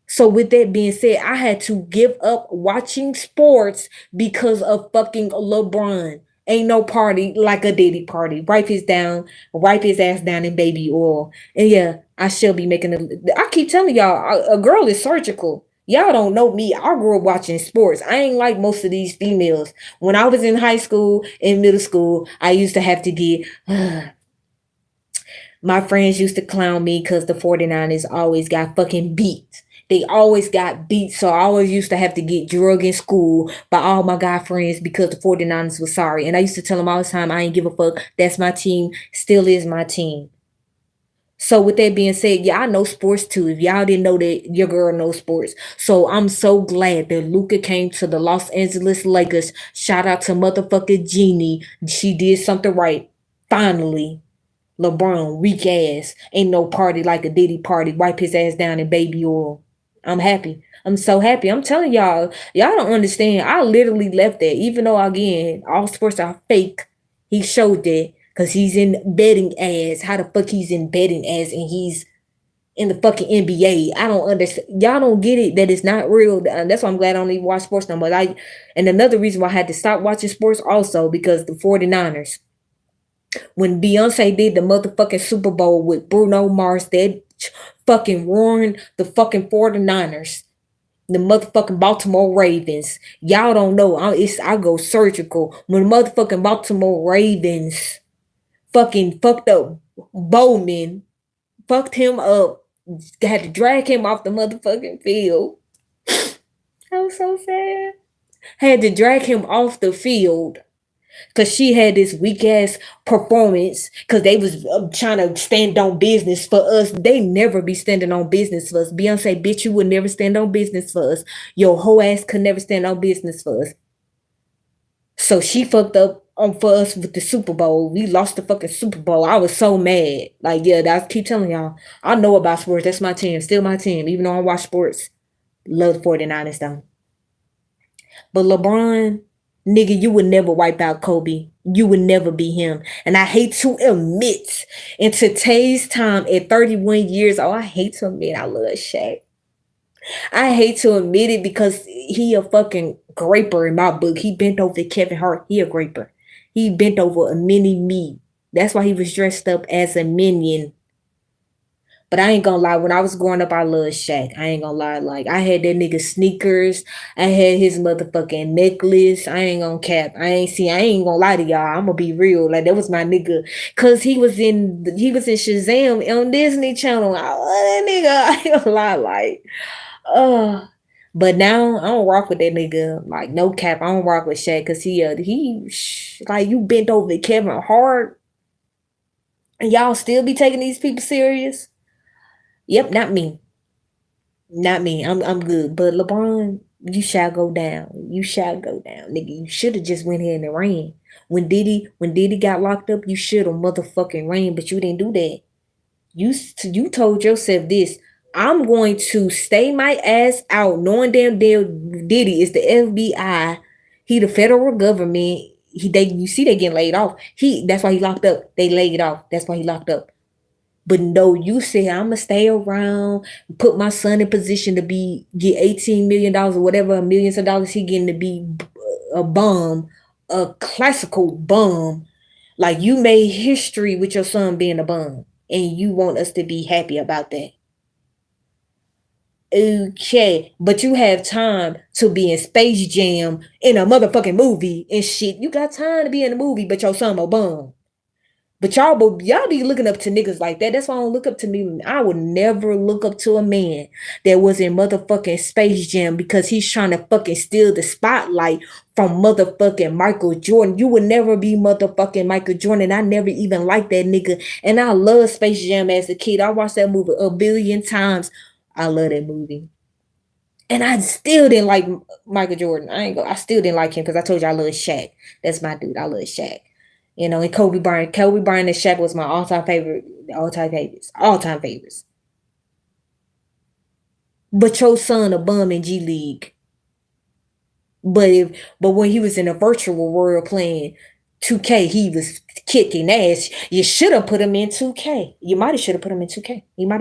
So with that being said, I had to give up watching sports because of fucking LeBron. Ain't no party like a Diddy party. Wipe his ass down in baby oil. And yeah, I shall be making I keep telling y'all, a girl is surgical. Y'all don't know me. I grew up watching sports. I ain't like most of these females. When I was in high school and middle school, I used to have to get my friends used to clown me because the 49ers always got fucking beat. They always got beat. So I always used to have to get drugged in school by all my guy friends because the 49ers was sorry. And I used to tell them all the time, I ain't give a fuck. That's my team. Still is my team. So with that being said, yeah, I know sports too. If y'all didn't know that, your girl knows sports. So I'm so glad that Luca came to the Los Angeles Lakers. Shout out to motherfucking Jeannie. She did something right. Finally. LeBron, weak ass. Ain't no party like a Diddy party. Wipe his ass down in baby oil. I'm happy. I'm so happy. I'm telling y'all don't understand. I literally left that. Even though, again, all sports are fake. He showed that because he's in betting ass. How the fuck he's in betting ass and he's in the fucking NBA? I don't understand. Y'all don't get it that it's not real. That's why I'm glad I don't even watch sports no more. And another reason why I had to stop watching sports also because the 49ers. When Beyonce did the motherfucking Super Bowl with Bruno Mars, that fucking ruined the fucking 49ers. The motherfucking Baltimore Ravens. Y'all don't know. I go surgical. When the motherfucking Baltimore Ravens fucking fucked up Bowman, fucked him up, had to drag him off the motherfucking field. I was so sad. Had to drag him off the field. Cause she had this weak ass performance. Cause they was trying to stand on business for us. They never be standing on business for us. Beyonce, bitch, you would never stand on business for us. Your whole ass could never stand on business for us. So she fucked up for us with the Super Bowl. We lost the fucking Super Bowl. I was so mad. Like, yeah, I keep telling y'all. I know about sports. That's my team. Still my team. Even though I watch sports. Love the 49ers though. But LeBron, nigga, you would never wipe out Kobe. You would never be him. And I hate to admit, in today's time, at 31 years old, I hate to admit I love Shaq. I hate to admit it because he a fucking graper in my book. He bent over Kevin Hart. He a graper. He bent over a mini me. That's why he was dressed up as a minion. But I ain't gonna lie, when I was growing up, I loved Shaq. I ain't gonna lie. Like, I had that nigga sneakers. I had his motherfucking necklace. I ain't gonna cap. I ain't gonna lie to y'all. I'm gonna be real. Like, that was my nigga. Cause he was in Shazam on Disney Channel. I love that nigga. I ain't gonna lie. Like, but now I don't rock with that nigga. Like, no cap. I don't rock with Shaq because like, you bent over Kevin Hart. And y'all still be taking these people serious? Yep, not me. Not me. I'm good. But LeBron, you shall go down. You shall go down, nigga. You should have just went ahead and ran. When Diddy got locked up, you should have motherfucking ran, but you didn't do that. You told yourself this. I'm going to stay my ass out, knowing damn Diddy is the FBI. He the federal government. You see they getting laid off. That's why he locked up. They laid it off. That's why he locked up. But no, you said I'm gonna stay around, put my son in position to get $18 million or whatever millions of dollars he getting to be a bum, a classical bum. Like, you made history with your son being a bum, and you want us to be happy about that. Okay, but you have time to be in Space Jam in a motherfucking movie and shit. You got time to be in a movie, but your son a bum. But y'all be looking up to niggas like that. That's why I don't look up to me. I would never look up to a man that was in motherfucking Space Jam because he's trying to fucking steal the spotlight from motherfucking Michael Jordan. You would never be motherfucking Michael Jordan. I never even liked that nigga. And I love Space Jam as a kid. I watched that movie a billion times. I love that movie. And I still didn't like Michael Jordan. I still didn't like him because I told you I love Shaq. That's my dude. I love Shaq. You know, and Kobe Bryant. Kobe Bryant and Shaq was my all-time favorite, all-time favorites. All-time favorites. But your son a bum in G League. But when he was in a virtual world playing 2K, he was kicking ass. You should have put him in 2K. You might have should have put him in 2K. He might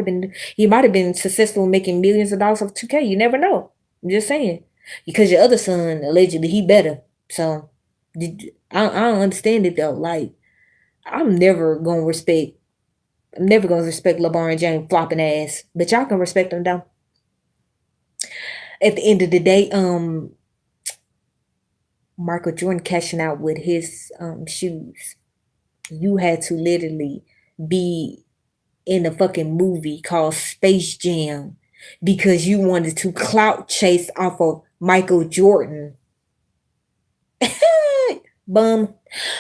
have been successful in making millions of dollars of 2K. You never know. I'm just saying. Because your other son, allegedly, he better. So I don't understand it though. Like, I'm never gonna respect LeBron James flopping ass. But y'all can respect him though. At the end of the day, Michael Jordan cashing out with his shoes. You had to literally be in a fucking movie called Space Jam because you wanted to clout chase off of Michael Jordan. Bum.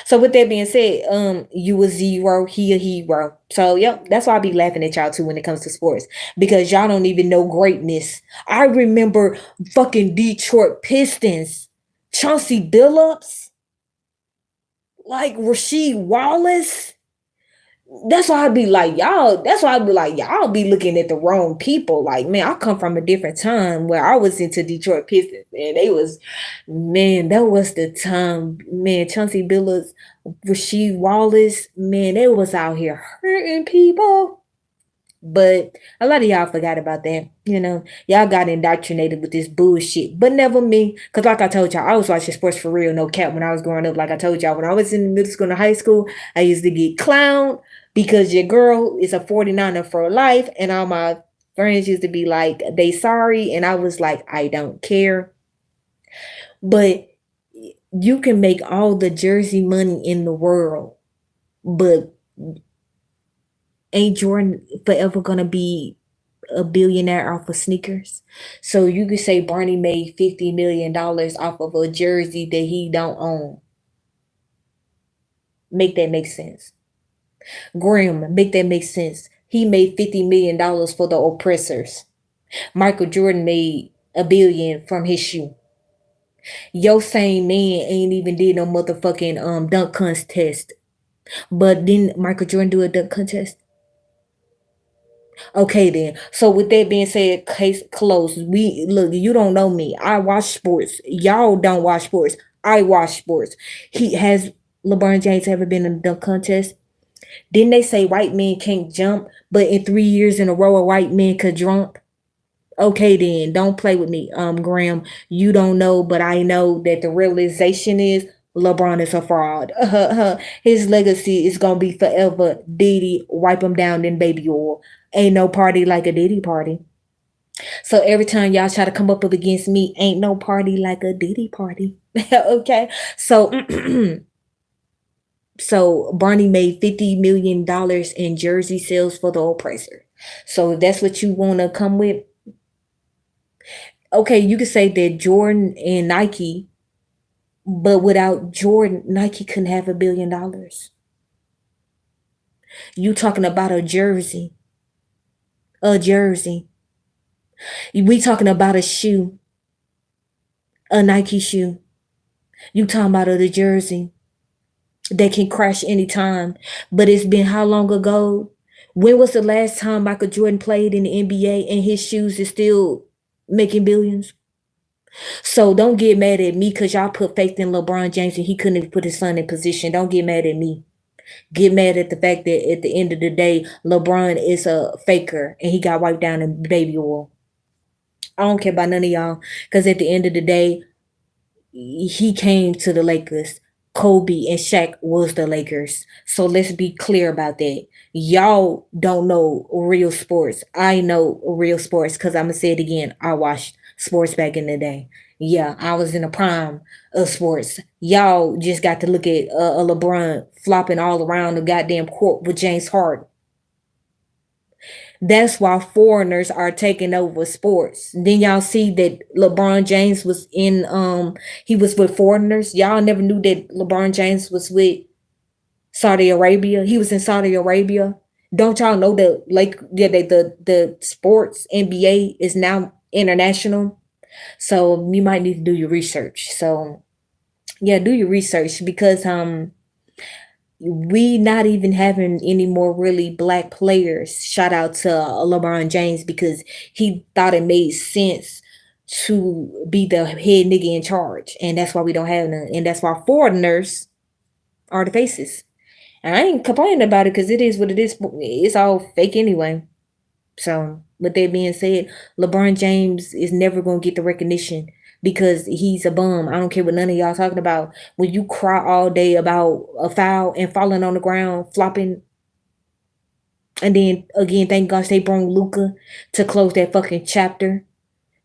So with that being said, you a zero, he a hero. So yep, that's why I be laughing at y'all too when it comes to sports. Because y'all don't even know greatness. I remember fucking Detroit Pistons. Chauncey Billups, like Rasheed Wallace. That's why I'd be like, y'all, y'all be looking at the wrong people. Like, man, I come from a different time where I was into Detroit Pistons. Man, that was the time. Man, Chauncey Billups, Rasheed Wallace, man, they was out here hurting people. But a lot of y'all forgot about that. You know, y'all got indoctrinated with this bullshit, but never me. Because like I told y'all, I was watching sports for real, no cap, when I was growing up. Like I told y'all, when I was in middle school and high school, I used to get clowned because your girl is a 49er for life. And all my friends used to be like, they sorry. And I was like, I don't care. But you can make all the jersey money in the world, but ain't Jordan forever gonna be a billionaire off of sneakers? So you could say Barney made $50 million off of a jersey that he don't own. Make that make sense. Graham, make that make sense. He made $50 million for the oppressors. Michael Jordan made $1 billion from his shoe. Your same man ain't even did no motherfucking dunk contest. But didn't Michael Jordan do a dunk contest? Okay then. So with that being said, case closed. We look, you don't know me. I watch sports. Y'all don't watch sports. I watch sports. He has LeBron James ever been in a dunk contest? Didn't they say white men can't jump, but in 3 years in a row a white man could jump? Okay then, don't play with me. Graham, you don't know, but I know that the realization is LeBron is a fraud. His legacy is gonna be forever. Diddy, wipe him down in baby oil. Ain't no party like a Diddy party. So every time y'all try to come up against me, ain't no party like a Diddy party. Okay, so so Barney made $50 million in jersey sales for the oppressor. So if that's what you want to come with, okay, you could say that Jordan and Nike, but without Jordan, Nike couldn't have $1 billion. You talking about a jersey. A jersey. We talking about a shoe. A Nike shoe. You talking about the jersey. They can crash anytime. But it's been how long ago? When was the last time Michael Jordan played in the NBA and his shoes is still making billions? So don't get mad at me because y'all put faith in LeBron James and he couldn't even put his son in position. Don't get mad at me. Get mad at the fact that at the end of the day, LeBron is a faker and he got wiped down in baby oil. I don't care about none of y'all because at the end of the day, he came to the Lakers. Kobe and Shaq was the Lakers. So let's be clear about that. Y'all don't know real sports. I know real sports because I'm going to say it again. I watched sports back in the day. Yeah, I was in the prime of sports. Y'all just got to look at a LeBron flopping all around the goddamn court with James Harden. That's why foreigners are taking over sports. Then y'all see that LeBron James was in he was with foreigners. Y'all never knew that LeBron James was with Saudi Arabia. He was in Saudi Arabia. Don't y'all know that the sports NBA is now international? So you might need to do your research. So yeah, do your research because we not even having any more really black players. Shout out to LeBron James because he thought it made sense to be the head nigga in charge, and that's why we don't have none, and that's why foreigners are the faces. And I ain't complaining about it because it is what it is. It's all fake anyway. So, with that being said, LeBron James is never going to get the recognition because he's a bum. I don't care what none of y'all talking about. When you cry all day about a foul and falling on the ground, flopping, and then again, thank gosh they brought Luca to close that fucking chapter.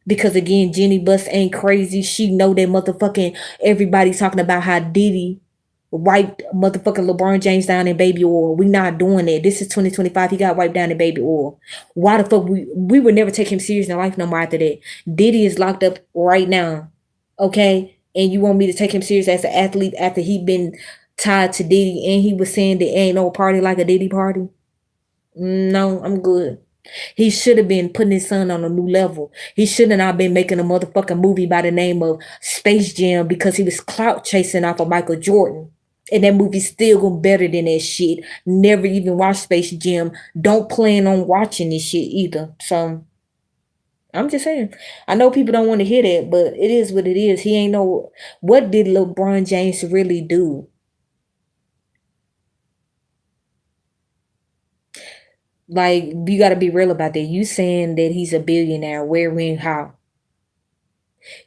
Because again, Jenny Bus ain't crazy. She know that motherfucking everybody talking about how Diddy wiped motherfucking LeBron James down in baby oil. We not doing that. This is 2025. He got wiped down in baby oil. Why the fuck we would never take him serious in life no more after that. Diddy is locked up right now. Okay? And you want me to take him serious as an athlete after he been tied to Diddy and he was saying there ain't no party like a Diddy party? No, I'm good. He should have been putting his son on a new level. He should have not been making a motherfucking movie by the name of Space Jam because he was clout chasing off of Michael Jordan. And that movie's still going better than that shit. Never even watched Space Jam. Don't plan on watching this shit either. So I'm just saying. I know people don't want to hear that, but it is what it is. He ain't know what did LeBron James really do. Like, you got to be real about that. You saying that he's a billionaire. Where, when, how?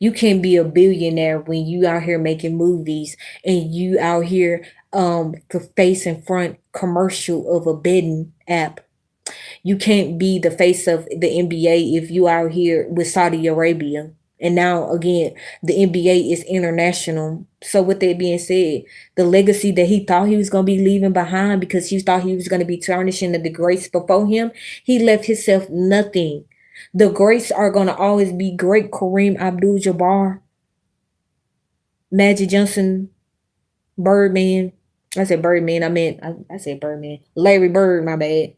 You can't be a billionaire when you out here making movies and you out here the face in front commercial of a betting app. You can't be the face of the NBA if you out here with Saudi Arabia. And now again, the NBA is international. So with that being said, the legacy that he thought he was gonna be leaving behind because he thought he was gonna be tarnishing the greats before him, he left himself nothing. The greats are gonna always be great. Kareem Abdul-Jabbar, Magic Johnson, Birdman. I said Birdman. I said Birdman. Larry Bird. My bad.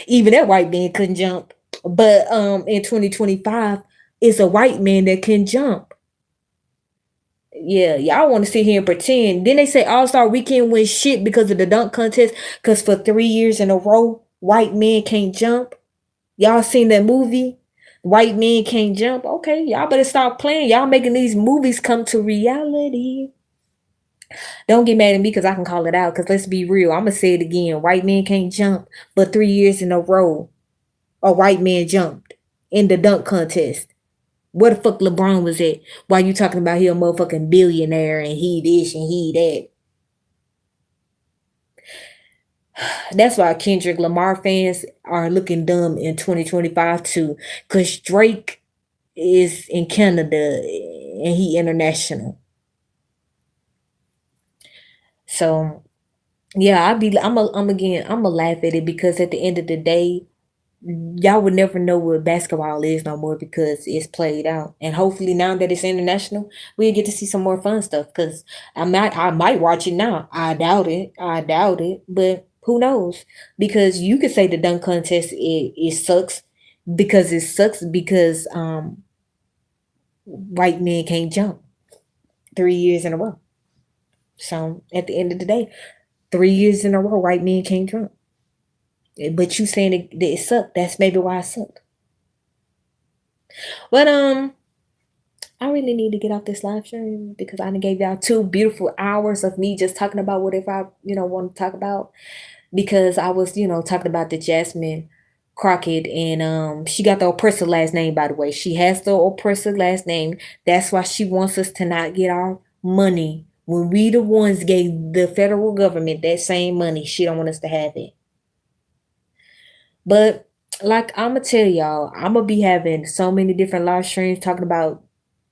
Even that white man couldn't jump. But in 2025, it's a white man that can jump. Yeah, y'all want to sit here and pretend. Then they say All-Star Weekend win shit because of the dunk contest. Because for 3 years in a row, white men can't jump. Y'all seen that movie? White men can't jump. Okay, y'all better stop playing. Y'all making these movies come to reality. Don't get mad at me because I can call it out. Because let's be real. I'm going to say it again. White men can't jump. But 3 years in a row, a white man jumped in the dunk contest. Where the fuck LeBron was at? Why you talking about he a motherfucking billionaire and he this and he that? That's why Kendrick Lamar fans are looking dumb in 2025 too. Because Drake is in Canada and he international. So yeah, I'm gonna laugh at it because at the end of the day, y'all would never know what basketball is no more because it's played out. And hopefully now that it's international, we'll get to see some more fun stuff. Cause I might watch it now. I doubt it. But who knows? Because you could say the dunk contest it sucks because white men can't jump 3 years in a row. So at the end of the day, 3 years in a row, white men can't jump. But you saying that it sucked. That's maybe why it sucked. But I really need to get off this live stream because I done gave y'all 2 beautiful hours of me just talking about whatever I want to talk about. Because I was talking about the Jasmine Crockett and she got the oppressor last name, by the way. She has the oppressor last name. That's why she wants us to not get our money. When we the ones gave the federal government that same money, she don't want us to have it. But like I'm gonna tell y'all, I'm gonna be having so many different live streams talking about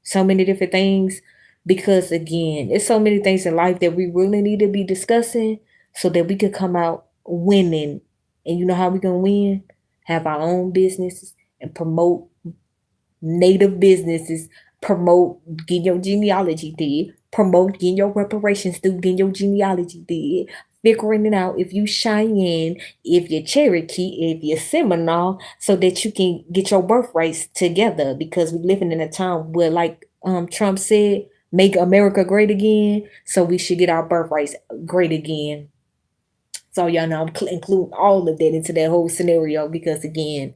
so many different things because again, it's so many things in life that we really need to be discussing so that we could come out winning. And you know how we gonna win? Have our own businesses and promote native businesses, promote getting your genealogy did, promote getting your reparations through getting your genealogy did, figuring it out if you Cheyenne, if you're Cherokee, if you're Seminole, so that you can get your birthrights together. Because we're living in a time where, like Trump said, make America great again. So we should get our birthrights great again. So y'all know I'm including all of that into that whole scenario because again,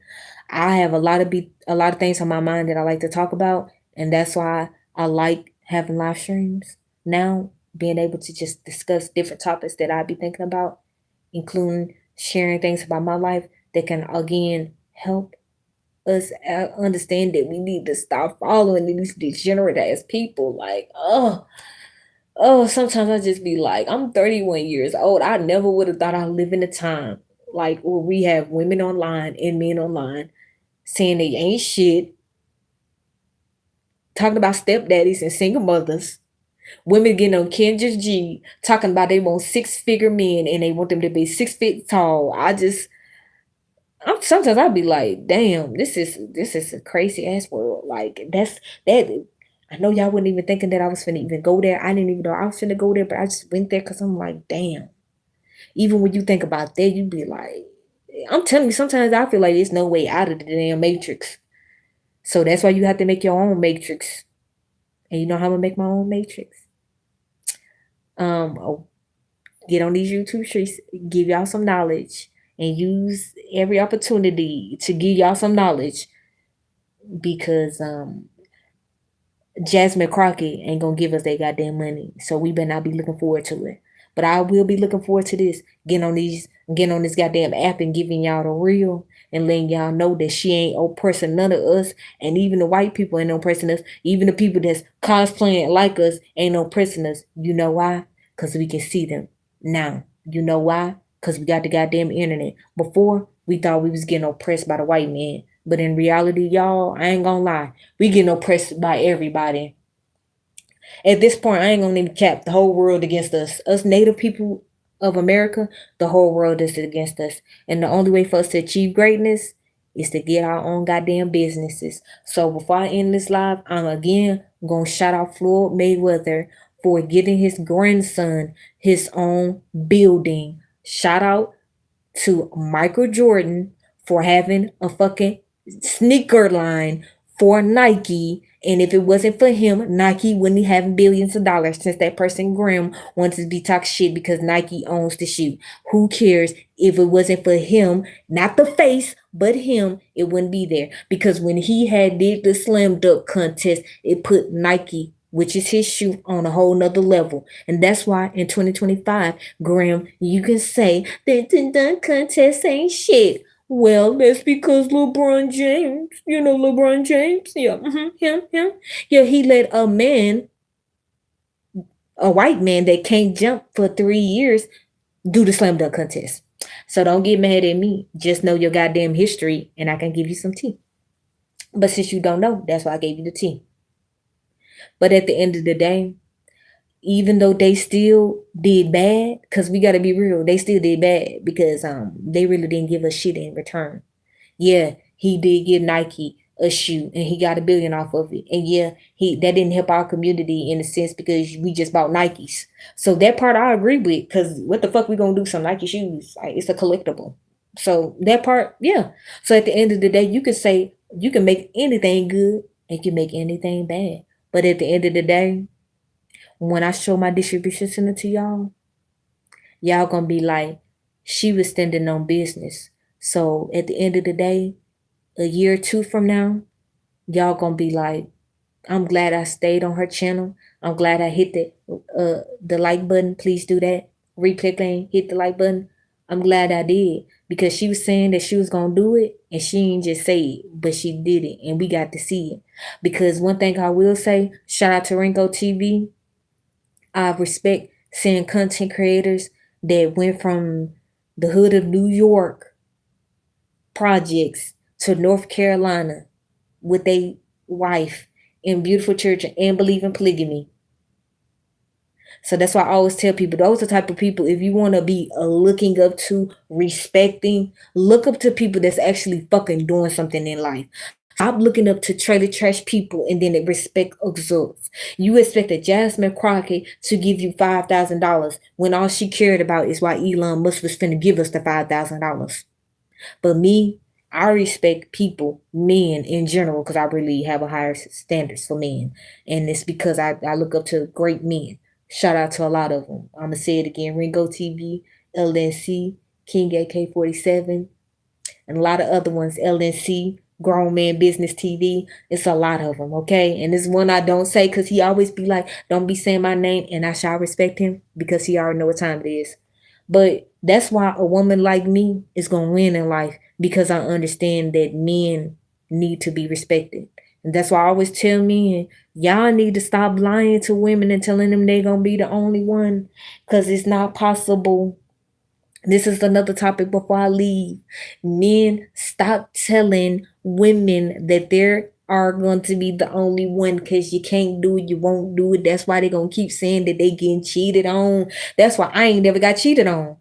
I have a lot of things on my mind that I like to talk about, and that's why I like having live streams now, being able to just discuss different topics that I'd be thinking about, including sharing things about my life that can again help us understand that we need to stop following these degenerate ass people. Like, sometimes I just be like, I'm 31 years old. I never would have thought I'd live in a time like where we have women online and men online saying they ain't shit, talking about stepdaddies and single mothers, women getting on Kendrick G, talking about they want 6-figure men and they want them to be 6 feet tall. I'm sometimes I'd be like, damn, this is a crazy ass world. Like that. I know y'all wasn't even thinking that I was finna even go there. I didn't even know I was finna go there, but I just went there because I'm like, damn. Even when you think about that, you be like, I'm telling you, sometimes I feel like there's no way out of the damn matrix. So that's why you have to make your own matrix. And you know how I'm gonna make my own matrix? Oh, get on these YouTube streets, give y'all some knowledge, and use every opportunity to give y'all some knowledge because Jasmine Crockett ain't gonna give us that goddamn money. So we better not be looking forward to it. But I will be looking forward to this. Getting on this goddamn app and giving y'all the real and letting y'all know that she ain't oppressing none of us. And even the white people ain't oppressing us. Even the people that's cosplaying like us ain't oppressing us. You know why? Because we can see them now. You know why? Because we got the goddamn internet. Before, we thought we was getting oppressed by the white man. But in reality, y'all, I ain't gonna lie. We getting oppressed by everybody. At this point, I ain't gonna even cap the whole world against us. Us native people of America, the whole world is against us. And the only way for us to achieve greatness is to get our own goddamn businesses. So before I end this live, I'm again gonna shout out Floyd Mayweather for getting his grandson his own building. Shout out to Michael Jordan for having a fucking sneaker line for Nike. And if it wasn't for him, Nike wouldn't be having billions of dollars since that person Graham wants to be talk shit because Nike owns the shoe. Who cares if it wasn't for him, not the face, but him, it wouldn't be there. Because when he had did the slam dunk contest, it put Nike, which is his shoe, on a whole nother level. And that's why in 2025, Graham, you can say that the dunk contest ain't shit. Well, that's because LeBron James, LeBron James, yeah, him. Yeah, he let a white man that can't jump for 3 years, do the slam dunk contest. So don't get mad at me. Just know your goddamn history and I can give you some tea. But since you don't know, that's why I gave you the tea. But at the end of the day, even though they still did bad, because we got to be real, they still did bad because they really didn't give us shit in return. Yeah, he did give Nike a shoe and he got $1 billion off of it. And yeah, that didn't help our community in a sense because we just bought Nikes. So that part I agree with, because what the fuck we gonna do with some Nike shoes? Like, it's a collectible. So that part, yeah. So at the end of the day, you can say you can make anything good and you can make anything bad. But at the end of the day, when I show my distribution center to y'all gonna be like, she was standing on business. So at the end of the day, a year or two from now, y'all gonna be like, I'm glad I stayed on her channel. I'm glad I hit the like button. Please do that. Replay thing, hit the like button. I'm glad I did because she was saying that she was gonna do it and she ain't just say it, but she did it and we got to see it. Because one thing I will say, shout out to Ringo TV. I respect seeing content creators that went from the hood of New York projects to North Carolina with a wife in beautiful church and believe in polygamy. So that's why I always tell people, those are the type of people, if you want to be looking up to, respecting, look up to people that's actually fucking doing something in life. Stop looking up to trailer trash people and then respect results. You expect a Jasmine Crockett to give you $5,000 when all she cared about is why Elon Musk was finna give us the $5,000. But me, I respect people, men in general, because I really have a higher standards for men. And it's because I look up to great men. Shout out to a lot of them. I'm going to say it again. Ringo TV, LNC, King AK-47, and a lot of other ones, LNC, Grown Man Business TV. It's a lot of them, okay? And this one I don't say because he always be like, don't be saying my name, and I shall respect him because he already know what time it is. But that's why a woman like me is going to win in life, because I understand that men need to be respected. And that's why I always tell men, y'all need to stop lying to women and telling them they going to be the only one, because it's not possible. This is another topic before I leave. Men, stop telling women that they are going to be the only one, because you can't do it, you won't do it. That's why they're going to keep saying that they getting cheated on. That's why I ain't never got cheated on.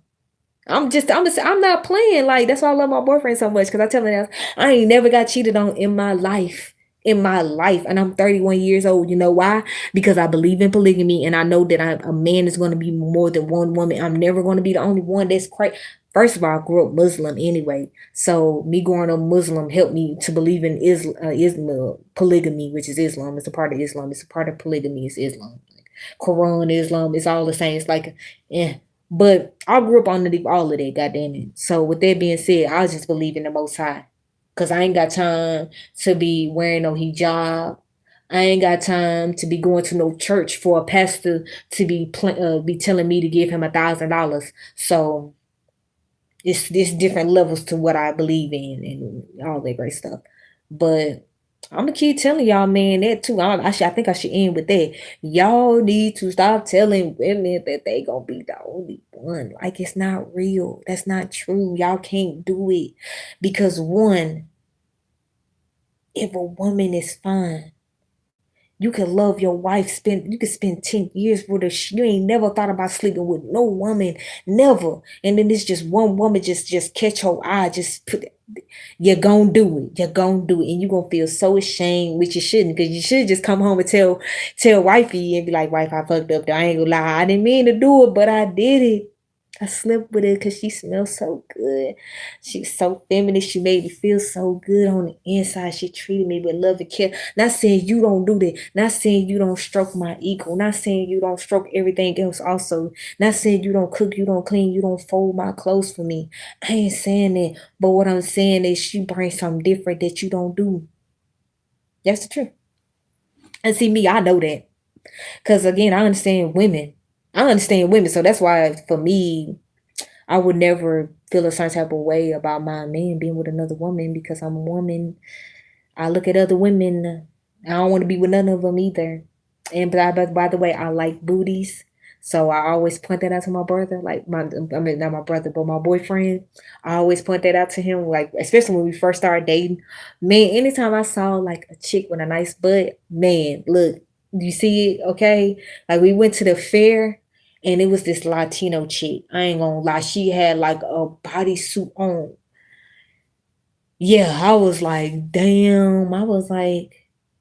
I'm not playing. Like, that's why I love my boyfriend so much, because I tell him that I ain't never got cheated on in my life. In my life. And I'm 31 years old. You know why? Because I believe in polygamy, and I know that a man is going to be more than one woman. I'm never going to be the only one. That's crazy. First of all, I grew up Muslim anyway. So me growing up Muslim helped me to believe in Islam, polygamy, which is Islam. It's a part of Islam. It's a part of polygamy. It's Islam. Quran, Islam, it's all the same. It's like, eh. But I grew up underneath all of that, goddamn it. So with that being said, I just believe in the Most High, cause I ain't got time to be wearing no hijab. I ain't got time to be going to no church for a pastor to be telling me to give him $1,000. So it's different levels to what I believe in and all that great stuff. But I'm gonna keep telling y'all, man, that too. I think I should end with that. Y'all need to stop telling women that they gonna be the only one. Like, it's not real. That's not true. Y'all can't do it, because one, if a woman is fine, you can love your wife. You can spend 10 years with her. You ain't never thought about sleeping with no woman, never. And then it's just one woman just catch your eye, just put. You're gonna do it. You're gonna do it. And you're gonna feel so ashamed, which you shouldn't, because you should just come home and tell wifey and be like, wife, I fucked up. I ain't gonna lie. I didn't mean to do it, but I did it. I slept with her because she smells so good. She was so feminine. She made me feel so good on the inside. She treated me with love and care. Not saying you don't do that. Not saying you don't stroke my ego. Not saying you don't stroke everything else also. Not saying you don't cook, you don't clean, you don't fold my clothes for me. I ain't saying that. But what I'm saying is she brings something different that you don't do. That's the truth. And see, me, I know that. Because again, I understand women. So that's why for me, I would never feel a certain type of way about my man being with another woman, because I'm a woman. I look at other women. I don't want to be with none of them either. And by the way, I like booties. So I always point that out to my brother. Not my brother, but my boyfriend. I always point that out to him. Like, especially when we first started dating. Man, anytime I saw like a chick with a nice butt, man, look, you see it, okay? Like, we went to the fair, and it was this Latino chick. I ain't gonna lie. She had like a bodysuit on. Yeah, I was like, damn. I was like,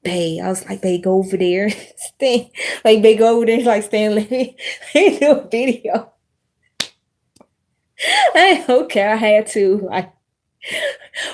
babe, go over there. Stand, like, babe, go over there. Like, stand, let me do a video. Okay, I had to. Like,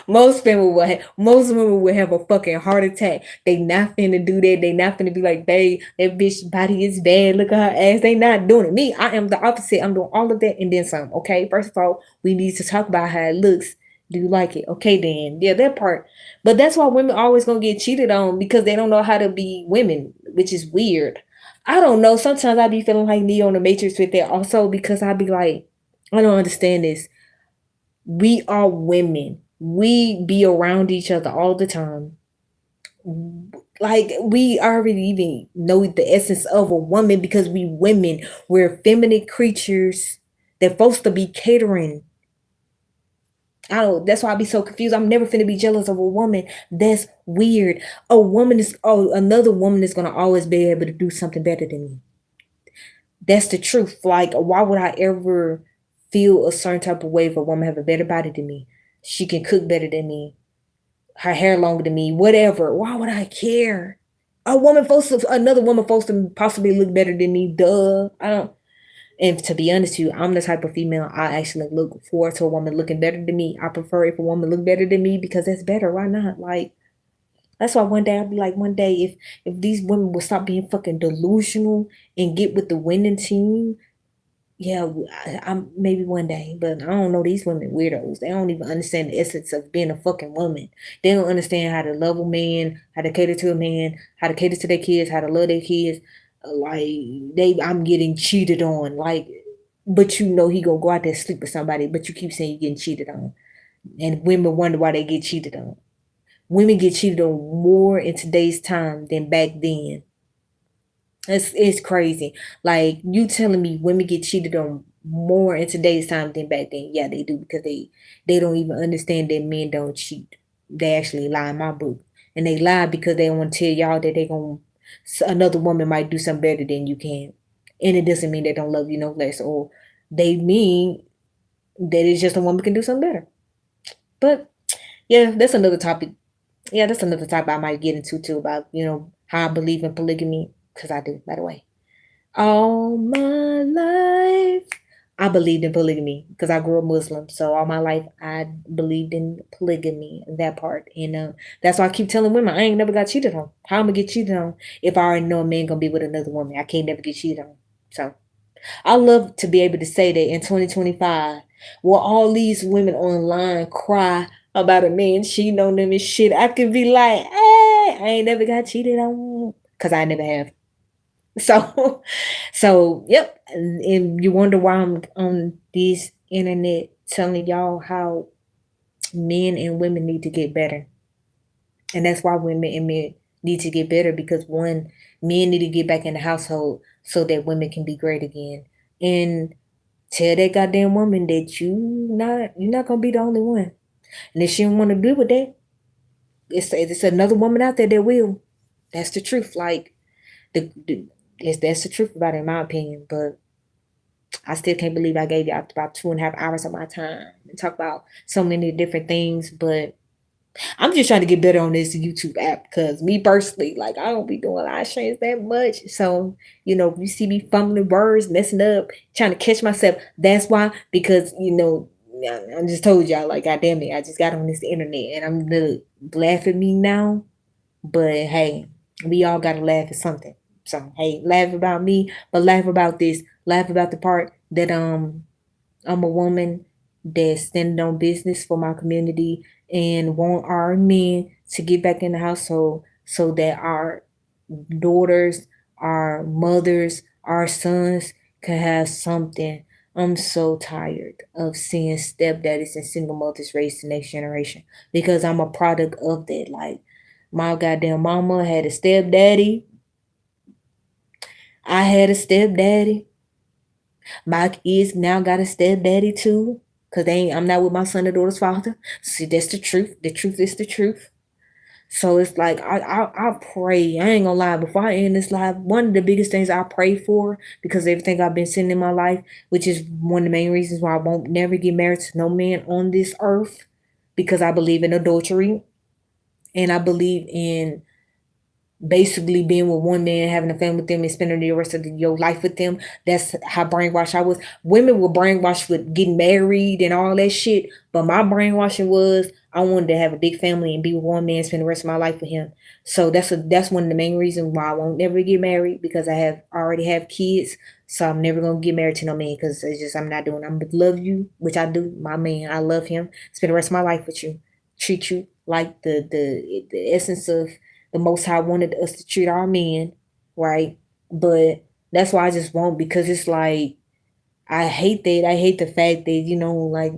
most women would have a fucking heart attack. They not finna do that. They not finna be like, babe, that bitch body is bad. Look at her ass. They not doing it. Me, I am the opposite. I'm doing all of that and then some. Okay, first of all, we need to talk about how it looks. Do you like it? Okay, then. Yeah, that part. But that's why women always gonna get cheated on, because they don't know how to be women, which is weird. I don't know. Sometimes I be feeling like Neo on the Matrix with that also, because I be like, I don't understand this. We are women. We be around each other all the time. Like, we already even know the essence of a woman, because we women. We're feminine creatures that supposed to be catering. That's why I be so confused. I'm never finna be jealous of a woman. That's weird. Another woman is gonna always be able to do something better than me. That's the truth. Like, why would I ever feel a certain type of way if a woman have a better body than me? She can cook better than me. her hair longer than me, whatever. Why would I care? Another woman supposed to possibly look better than me. Duh. I don't. And to be honest with you, I'm the type of female I actually look forward to a woman looking better than me. I prefer if a woman look better than me because that's better. Why not? Like that's why one day I'll be like, one day if these women would stop being fucking delusional and get with the winning team, yeah, I'm maybe one day, but I don't know these women weirdos. They don't even understand the essence of being a fucking woman. They don't understand how to love a man, how to cater to a man, how to cater to their kids, how to love their kids. I'm getting cheated on. Like, but you know he gonna go out there and sleep with somebody, but you keep saying you're getting cheated on, and women wonder why they get cheated on. Women get cheated on more in today's time than back then. It's crazy. Like you telling me women get cheated on more in today's time than back then. Yeah, they do because they don't even understand that men don't cheat. They actually lie in my book. And they lie because they want to tell y'all that another woman might do something better than you can. And it doesn't mean they don't love you no less, or they mean that it's just a woman can do something better. But yeah, that's another topic. Yeah, that's another topic I might get into too about, how I believe in polygamy. Because I do, by the way. All my life, I believed in polygamy because I grew up Muslim. So all my life, I believed in polygamy, that part. And that's why I keep telling women, I ain't never got cheated on. How am I get cheated on if I already know a man gonna be with another woman? I can't never get cheated on. So I love to be able to say that in 2025, while all these women online cry about a man cheating on them and shit, I could be like, hey, I ain't never got cheated on because I never have. So, so yep. And you wonder why I'm on this internet telling y'all how men and women need to get better. And that's why women and men need to get better because one, men need to get back in the household so that women can be great again. And tell that goddamn woman that you're not gonna be the only one. And if she don't want to deal with that, it's another woman out there that will. That's the truth. Like that's the truth about it, in my opinion. But I still can't believe I gave y'all about 2.5 hours of my time and talk about so many different things. But I'm just trying to get better on this YouTube app because me personally, like I don't be doing live streams that much. So, you see me fumbling words, messing up, trying to catch myself. That's why, because, I just told y'all, like, God damn it, I just got on this internet and I'm gonna laugh at me now. But hey, we all gotta laugh at something. So hey, laugh about me, but laugh about this. Laugh about the part that I'm a woman that's standing on business for my community and want our men to get back in the household so that our daughters, our mothers, our sons can have something. I'm so tired of seeing stepdaddies and single mothers raise the next generation because I'm a product of that. Like my goddamn mama had a stepdaddy. I had a stepdaddy. My kids now got a stepdaddy too. Cause I'm not with my son or daughter's father. See, that's the truth. The truth is the truth. So it's like I pray. I ain't gonna lie. Before I end this live, one of the biggest things I pray for, because everything I've been seeing in my life, which is one of the main reasons why I won't never get married to no man on this earth, because I believe in adultery, and I believe in basically being with one man, having a family with them, and spending the rest of your life with them. That's how brainwashed I was. Women were brainwashed with getting married and all that shit, but my brainwashing was I wanted to have a big family and be with one man, spend the rest of my life with him. So that's one of the main reasons why I won't never get married, because I already have kids. So I'm never gonna get married to no man because it's just I'm not doing. I'm gonna love you, which I do, my man. I love him. Spend the rest of my life with you. Treat you like the essence of the Most High wanted us to treat our men, right? But that's why I just won't, because it's like I hate that. I hate the fact that like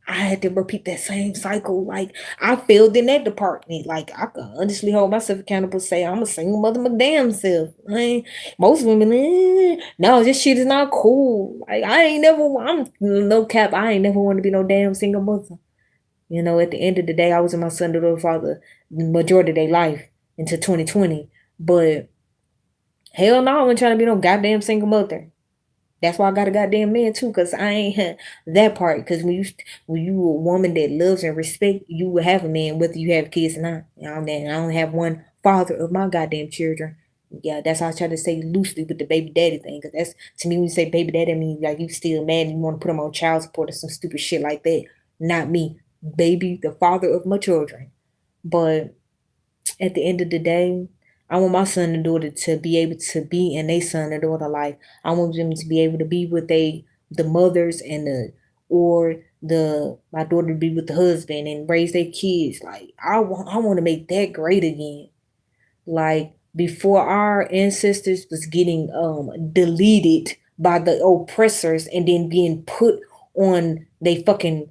I had to repeat that same cycle. Like I failed in that department. Like I can honestly hold myself accountable. Say I'm a single mother, my damn self. Most women, no, this shit is not cool. Like I ain't never. I'm no cap. I ain't never want to be no damn single mother. At the end of the day, I was in my son and daughter father the majority of their life into 2020. But hell no, I wasn't trying to be no goddamn single mother. That's why I got a goddamn man too, cause I ain't that part. Cause when you a woman that loves and respect, you will have a man whether you have kids or not. You know what I mean? I don't have one father of my goddamn children. Yeah, that's how I try to say loosely with the baby daddy thing. Cause that's to me when you say baby daddy, I mean like you still mad and you want to put him on child support or some stupid shit like that. Not me, baby, the father of my children. But at the end of the day, I want my son and daughter to be able to be in their son and daughter life. I want them to be able to be with the mothers and the or the my daughter to be with the husband and raise their kids. Like I want to make that great again. Like before our ancestors was getting deleted by the oppressors and then being put on they fucking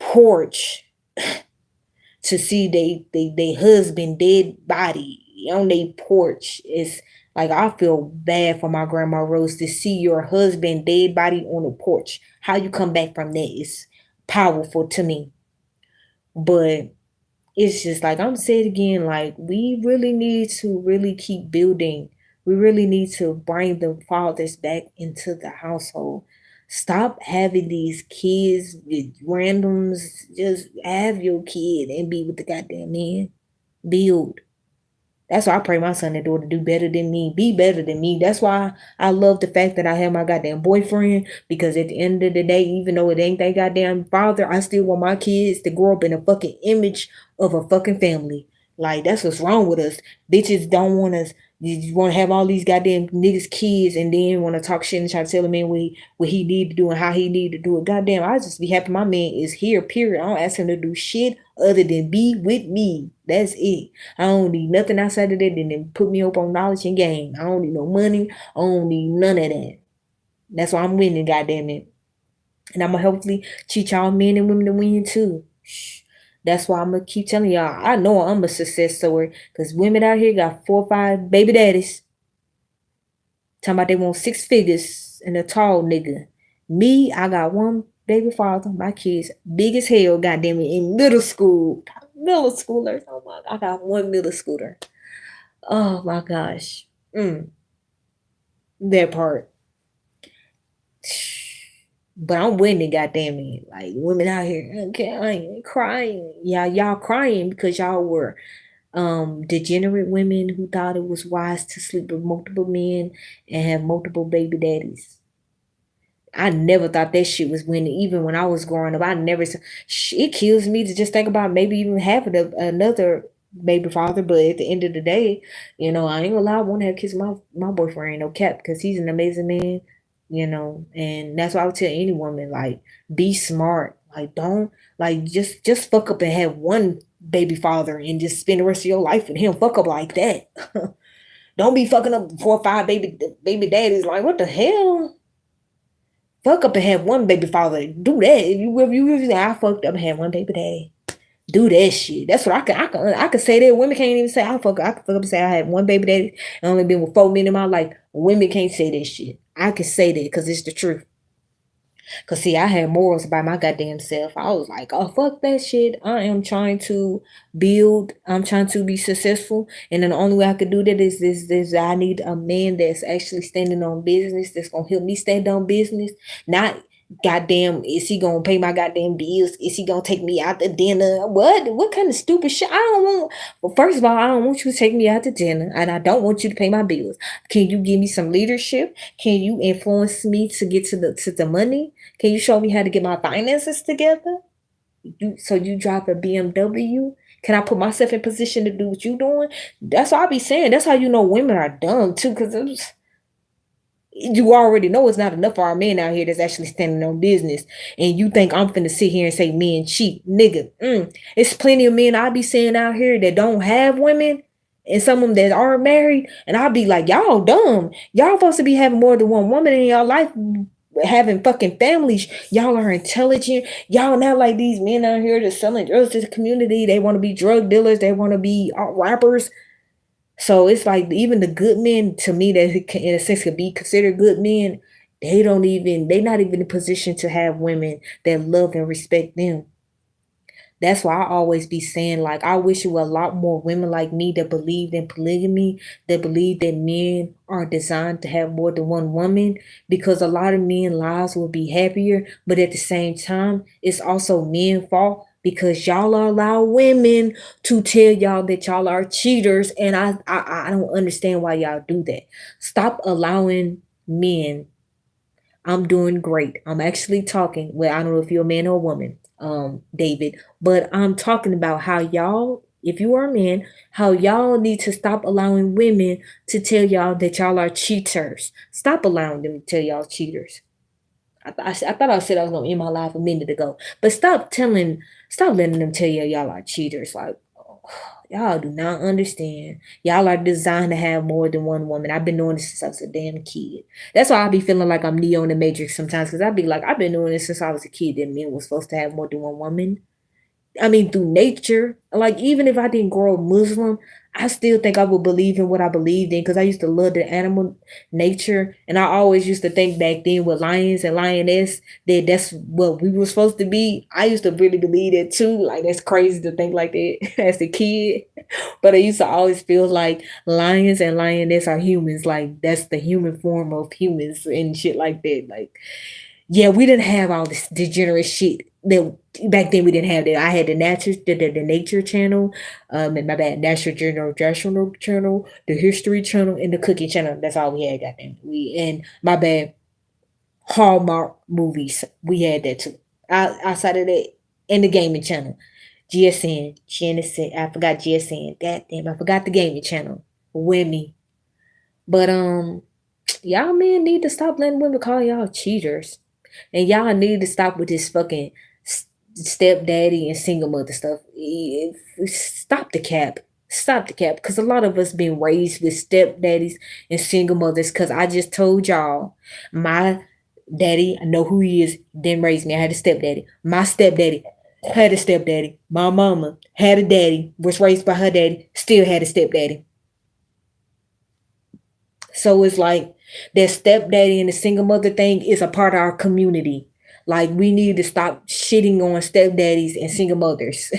porch to see they husband dead body on their porch. It's like I feel bad for my grandma Rose to see your husband dead body on the porch. How you come back from that is powerful to me. But it's just like I'm saying again, like we really need to really keep building. We really need to bring the fathers back into the household. Stop having these kids with randoms. Just have your kid and be with the goddamn man. Build. That's why I pray my son and daughter do better than me, be better than me. That's why I love the fact that I have my goddamn boyfriend. Because at the end of the day, even though it ain't that goddamn father, I still want my kids to grow up in a fucking image of a fucking family. Like that's what's wrong with us. Bitches don't want us. You want to have all these goddamn niggas kids and then want to talk shit and try to tell a man what he need to do and how he need to do it. Goddamn, I just be happy my man is here. Period. I don't ask him to do shit other than be with me. That's it. I don't need nothing outside of that. Then put me up on knowledge and game. I don't need no money. I don't need none of that. That's why I'm winning. Goddamn it. And I'm gonna hopefully teach y'all men and women to win too. That's why I'm gonna keep telling y'all. I know I'm a success story because women out here got 4 or 5 baby daddies. Talking about they want 6 figures and a tall nigga. Me, I got one baby father. My kids big as hell. Goddamn it, in middle school, middle schoolers. Oh my! I got one middle schooler. Oh my gosh. That part. But I'm winning, goddamn it. Like women out here, okay, crying. Yeah, y'all crying because y'all were degenerate women who thought it was wise to sleep with multiple men and have multiple baby daddies. I never thought that shit was winning. Even when I was growing up, I never. It kills me to just think about maybe even having another baby father. But at the end of the day, I ain't gonna lie. I want to have kids with my boyfriend, no cap, because he's an amazing man. And that's why I would tell any woman, like, be smart. Like, don't just fuck up and have one baby father and just spend the rest of your life with him. Fuck up like that. Don't be fucking up 4 or 5 baby daddies. Like, what the hell? Fuck up and have one baby father. Do that. If you really I fucked up and had one baby daddy. Do that shit. That's what I can say that. Women can't even say I can fuck up and say I had one baby daddy and only been with 4 men in my life. Women can't say that shit. I can say that because it's the truth. Cause see, I had morals about my goddamn self. I was like, oh fuck that shit. I am trying to build. I'm trying to be successful. And then the only way I could do that is this I need a man that's actually standing on business, that's gonna help me stand on business. Not goddamn, is he gonna pay my goddamn bills? Is he gonna take me out to dinner? What kind of stupid shit? I don't want well, first of all, I don't want you to take me out to dinner and I don't want you to pay my bills. Can you give me some leadership? Can you influence me to get to the money? Can you show me how to get my finances together? So you drive a BMW? Can I put myself in position to do what you doing? That's what I be saying. That's how you know women are dumb too, because you already know it's not enough for our men out here that's actually standing on business. And you think I'm finna sit here and say men cheat. Nigga, it's plenty of men I be seeing out here that don't have women and some of them that are married. And I'll be like, y'all dumb. Y'all supposed to be having more than one woman in your life, having fucking families. Y'all are intelligent. Y'all not like these men out here that's selling drugs to the community. They want to be drug dealers. They want to be rappers. So it's like even the good men, to me, that in a sense could be considered good men, they're not even in a position to have women that love and respect them. That's why I always be saying, like, I wish it were a lot more women like me that believed in polygamy, that believe that men are designed to have more than one woman, because a lot of men lives will be happier. But at the same time, it's also men's fault because y'all allow women to tell y'all that y'all are cheaters, and I don't understand why y'all do that. Stop allowing men. I'm doing great. I'm actually talking. Well, I don't know if you're a man or a woman, David, but I'm talking about how y'all, if you are a man, how y'all need to stop allowing women to tell y'all that y'all are cheaters. Stop allowing them to tell y'all cheaters. I thought I said I was gonna end my life a minute ago, but stop letting them tell you y'all are cheaters. Like, oh, y'all do not understand. Y'all are designed to have more than one woman. I've been doing this since I was a damn kid. That's why I be feeling like I'm Neo in the Matrix sometimes, because I be like, I've been doing this since I was a kid. That men was supposed to have more than one woman. I mean, through nature. Like, even if I didn't grow up Muslim, I still think I would believe in what I believed in because I used to love the animal nature. And I always used to think back then with lions and lioness that that's what we were supposed to be. I used to really believe that too. Like, that's crazy to think like that as a kid. But I used to always feel like lions and lioness are humans. Like, that's the human form of humans and shit like that. Like, yeah, we didn't have all this degenerate shit that back then we didn't have that. I had the nature channel, and my bad, national channel, the history channel, and the cooking channel. That's all we had, goddamn. And my bad, Hallmark movies. We had that too. Outside of that, and the gaming channel. GSN, Genesis, I forgot GSN. Goddamn, I forgot the gaming channel. Whammy. But y'all men need to stop letting women call y'all cheaters. And y'all need to stop with this fucking stepdaddy and single mother stuff. Stop the cap. Stop the cap. Because a lot of us been raised with stepdaddies and single mothers. Because I just told y'all, my daddy, I know who he is, didn't raise me. I had a stepdaddy. My stepdaddy had a stepdaddy. My mama had a daddy, was raised by her daddy, still had a stepdaddy. So it's like that stepdaddy and the single mother thing is a part of our community. Like, we need to stop shitting on stepdaddies and single mothers.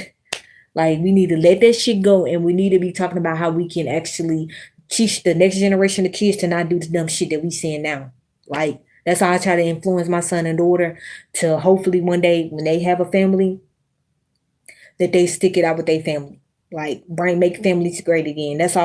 Like, we need to let that shit go, and we need to be talking about how we can actually teach the next generation of kids to not do the dumb shit that we seeing now. Like, that's how I try to influence my son and daughter to hopefully one day when they have a family, that they stick it out with their family. Like, make families great again. That's why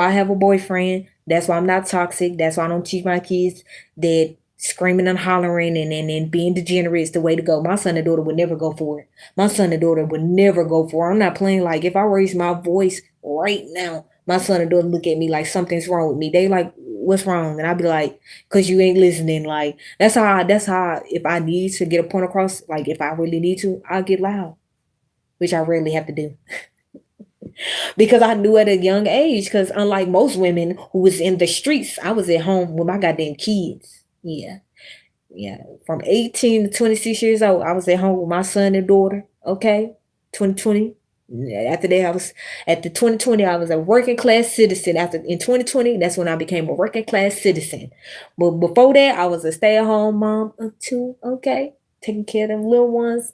I have a boyfriend. That's why I'm not toxic. That's why I don't teach my kids that screaming and hollering and being degenerate is the way to go. My son and daughter would never go for it. My son and daughter would never go for it. I'm not playing. Like, if I raise my voice right now, my son and daughter look at me like something's wrong with me. They like, what's wrong? And I'd be like, cause you ain't listening. Like, that's how if I need to get a point across, like if I really need to, I'll get loud, which I rarely have to do. Because I knew at a young age, because unlike most women who was in the streets, I was at home with my goddamn kids. Yeah. Yeah. From 18 to 26 years old, I was at home with my son and daughter. Okay. 2020. After that, I was at the 2020, I was a working class citizen. After in 2020, that's when I became a working class citizen. But before that, I was a stay-at-home mom too. Okay. Taking care of them little ones,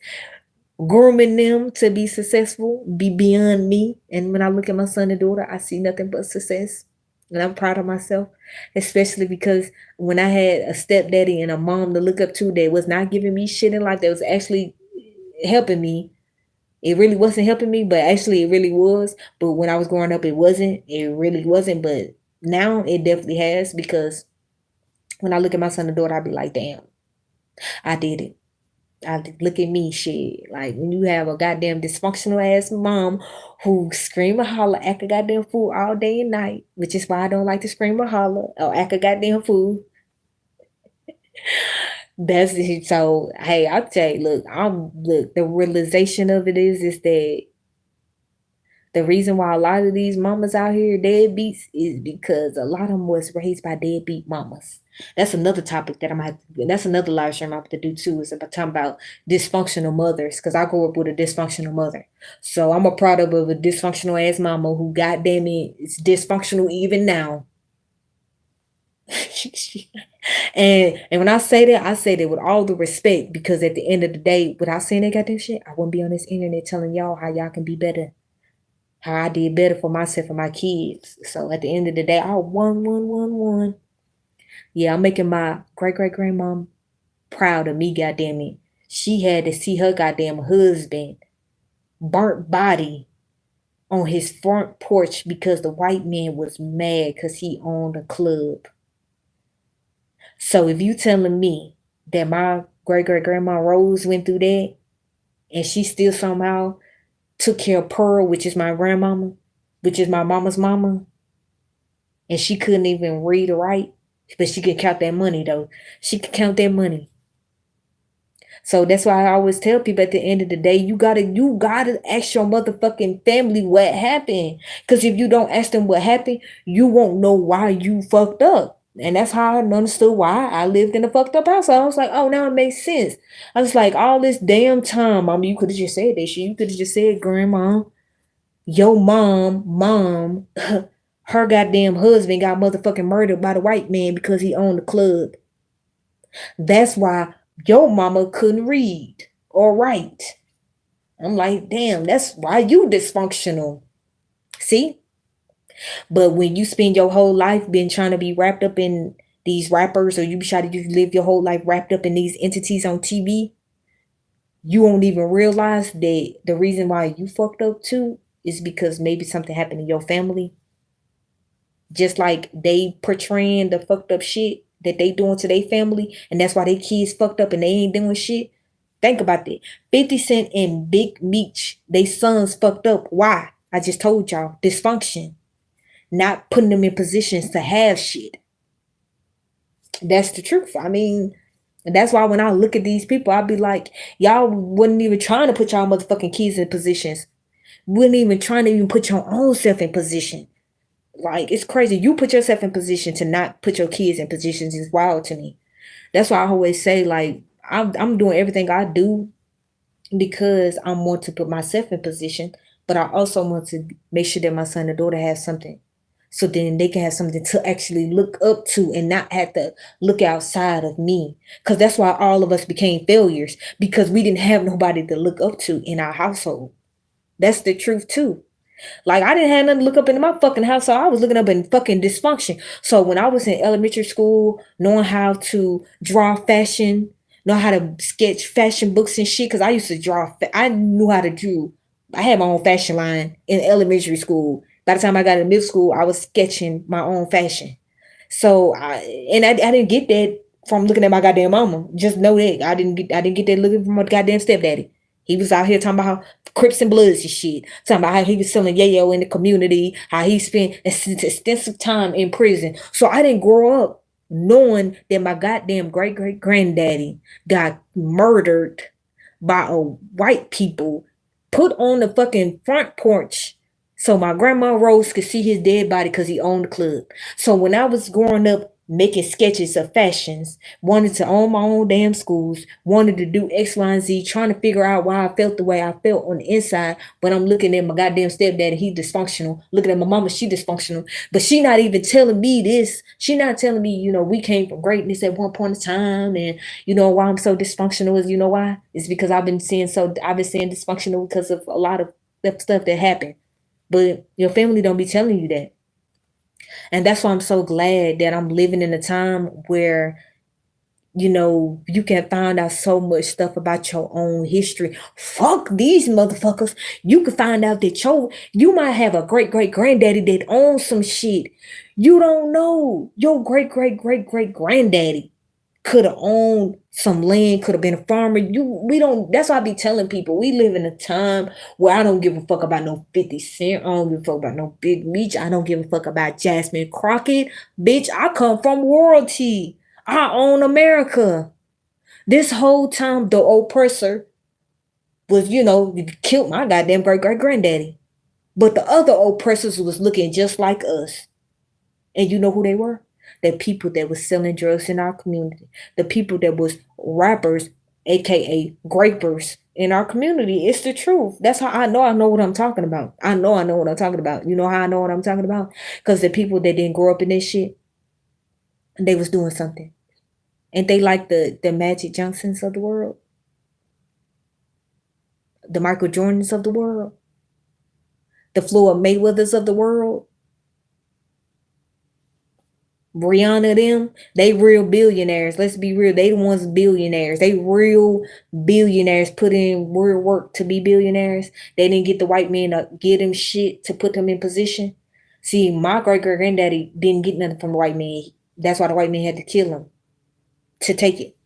grooming them to be successful, be beyond me. And when I look at my son and daughter, I see nothing but success. And I'm proud of myself, especially because when I had a stepdaddy and a mom to look up to that was not giving me shit in life, that was actually helping me. It really wasn't helping me, but actually it really was. But when I was growing up, it wasn't. It really wasn't. But now it definitely has, because when I look at my son and daughter, I be like, damn, I did it. Look at me, shit. Like, when you have a goddamn dysfunctional ass mom who scream and holler, act a goddamn fool all day and night, which is why I don't like to scream or holler or act a goddamn fool. That's it. So, hey, I'll tell you, look, the realization of it is that the reason why a lot of these mamas out here deadbeats is because a lot of them was raised by deadbeat mamas. That's another topic that that's another live stream I have to do too, is about talking about dysfunctional mothers, because I grew up with a dysfunctional mother. So I'm a product of a dysfunctional ass mama who, goddamn it, is dysfunctional even now. And when I say that with all the respect, because at the end of the day, without saying they got that shit, I wouldn't be on this internet telling y'all how y'all can be better, how I did better for myself and my kids. So at the end of the day, I won. Yeah, I'm making my great great grandmom proud of me, goddamn it. She had to see her goddamn husband burnt body on his front porch because the white man was mad because he owned a club. So if you telling me that my great great grandma Rose went through that and she still somehow took care of Pearl, which is my grandmama, which is my mama's mama, and she couldn't even read or write, but she could count that money though. She could count that money. So that's why I always tell people at the end of the day, you gotta ask your motherfucking family what happened. Cause if you don't ask them what happened, you won't know why you fucked up. And that's how I understood why I lived in a fucked up house. So I was like, oh, now it makes sense. I was like, all this damn time, I mean, you could have just said that shit. You could have just said, Grandma, your mom, her goddamn husband got motherfucking murdered by the white man because he owned the club. That's why your mama couldn't read or write. I'm like, damn, that's why you dysfunctional. See? But when you spend your whole life been trying to be wrapped up in these rappers, or you try to live your whole life wrapped up in these entities on TV, you won't even realize that the reason why you fucked up too is because maybe something happened in your family. Just like they portraying the fucked up shit that they doing to their family, and that's why their kids fucked up and they ain't doing shit. Think about that. 50 Cent and Big Meech, they sons fucked up. Why? I just told y'all. Dysfunction. Not putting them in positions to have shit. That's the truth. I mean, and that's why when I look at these people, I be like, y'all wasn't even trying to put y'all motherfucking kids in positions. Wasn't even trying to even put your own self in position. Like, it's crazy. You put yourself in position to not put your kids in positions is wild to me. That's why I always say, like, I'm doing everything I do because I want to put myself in position, but I also want to make sure that my son and daughter have something. So then they can have something to actually look up to and not have to look outside of me. Because that's why all of us became failures, because we didn't have nobody to look up to in our household. That's the truth too. Like, I didn't have nothing to look up in my fucking house, so I was looking up in fucking dysfunction. So when I was in elementary school, knowing how to draw fashion, know how to sketch fashion books and shit, because I used to draw, I knew how to do, I had my own fashion line in elementary school. By the time I got to middle school, I was sketching my own fashion. So I didn't get that from looking at my goddamn mama. Just know that I didn't get that looking from my goddamn stepdaddy. He was out here talking about how Crips and Bloods and shit. Talking about how he was selling yayo in the community, how he spent extensive time in prison. So I didn't grow up knowing that my goddamn great great granddaddy got murdered by a white people, put on the fucking front porch so my grandma Rose could see his dead body because he owned the club. So when I was growing up making sketches of fashions, wanted to own my own damn schools, wanted to do X, Y, and Z, trying to figure out why I felt the way I felt on the inside. But I'm looking at my goddamn stepdaddy, he dysfunctional. Looking at my mama, she dysfunctional. But she not even telling me this. She not telling me, we came from greatness at one point in time, and why I'm so dysfunctional is why? It's because I've been saying dysfunctional because of a lot of stuff that happened. But your family don't be telling you that. And that's why I'm so glad that I'm living in a time where, you can find out so much stuff about your own history. Fuck these motherfuckers. You can find out that you might have a great great granddaddy that owns some shit. You don't know. Your great great great great granddaddy could have owned some land, could have been a farmer. That's why I be telling people, we live in a time where I don't give a fuck about no 50 Cent. I don't give a fuck about no Big Meech. I don't give a fuck about Jasmine Crockett. Bitch, I come from royalty. I own America. This whole time, the oppressor was, killed my goddamn great great granddaddy. But the other oppressors was looking just like us. And you know who they were? The people that was selling drugs in our community, the people that was rappers, aka grapers in our community. It's the truth. That's how I know what I'm talking about. I know what I'm talking about. You know how I know what I'm talking about? Because the people that didn't grow up in this shit, and they was doing something. And they like the Magic Johnsons of the world, the Michael Jordans of the world, the Floyd Mayweathers of the world, Rihanna, them, they real billionaires. Let's be real. They the ones billionaires. They real billionaires put in real work to be billionaires. They didn't get the white man to get them shit to put them in position. See, my great great granddaddy didn't get nothing from the white man. That's why the white man had to kill him to take it.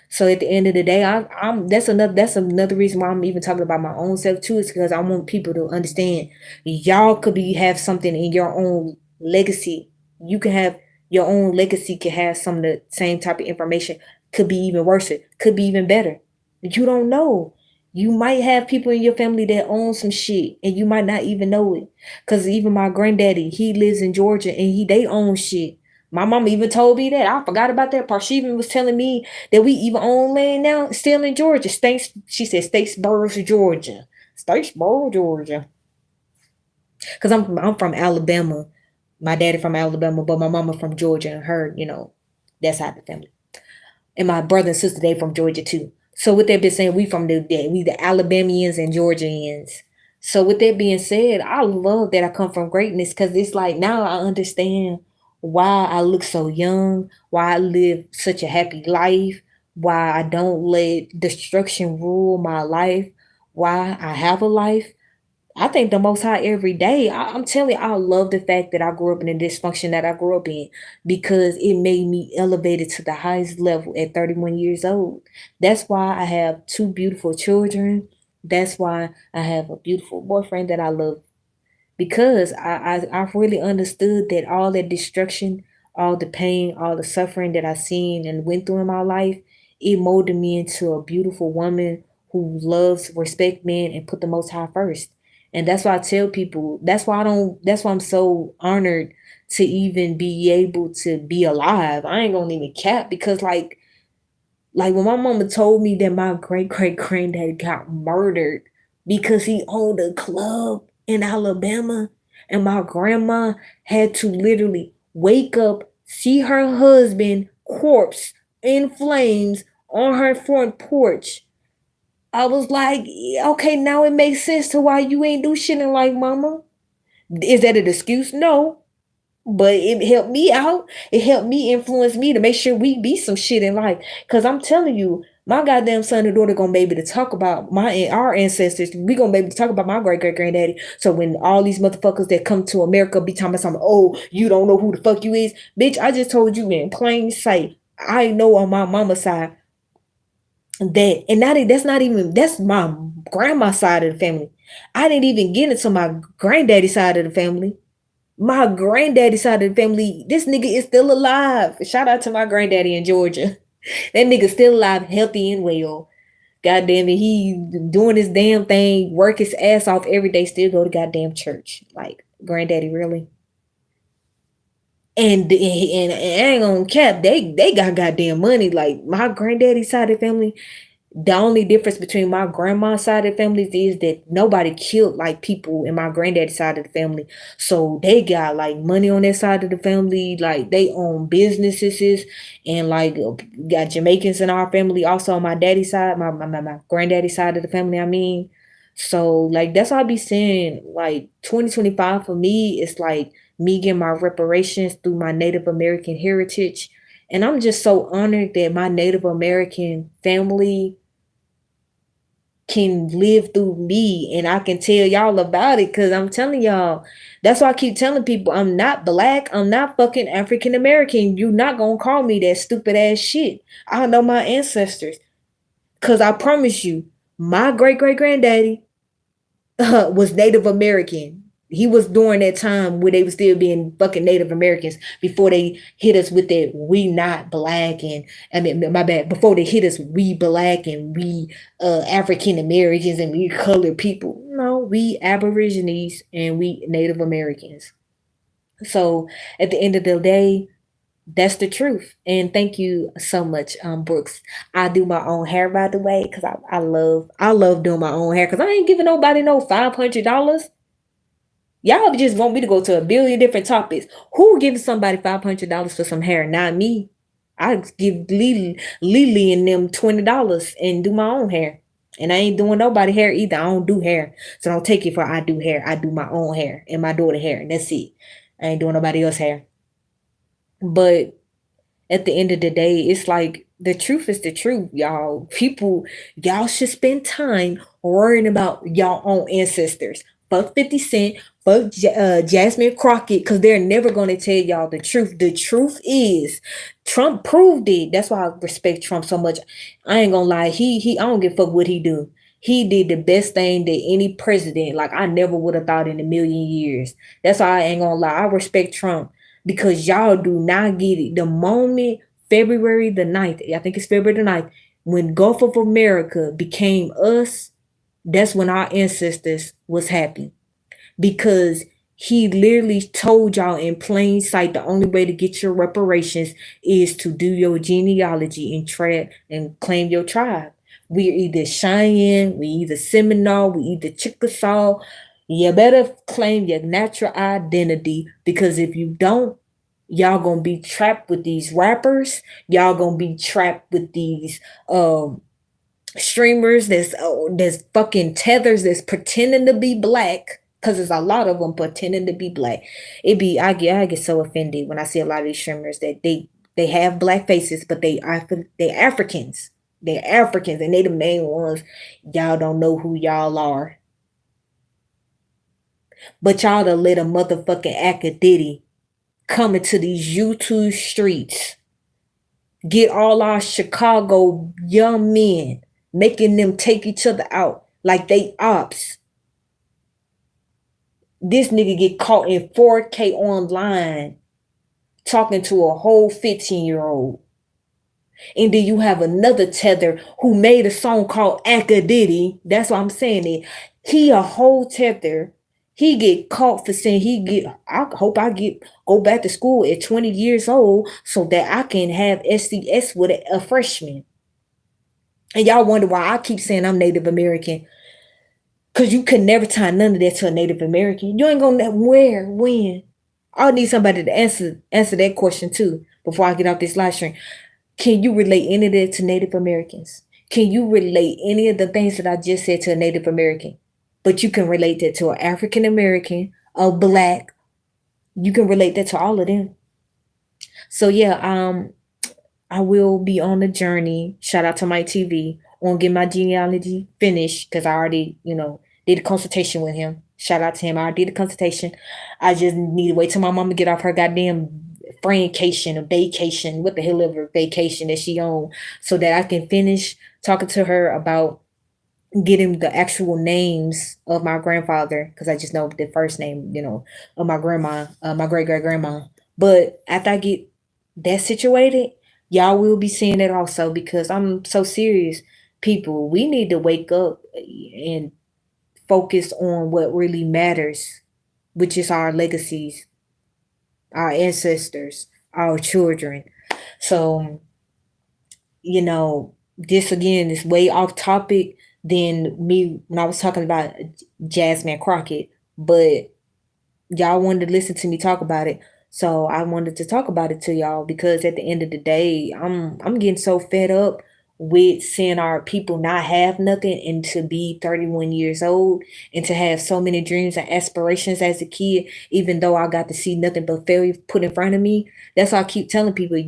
So at the end of the day, I'm that's another reason why I'm even talking about my own self too, is because I want people to understand y'all could have something in your own legacy. You can have your own legacy, can have some of the same type of information, could be even worse, could be even better. You don't know. You might have people in your family that own some shit and you might not even know it. Cause even my granddaddy, he lives in Georgia and they own shit. My mama even told me that. I forgot about that part. She even was telling me that we even own land now, still in Georgia. States, she said Statesboro, Georgia. Statesboro, Georgia. Cause I'm from Alabama. My daddy from Alabama, but my mama from Georgia, and her, that's how the family. And my brother and sister, they from Georgia too. So with that being said, we the Alabamians and Georgians. So with that being said, I love that I come from greatness, because it's like now I understand why I look so young, why I live such a happy life, why I don't let destruction rule my life, why I have a life. I thank the Most High every day. I'm telling you, I love the fact that I grew up in the dysfunction that I grew up in, because it made me elevated to the highest level at 31 years old. That's why I have two beautiful children. That's why I have a beautiful boyfriend that I love, because I've really understood that all that destruction, all the pain, all the suffering that I've seen and went through in my life, it molded me into a beautiful woman who loves, respect men, and put the Most High first. And that's why I tell people. That's why I'm so honored to even be able to be alive. I ain't gonna even cap, because like when my mama told me that my great great granddad got murdered because he owned a club in Alabama, and my grandma had to literally wake up, see her husband corpse in flames on her front porch. I was like, okay, now it makes sense to why you ain't do shit in life, mama. Is that an excuse? No, but it helped me out. It helped me influence me to make sure we be some shit in life. Cause I'm telling you, my goddamn son and daughter gonna be able to talk about our ancestors. We gonna be able to talk about my great great granddaddy. So when all these motherfuckers that come to America be talking about something, oh, you don't know who the fuck you is, bitch. I just told you in plain sight. I know on my mama's side that, and that's my grandma's side of the family. I didn't even get into my granddaddy side of the family. My granddaddy side of the family, this nigga is still alive. Shout out to my granddaddy in Georgia. That nigga still alive, healthy and well. God damn it, he doing his damn thing, work his ass off every day, still go to goddamn church. Like, granddaddy, really? And I ain't gonna cap, they got goddamn money. Like, my granddaddy side of the family, the only difference between my grandma's side of the family is that nobody killed like people in my granddad's side of the family. So they got like money on their side of the family, like they own businesses, and like got Jamaicans in our family also on my daddy's side, my granddaddy's side of the family, I mean. So like that's what I be saying. Like 2025 for me is like me getting my reparations through my Native American heritage. And I'm just so honored that my Native American family can live through me, and I can tell y'all about it, because I'm telling y'all, that's why I keep telling people I'm not black, I'm not fucking African American. You not gonna call me that stupid ass shit. I know my ancestors, because I promise you, my great great granddaddy was Native American. He was during that time where they were still being fucking Native Americans before they hit us with that we not black, and I mean my bad, before they hit us we black and we African Americans and we colored people. No, we Aborigines and we Native Americans. So at the end of the day, that's the truth. And thank you so much, Brooks. I do my own hair, by the way, because I love doing my own hair, because I ain't giving nobody no $500. Y'all just want me to go to a billion different topics. Who gives somebody $500 for some hair? Not me. I give Lily and them $20 and do my own hair. And I ain't doing nobody hair either. I don't do hair. So don't take it for I do hair. I do my own hair and my daughter hair. And that's it. I ain't doing nobody else hair. But at the end of the day, it's like the truth is the truth, y'all. Y'all should spend time worrying about y'all own ancestors. Fuck 50 Cent, fuck Jasmine Crockett, because they're never going to tell y'all the truth. The truth is, Trump proved it. That's why I respect Trump so much. I ain't gonna lie, I don't give a fuck what he do. He did the best thing that any president, like I never would have thought in a million years. That's why I ain't gonna lie. I respect Trump because y'all do not get it. The moment February the 9th, I think it's February the 9th, when Gulf of America became us, that's when our ancestors was happy. Because he literally told y'all in plain sight the only way to get your reparations is to do your genealogy and claim your tribe. We're either Cheyenne, we either Seminole, we either Chickasaw. You better claim your natural identity because if you don't, y'all gonna be trapped with these rappers. Y'all gonna be trapped with these streamers that's fucking tethers that's pretending to be black because there's a lot of them pretending to be black. I get so offended when I see a lot of these streamers that they have black faces but they Africans. They're Africans and they the main ones. Y'all don't know who y'all are. But y'all to let a motherfucking acadiddy come into these YouTube streets, get all our Chicago young men, making them take each other out like they ops. This nigga get caught in 4K online talking to a whole 15-year-old. And then you have another tether who made a song called Acadiddy. That's what I'm saying. He a whole tether. He get caught for saying I hope I go back to school at 20 years old so that I can have SDS with a freshman. And y'all wonder why I keep saying I'm Native American. Because you could never tie none of that to a Native American. You ain't gonna where, when. I need somebody to answer that question too before I get off this live stream. Can you relate any of that to Native Americans? Can you relate any of the things that I just said to a Native American? But you can relate that to an African American, a black. You can relate that to all of them. So yeah, I will be on the journey. Shout out to my TV on get my genealogy finished because I already, did a consultation with him. Shout out to him. I already did a consultation. I just need to wait till my mama get off her goddamn friendcation or vacation, what the hell ever vacation that she on, so that I can finish talking to her about getting the actual names of my grandfather because I just know the first name, of my grandma, my great great grandma. But after I get that situated, y'all will be seeing it also because I'm so serious. People, we need to wake up and focus on what really matters, which is our legacies, our ancestors, our children. So, this again is way off topic than me when I was talking about Jasmine Crockett, but y'all wanted to listen to me talk about it. So I wanted to talk about it to y'all because at the end of the day, I'm getting so fed up with seeing our people not have nothing and to be 31 years old and to have so many dreams and aspirations as a kid, even though I got to see nothing but failure put in front of me. That's why I keep telling people,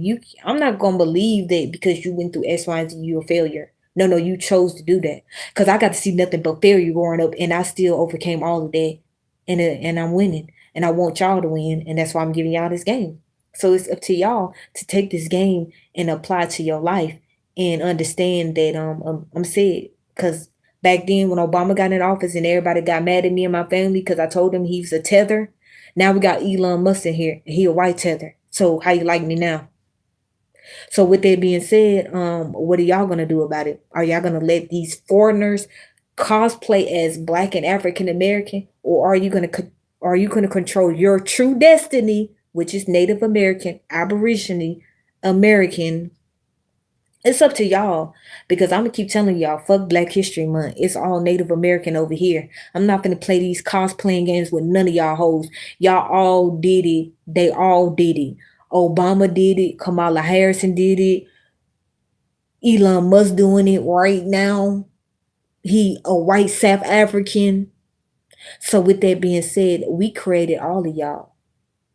I'm not gonna believe that because you went through X, Y, and Z, you're a failure. No, you chose to do that. Because I got to see nothing but failure growing up and I still overcame all of that and I'm winning. And I want y'all to win. And that's why I'm giving y'all this game. So it's up to y'all to take this game and apply it to your life and understand that I'm sad. Because back then when Obama got in office and everybody got mad at me and my family because I told them he was a tether. Now we got Elon Musk in here and he a white tether. So how you like me now? So with that being said, what are y'all gonna do about it? Are y'all gonna let these foreigners cosplay as Black and African American, or are you gonna control your true destiny, which is Native American, Aborigine American, It's up to y'all because I'm gonna keep telling y'all, fuck Black History Month. It's all Native American over here. I'm not gonna play these cosplaying games with none of y'all hoes. Y'all all did it. They all did it. Obama did it. Kamala Harrison did it. Elon Musk doing it right now. He a white South African. So with that being said, we created all of y'all.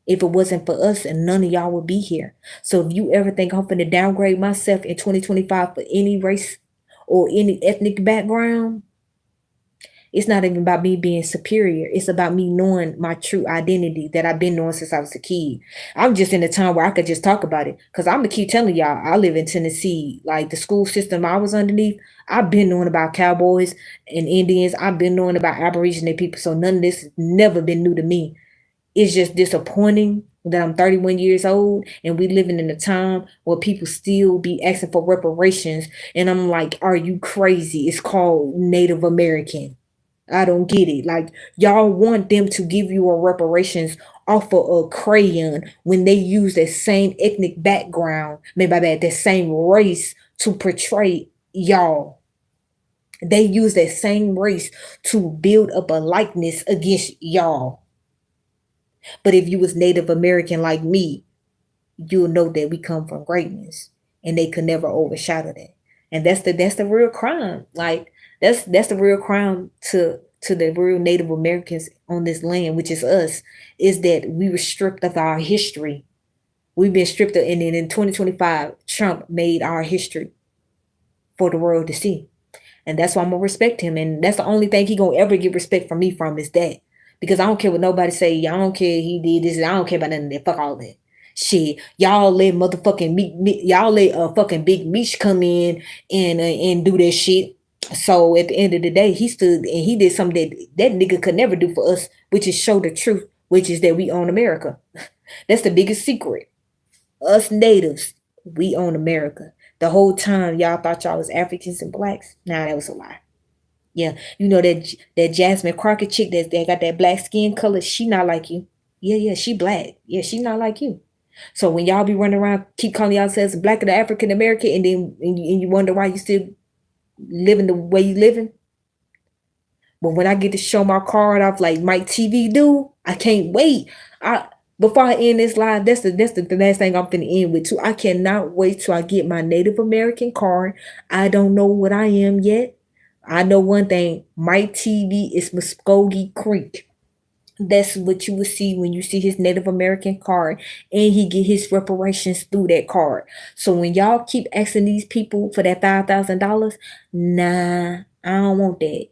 If it wasn't for us, and none of y'all would be here. So if you ever think I'm finna downgrade myself in 2025 for any race or any ethnic background, it's not even about me being superior. It's about me knowing my true identity that I've been knowing since I was a kid. I'm just in a time where I could just talk about it. Cause I'm gonna keep telling y'all, I live in Tennessee. Like the school system I was underneath, I've been knowing about cowboys and Indians. I've been knowing about Aboriginal people. So none of this has never been new to me. It's just disappointing that I'm 31 years old and we living in a time where people still be asking for reparations. And I'm like, are you crazy? It's called Native American. I don't get it. Like y'all want them to give you a reparations off of a crayon when they use that same ethnic background, maybe by that same race to portray y'all. They use that same race to build up a likeness against y'all. But if you was Native American like me, you'll know that we come from greatness, and they could never overshadow that. And that's the real crime. Like that's the real crime to the real Native Americans on this land, which is us, is that we were stripped of our history. We've been stripped of, and then in 2025, Trump made our history for the world to see. And that's why I'm gonna respect him. And that's the only thing he gonna ever get respect from me from is that. Because I don't care what nobody say. I don't care he did this. I don't care about none of that. Fuck all that. Shit, y'all let motherfucking y'all let fucking Big Meech come in and do that shit. So at the end of the day, he stood and he did something that nigga could never do for us, which is show the truth, which is that we own America. That's the biggest secret. Us natives, we own America. The whole time y'all thought y'all was Africans and blacks. Nah, that was a lie. Yeah, you know that Jasmine Crockett chick that got that black skin color, she not like you. Yeah, she black. Yeah, she not like you. So when y'all be running around, keep calling yourselves black and African American, and then and you wonder why you still living the way you living. But when I get to show my card off like Mike TV do, I can't wait. I Before I end this live, that's the last thing I'm finna end with too. I cannot wait till I get my Native American card. I don't know what I am yet. I know one thing, Mike TV is Muskogee Creek. That's what you will see when you see his Native American card, and he get his reparations through that card. So when y'all keep asking these people for that $5,000, nah, I don't want that.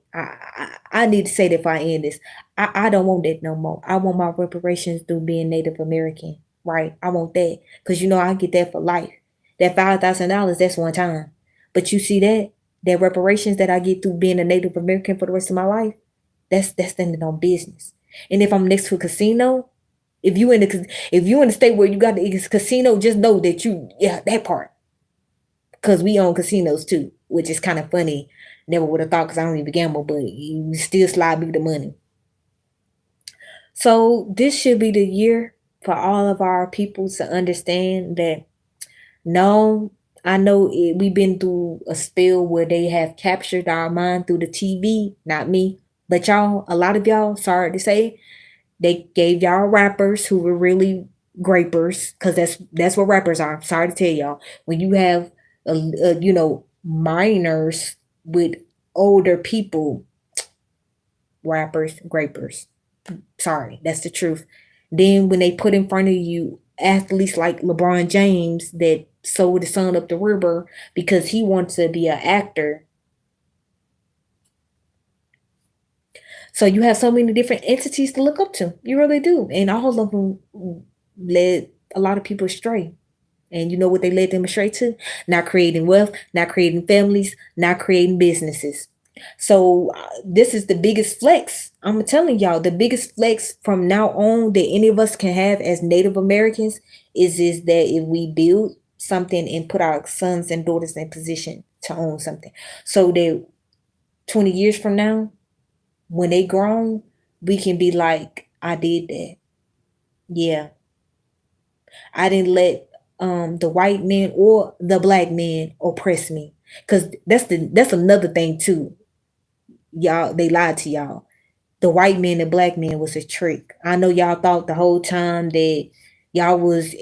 I need to say that if I end this. I don't want that no more. I want my reparations through being Native American, right? I want that because you know I get that for life. That $5,000, that's one time. But you see that reparations that I get through being a Native American for the rest of my life, that's standing on business. And if I'm next to a casino, if you in the state where you got the casino, just know that that part. Cause we own casinos too, which is kind of funny. Never would have thought because I don't even gamble, but you still slide me the money. So this should be the year for all of our people to understand that no, I know we've been through a spell where they have captured our mind through the TV, not me. But y'all, a lot of y'all, sorry to say, they gave y'all rappers who were really grapers, because that's what rappers are. Sorry to tell y'all. When you have minors with older people, rappers, grapers. Sorry, that's the truth. Then when they put in front of you athletes like LeBron James that sold his son up the river because he wants to be an actor. So you have so many different entities to look up to. You really do. And all of them led a lot of people astray. And you know what they led them astray to? Not creating wealth, not creating families, not creating businesses. So this is the biggest flex. I'm telling y'all, the biggest flex from now on that any of us can have as Native Americans is that if we build something and put our sons and daughters in position to own something. So that 20 years from now, when they grown, we can be like, I did that. Yeah. I didn't let the white man or the black man oppress me. Cause that's another thing too. Y'all, they lied to y'all. The white man and black man was a trick. I know y'all thought the whole time that y'all was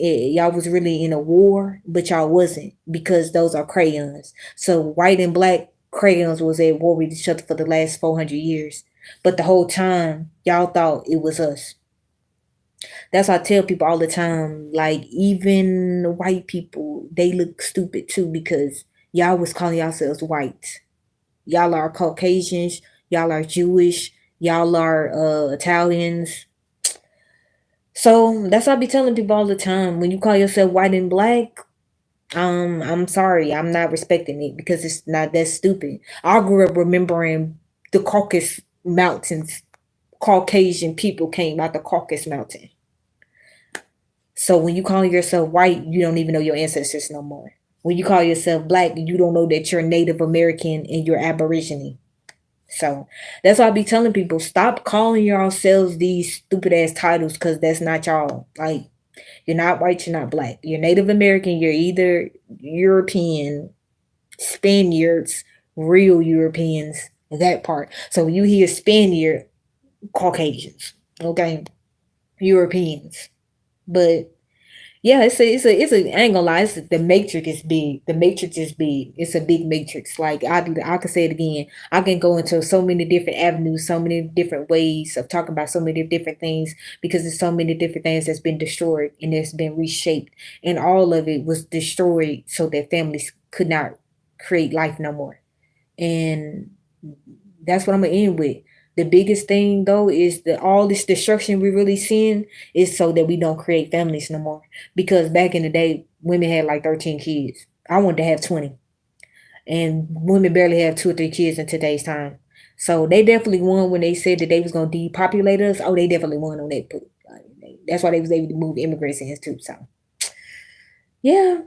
really in a war, but y'all wasn't, because those are crayons. So white and black crayons was at war with each other for the last 400 years. But the whole time y'all thought it was us. That's why I tell people all the time, like even white people, they look stupid too because y'all was calling yourselves white. Y'all are Caucasians, y'all are Jewish, y'all are Italians. So that's what I be telling people all the time. When you call yourself white and black, I'm sorry, I'm not respecting it because it's not that stupid. I grew up remembering the Caucasus Mountains. Caucasian people came out the Caucasus Mountain. So when you call yourself white, you don't even know your ancestors no more. When you call yourself black, you don't know that you're Native American and you're Aborigine. So that's why I be telling people, stop calling yourselves these stupid ass titles because that's not y'all. Like, you're not white, you're not black. You're Native American, you're either European, Spaniards, real Europeans, that part. So when you hear Spaniard, Caucasians, okay? Europeans. But yeah, it's a I ain't gonna lie, the matrix is big. The matrix is big. It's a big matrix. Like I can say it again. I can go into so many different avenues, so many different ways of talking about so many different things because there's so many different things that's been destroyed and that's been reshaped. And all of it was destroyed so that families could not create life no more. And that's what I'm gonna end with. The biggest thing though is that all this destruction we really seeing is so that we don't create families no more. Because back in the day, women had like 13 kids. I wanted to have 20. And women barely have 2 or 3 kids in today's time. So they definitely won when they said that they was gonna depopulate us. Oh, they definitely won on that poop. That's why they was able to move immigrants in too. So yeah.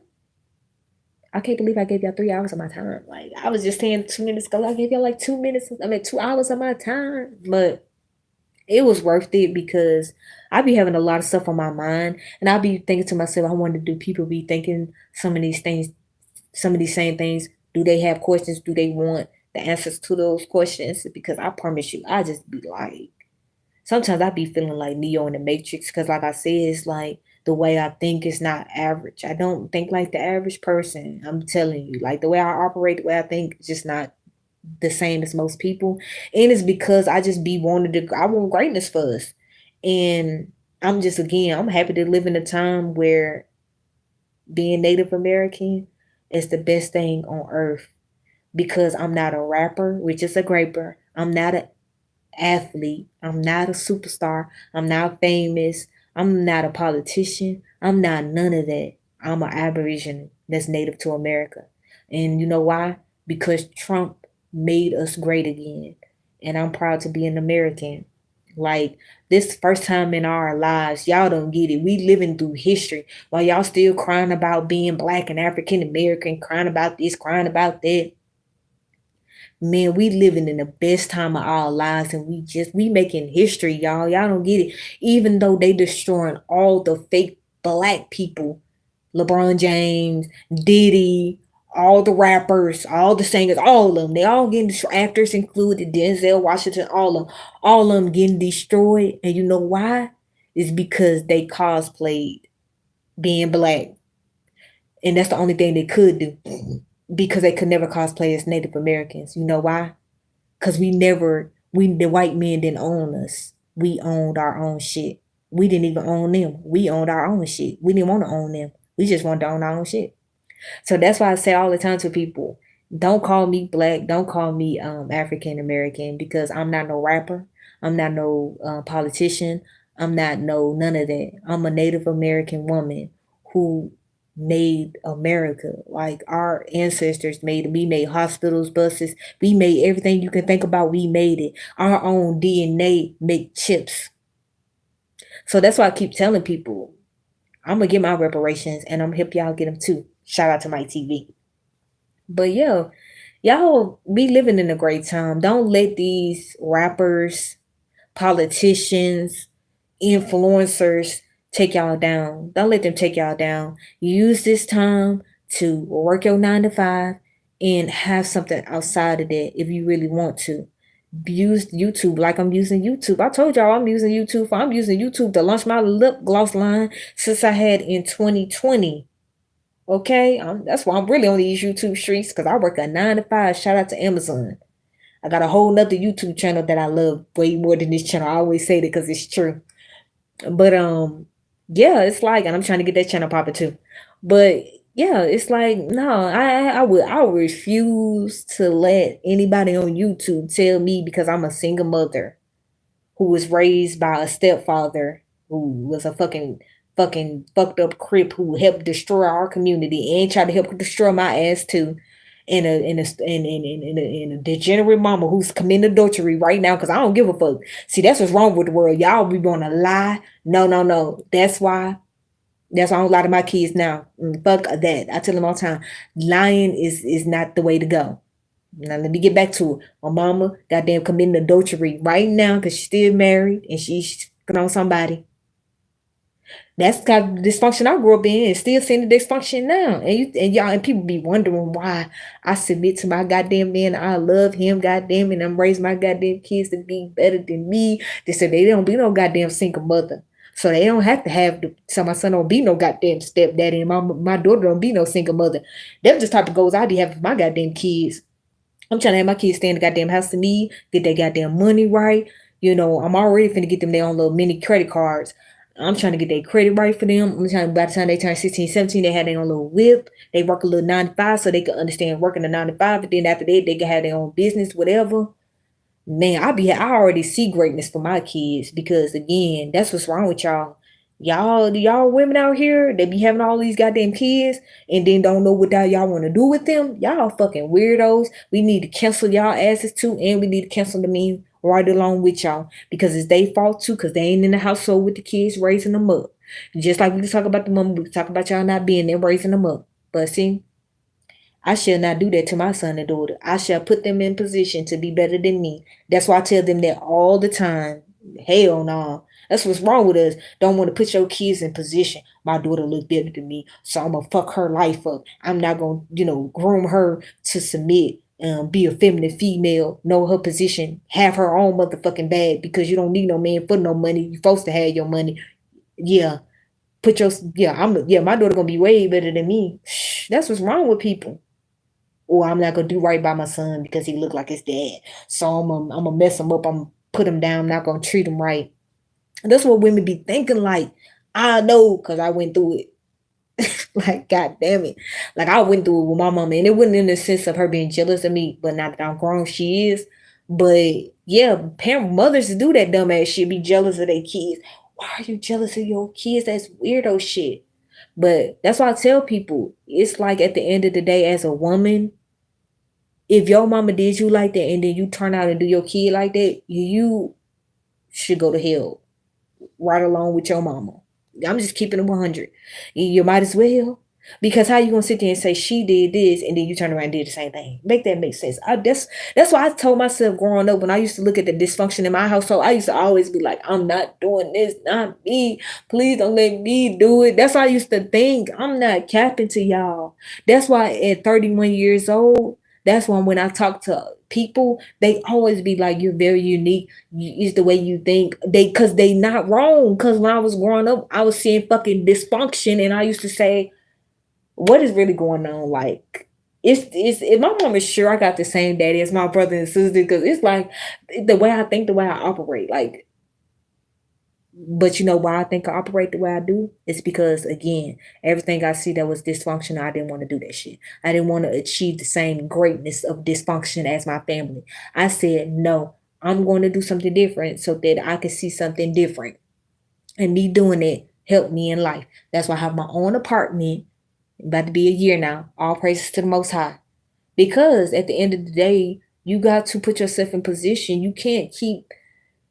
I can't believe I gave y'all 3 hours of my time. Like I was just saying 2 minutes ago, I gave y'all like 2 minutes. I mean 2 hours of my time. But it was worth it because I be having a lot of stuff on my mind and I be thinking to myself, I wonder, do people be thinking some of these things, some of these same things? Do they have questions? Do they want the answers to those questions? Because I promise you, I just be like, sometimes I be feeling like Neo in the Matrix because, like I said, it's like the way I think is not average. I don't think like the average person. I'm telling you, like the way I operate, the way I think, is just not the same as most people. And it's because I just be wanting to, I want greatness for us. And I'm just, again, I'm happy to live in a time where being Native American is the best thing on earth because I'm not a rapper, which is a graper. I'm not an athlete. I'm not a superstar. I'm not famous. I'm not a politician. I'm not none of that. I'm an Aborigine that's native to America. And you know why? Because Trump made us great again. And I'm proud to be an American. Like this first time in our lives, y'all don't get it. We living through history while y'all still crying about being black and African American, crying about this, crying about that. Man, we living in the best time of our lives and we making history, y'all. Y'all don't get it. Even though they destroying all the fake black people, LeBron James, Diddy, all the rappers, all the singers, all of them, they all getting destroyed. Actors included, Denzel Washington, all of them getting destroyed. And you know why? It's because they cosplayed being black. And that's the only thing they could do. Because they could never cosplay as Native Americans. You know why? Because the white men didn't own us. We owned our own shit. We didn't even own them. We owned our own shit. We didn't want to own them. We just wanted to own our own shit. So that's why I say all the time to people, don't call me black. Don't call me African American because I'm not no rapper. I'm not no politician. I'm not no none of that. I'm a Native American woman who made America. Like our ancestors we made hospitals, buses, we made everything you can think about, we made it. Our own DNA make chips. So that's why I keep telling people, I'm gonna get my reparations and I'm gonna help y'all get them too. Shout out to my TV. But yeah, y'all be living in a great time. Don't let these rappers, politicians, influencers take y'all down. Don't let them take y'all down. Use this time to work your 9 to 5 and have something outside of that if you really want to. Use YouTube like I'm using YouTube. I told y'all I'm using YouTube. I'm using YouTube to launch my lip gloss line since I had in 2020. Okay, that's why I'm really on these YouTube streets because I work a 9 to 5. Shout out to Amazon. I got a whole nother YouTube channel that I love way more than this channel. I always say that because it's true. But yeah, it's like, and I'm trying to get that channel popping too. But yeah, it's like no, I would refuse to let anybody on YouTube tell me because I'm a single mother who was raised by a stepfather who was a fucking fucked up crip who helped destroy our community and tried to help destroy my ass too. And a degenerate mama who's committing adultery right now because I don't give a fuck. See, that's what's wrong with the world. Y'all be gonna lie. No. That's why I don't lie to my kids now. Fuck that. I tell them all the time, lying is not the way to go. Now let me get back to it. My mama goddamn committing adultery right now because she's still married and she's on somebody. That's the kind of dysfunction I grew up in and still seeing the dysfunction now. And people be wondering why I submit to my goddamn man. I love him, goddamn, and I'm raising my goddamn kids to be better than me. They said they don't be no goddamn single mother. So they don't have to so my son don't be no goddamn stepdaddy and my daughter don't be no single mother. That's the type of goals I be having for my goddamn kids. I'm trying to have my kids stay in the goddamn house to me, get their goddamn money right. I'm already finna get them their own little mini credit cards. I'm trying to get their credit right for them. I'm trying by the time they turn 16, 17, they have their own little whip. They work a little 9 to 5 so they can understand working a 9 to 5. But then after that, they can have their own business, whatever. Man, I already see greatness for my kids because again, that's what's wrong with y'all. Y'all women out here, they be having all these goddamn kids and then don't know what y'all want to do with them. Y'all fucking weirdos. We need to cancel y'all asses too, and we need to cancel the men right along with y'all because it's their fault too, because they ain't in the household with the kids raising them up. Just like we can talk about the mom, we can talk about y'all not being there raising them up. But see, I shall not do that to my son and daughter. I shall put them in position to be better than me. That's why I tell them that all the time. Hell no. That's what's wrong with us. Don't want to put your kids in position. My daughter look better than me, so I'm gonna fuck her life up. I'm not gonna, groom her to submit, be a feminine female, know her position, have her own motherfucking bag because you don't need no man for no money. You supposed to have your money. Yeah. My daughter gonna be way better than me. That's what's wrong with people. Or I'm not gonna do right by my son because he look like his dad. So I'm gonna mess him up. I'm gonna put him down. I'm not gonna treat him right. That's what women be thinking. Like I know because I went through it. Like God damn it, like I went through it with my mama, and it wasn't in the sense of her being jealous of me. But now that I'm grown, she is. But yeah, mothers do that dumbass shit. Be jealous of their kids. Why are you jealous of your kids? That's weirdo shit. But that's why I tell people, it's like at the end of the day, as a woman, if your mama did you like that and then you turn out and do your kid like that, you should go to hell right along with your mama. I'm just keeping it 100. You might as well. Because how you gonna sit there and say she did this and then you turn around and did the same thing? Make that make sense. That's why I told myself growing up when I used to look at the dysfunction in my household, I used to always be like, I'm not doing this, not me. Please don't let me do it. That's why I used to think. I'm not capping to y'all. That's why at 31 years old, that's when I talk to people, they always be like, you're very unique. Is the way you think. Cause they not wrong. Cause when I was growing up, I was seeing fucking dysfunction and I used to say, what is really going on? Like, if my mom is sure I got the same daddy as my brother and sister, because it's like the way I think, the way I operate. Like, but you know why I think I operate the way I do? It's because again, everything I see that was dysfunctional, I didn't want to do that shit. I didn't want to achieve the same greatness of dysfunction as my family. I said, no, I'm going to do something different so that I can see something different. And me doing it helped me in life. That's why I have my own apartment. About to be a year now. All praises to the Most High. Because at the end of the day, you got to put yourself in position. You can't keep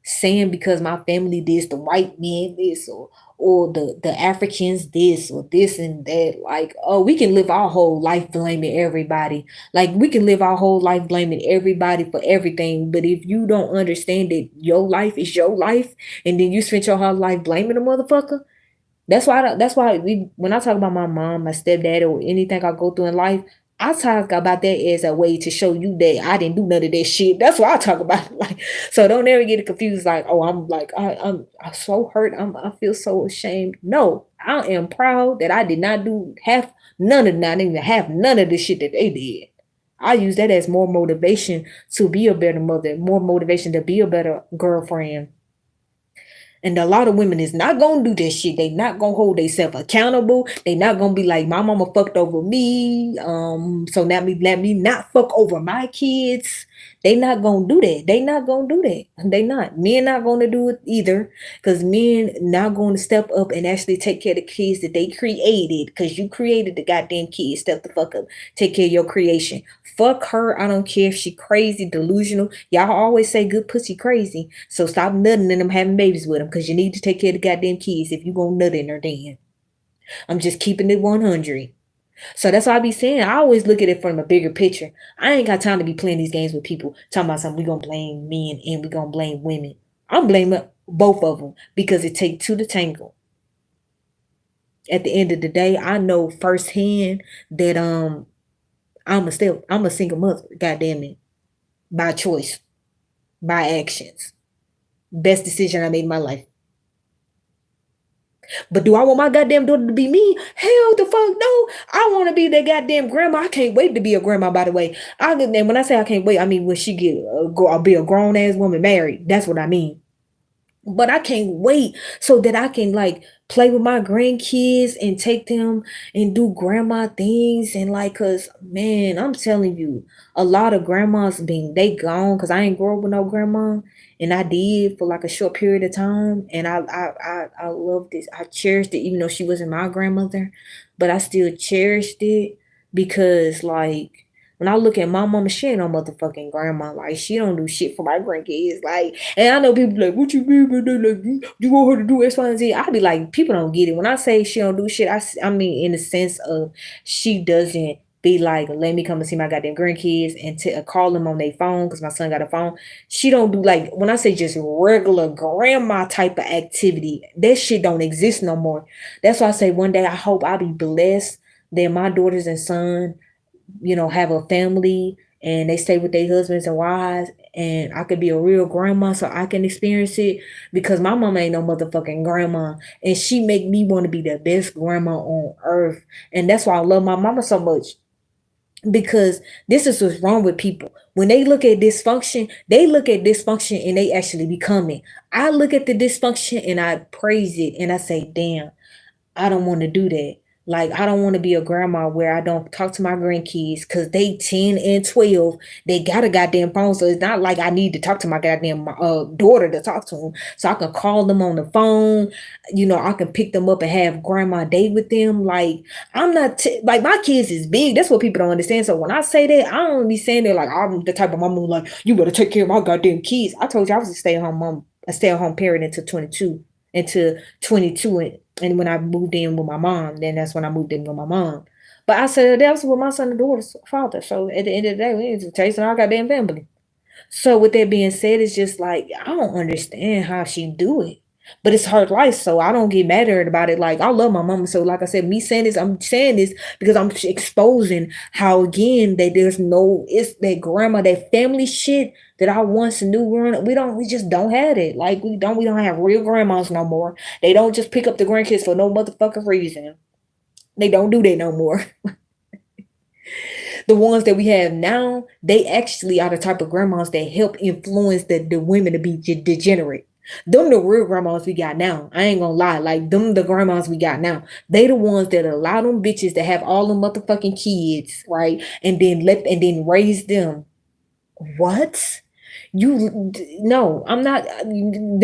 saying because my family this, the white men this, or the Africans this, or this and that. Like, oh, we can live our whole life blaming everybody. Like, we can live our whole life blaming everybody for everything. But if you don't understand that your life is your life, and then you spend your whole life blaming a motherfucker, When I talk about my mom, my stepdad, or anything I go through in life, I talk about that as a way to show you that I didn't do none of that shit. That's why I talk about it. Like, so don't ever get it confused. Like, oh, I'm so hurt. I feel so ashamed. No, I am proud that I did not do half none of not even have none of the shit that they did. I use that as more motivation to be a better mother, more motivation to be a better girlfriend. And a lot of women is not gonna do this shit. They not gonna hold themselves accountable. They not gonna be like, my mama fucked over me. So now let me not fuck over my kids. They not gonna do that. They not gonna do that. They not. Men not gonna do it either. Cause men not gonna step up and actually take care of the kids that they created. Cause you created the goddamn kids. Step the fuck up. Take care of your creation. Fuck her. I don't care if she crazy, delusional. Y'all always say good pussy crazy. So stop nutting in them having babies with them because you need to take care of the goddamn kids if you gonna nut in her then. I'm just keeping it 100. So that's why I be saying. I always look at it from a bigger picture. I ain't got time to be playing these games with people talking about something. We gonna blame men and we gonna blame women. I'm blaming both of them because it takes two to tangle. At the end of the day, I know firsthand that I'm a single mother, goddamn it. By choice, by actions. Best decision I made in my life. But do I want my goddamn daughter to be me? Hell the fuck no. I want to be that goddamn grandma. I can't wait to be a grandma, by the way. And when I say I can't wait, I mean when she I'll be a grown ass woman married. That's what I mean. But I can't wait so that I can like play with my grandkids and take them and do grandma things and like, cause man, I'm telling you, a lot of grandmas they gone because I ain't grow up with no grandma, and I did for like a short period of time, and I loved this. I cherished it even though she wasn't my grandmother, but I still cherished it because like when I look at my mama, she ain't no motherfucking grandma. Like, she don't do shit for my grandkids. Like, and I know people like, what you mean by that? Like, you want her to do X, Y, and Z? I be like, people don't get it. When I say she don't do shit, I mean in the sense of she doesn't be like, let me come and see my goddamn grandkids and call them on their phone because my son got a phone. She don't do like, when I say just regular grandma type of activity, that shit don't exist no more. That's why I say one day I hope I'll be blessed that my daughters and son have a family and they stay with their husbands and wives, and I could be a real grandma so I can experience it because my mama ain't no motherfucking grandma, and she make me want to be the best grandma on earth. And that's why I love my mama so much, because this is what's wrong with people. When they look at dysfunction, and they actually become it. I look at the dysfunction and I praise it and I say, damn, I don't want to do that. Like, I don't want to be a grandma where I don't talk to my grandkids because they 10 and 12. They got a goddamn phone. So it's not like I need to talk to my goddamn daughter to talk to them. So I can call them on the phone. I can pick them up and have grandma date with them. Like, I'm not, like, my kids is big. That's what people don't understand. So when I say that, I don't be saying that like I'm the type of mom who like, you better take care of my goddamn kids. I told you I was a stay-at-home mom, a stay-at-home parent until 22. And when I moved in with my mom, then that's when I moved in with my mom. But I said that was with my son and daughter's father. So at the end of the day, we need to taste our goddamn family. So with that being said, it's just like I don't understand how she do it. But it's her life, so I don't get mad at her about it. Like, I love my mama. So like I said, I'm saying this because I'm exposing how again that it's that grandma, that family shit that I once knew growing up. We just don't have it. Like we don't have real grandmas no more. They don't just pick up the grandkids for no motherfucking reason. They don't do that no more. The ones that we have now, they actually are the type of grandmas that help influence the women to be degenerate. Them the real grandmas we got now. I ain't gonna lie. Like, them the grandmas we got now. They the ones that allow them bitches to have all the motherfucking kids, right? And then raise them. What? No, I'm not. Them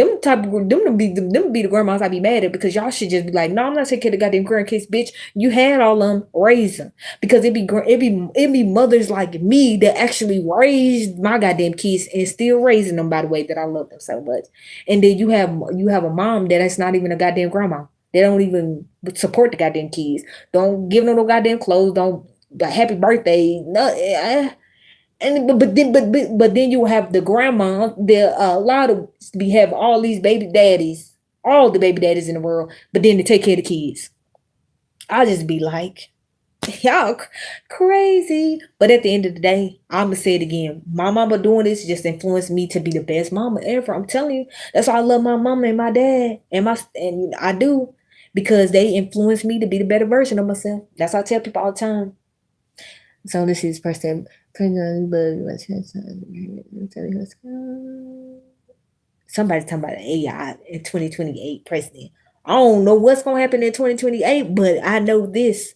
be the grandmas I be mad at because y'all should just be like, no, I'm not taking care of the goddamn grandkids, bitch. You had all them, raise them, because it be mothers like me that actually raised my goddamn kids and still raising them by the way that I love them so much. And then you have a mom that's not even a goddamn grandma. They don't even support the goddamn kids. Don't give them no goddamn clothes. Don't happy birthday. No. And but then you have the grandma. There a lot of we have all these baby daddies, all the baby daddies in the world, but then to take care of the kids. I'll just be like, y'all crazy. But at the end of the day, I'ma say it again. My mama doing this just influenced me to be the best mama ever. I'm telling you. That's why I love my mama and my dad. And I do. Because they influenced me to be the better version of myself. That's what I tell people all the time. So this is person. Somebody's talking about AI in 2028 president. I don't know what's gonna happen in 2028, but I know this.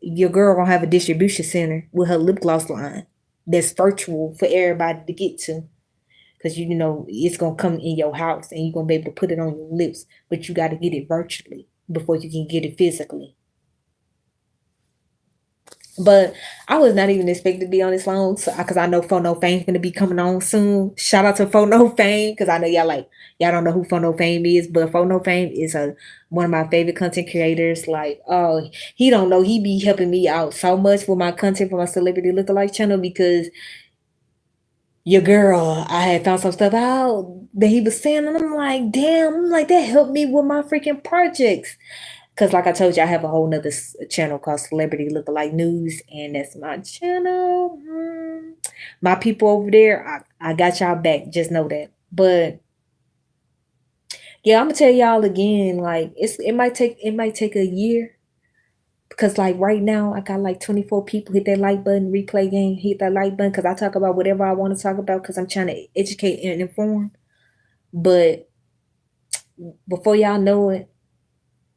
Your girl gonna have a distribution center with her lip gloss line that's virtual for everybody to get to. Cause you know it's gonna come in your house and you're gonna be able to put it on your lips, but you gotta get it virtually before you can get it physically. But I was not even expected to be on this long, so because I know Phono Fame gonna be coming on soon. Shout out to Phono Fame, because I know y'all don't know who Phono Fame is, but Phono Fame is one of my favorite content creators. Like, oh, he don't know, he be helping me out so much with my content for my celebrity lookalike channel, because your girl, I had found some stuff out that he was saying, and I'm like, damn, that helped me with my freaking projects. Because like I told you, I have a whole nother channel called Celebrity Lookalike News, and that's my channel. My people over there, I got y'all back. Just know that. But yeah, I'm gonna tell y'all again, like it might take a year. Because like right now, I got like 24 people. Hit that like button, replay game, hit that like button, because I talk about whatever I want to talk about, because I'm trying to educate and inform. But before y'all know it,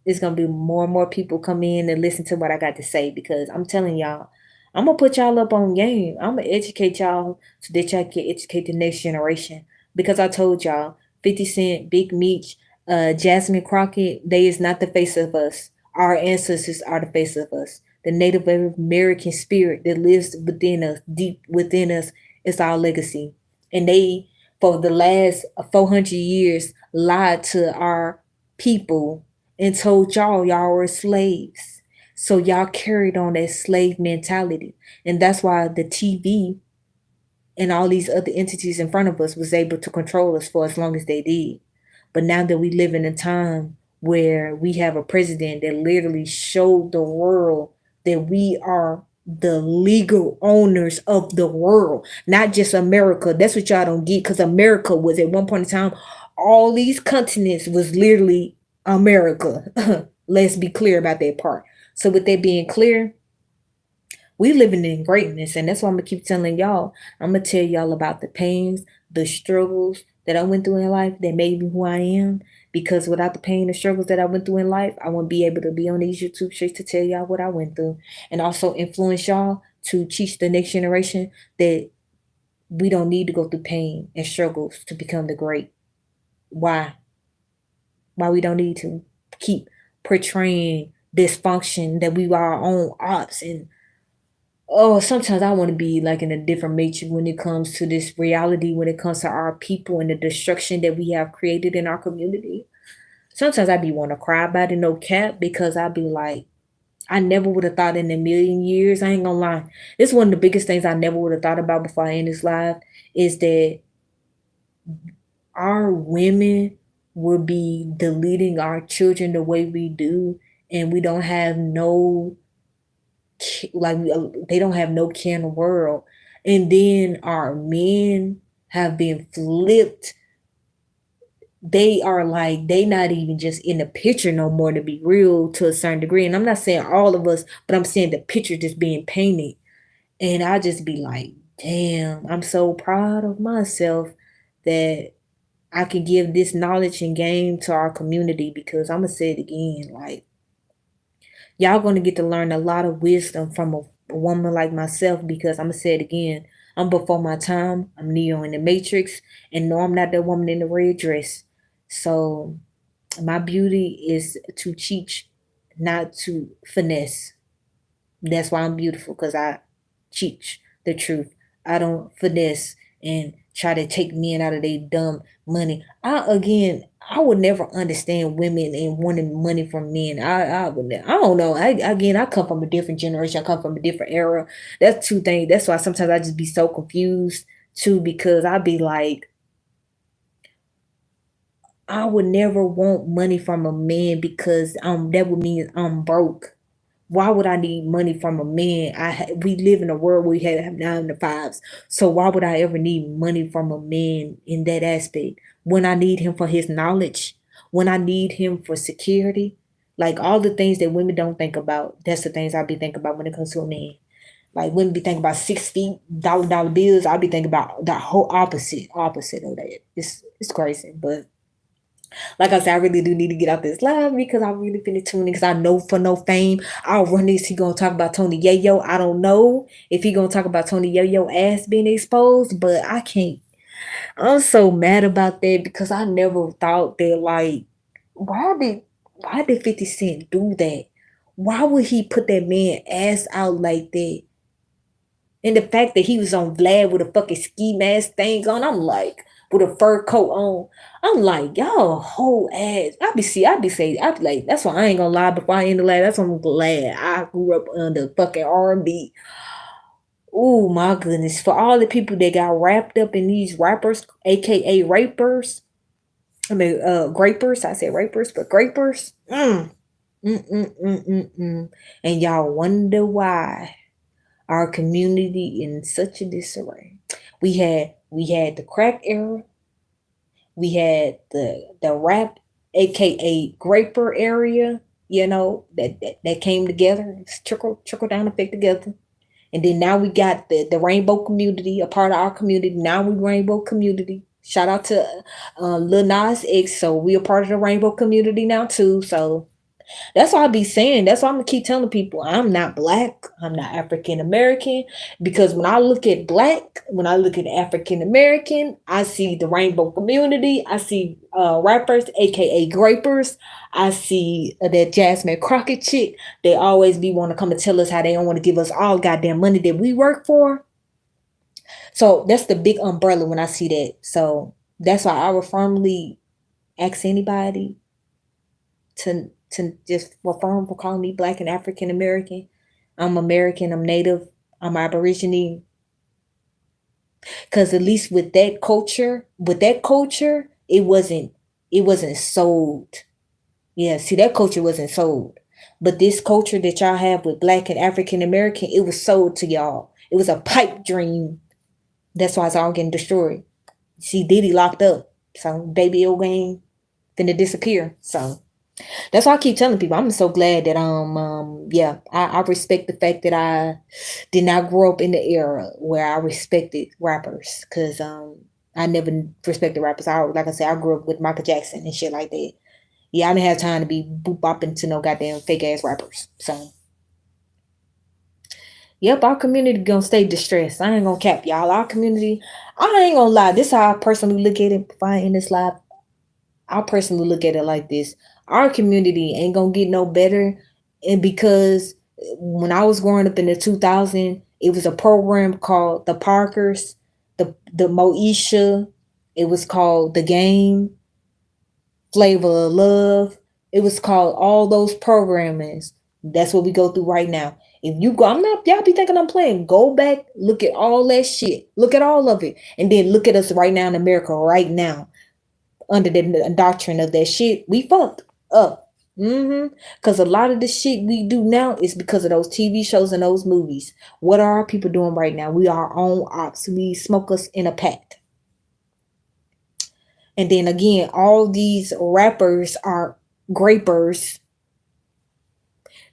it's gonna be more and more people come in and listen to what I got to say, because I'm telling y'all, I'm gonna put y'all up on game. I'm gonna educate y'all so that y'all can educate the next generation. Because I told y'all, 50 Cent, Big Meech, Jasmine Crockett, they is not the face of us. Our ancestors are the face of us. The Native American spirit that lives within us, deep within us, is our legacy. And they, for the last 400 years, lied to our people and told y'all were slaves. So y'all carried on that slave mentality. And that's why the TV and all these other entities in front of us was able to control us for as long as they did. But now that we live in a time where we have a president that literally showed the world that we are the legal owners of the world, not just America. That's what y'all don't get, because America was at one point in time, all these continents was literally America. Let's be clear about that part. So with that being clear, we living in greatness, and that's why I'm gonna keep telling y'all. I'm gonna tell y'all about the pains, the struggles that I went through in life that made me who I am. Because without the pain and struggles that I went through in life, I wouldn't be able to be on these YouTube streets to tell y'all what I went through, and also influence y'all to teach the next generation that we don't need to go through pain and struggles to become the great. Why? Why we don't need to keep portraying dysfunction, that we are our own ops. And oh, sometimes I want to be like in a different matrix when it comes to this reality, when it comes to our people and the destruction that we have created in our community. Sometimes I be want to cry about it, no cap, because I be like, I never would have thought in a million years. I ain't gonna lie. It's one of the biggest things I never would have thought about before I end this live, is that our women will be deleting our children the way we do, and we don't have no, like, they don't have no care in the world. And then our men have been flipped. They are like, they not even just in the picture no more, to be real, to a certain degree. And I'm not saying all of us, but I'm saying the picture just being painted. And I just be like, damn, I'm so proud of myself that I can give this knowledge and game to our community. Because I'm gonna say it again, like, y'all gonna get to learn a lot of wisdom from a woman like myself. Because I'm gonna say it again, I'm before my time. I'm Neo in the Matrix, and no, I'm not that woman in the red dress. So my beauty is to teach, not to finesse. That's why I'm beautiful, because I teach the truth. I don't finesse and try to take men out of their dumb money. I would never understand women and wanting money from men. I would. I don't know. I come from a different generation. I come from a different era. That's two things. That's why sometimes I just be so confused too, because I be like, I would never want money from a man because that would mean I'm broke. Why would I need money from a man? We live in a world where we have 9 to 5s. So why would I ever need money from a man in that aspect? When I need him for his knowledge, when I need him for security, like all the things that women don't think about, that's the things I'll be thinking about when it comes to a man. Like women be thinking about 6 feet, dollar bills. I'll be thinking about the whole opposite of that. It's crazy, but like I said, I really do need to get out this live because I really finna tune in because I know for no fame, I'll run this. He gonna talk about Tony Yayo. I don't know if he gonna talk about Tony Yayo ass being exposed, but I can't. I'm so mad about that because I never thought that like why did 50 Cent do that? Why would he put that man ass out like that? And the fact that he was on Vlad with a fucking ski mask thing on, I'm like, with a fur coat on, I'm like, y'all whole ass. I be like, that's why I ain't gonna lie. Before I end the live, that's why I'm glad I grew up under fucking R&B. Oh my goodness, for all the people that got wrapped up in these rappers, aka rapers. I mean, grapers. I said rapers, but grapers. Mm. And y'all wonder why our community in such a disarray. We had the crack era, we had the rap, aka graper area, that came together, it's trickle down effect together. And then now we got the rainbow community, a part of our community. Now we rainbow community. Shout out to Lil Nas X. So we a part of the rainbow community now too. So that's why I be saying. That's why I'm gonna keep telling people I'm not black. I'm not African American. Because when I look at black, when I look at African American, I see the rainbow community. I see rappers, aka grapers. I see that Jasmine Crockett chick. They always be want to come and tell us how they don't want to give us all goddamn money that we work for. So that's the big umbrella when I see that. So that's why I would firmly ask anybody to just affirm for calling me black and African American. I'm American, I'm Native, I'm Aborigine. Cause at least with that culture, it wasn't sold. Yeah, see that culture wasn't sold. But this culture that y'all have with black and African American, it was sold to y'all. It was a pipe dream. That's why it's all getting destroyed. See Diddy locked up. So baby O'Wayne finna disappear. So that's why I keep telling people I'm so glad that I respect the fact that I did not grow up in the era where I respected rappers because I never respected rappers. Like I said, I grew up with Michael Jackson and shit like that. Yeah, I didn't have time to be boop bopping to no goddamn fake ass rappers. So yep, our community gonna stay distressed. I ain't gonna cap y'all. Our community, I ain't gonna lie. This is how I personally look at it. If I end this live, I personally look at it like this. Our community ain't gonna get no better. And because when I was growing up in the 2000s, it was a program called The Parkers, the Moesha, it was called The Game, Flavor of Love. It was called all those programmings. That's what we go through right now. If you go, I'm not, y'all be thinking I'm playing. Go back, look at all that shit. Look at all of it. And then look at us right now in America right now. Under the doctrine of that shit, we fucked up. Because a lot of the shit we do now is because of those TV shows and those movies. What are our people doing right now? We are our own ops. We smoke us in a pack. And then again, all these rappers are grapers.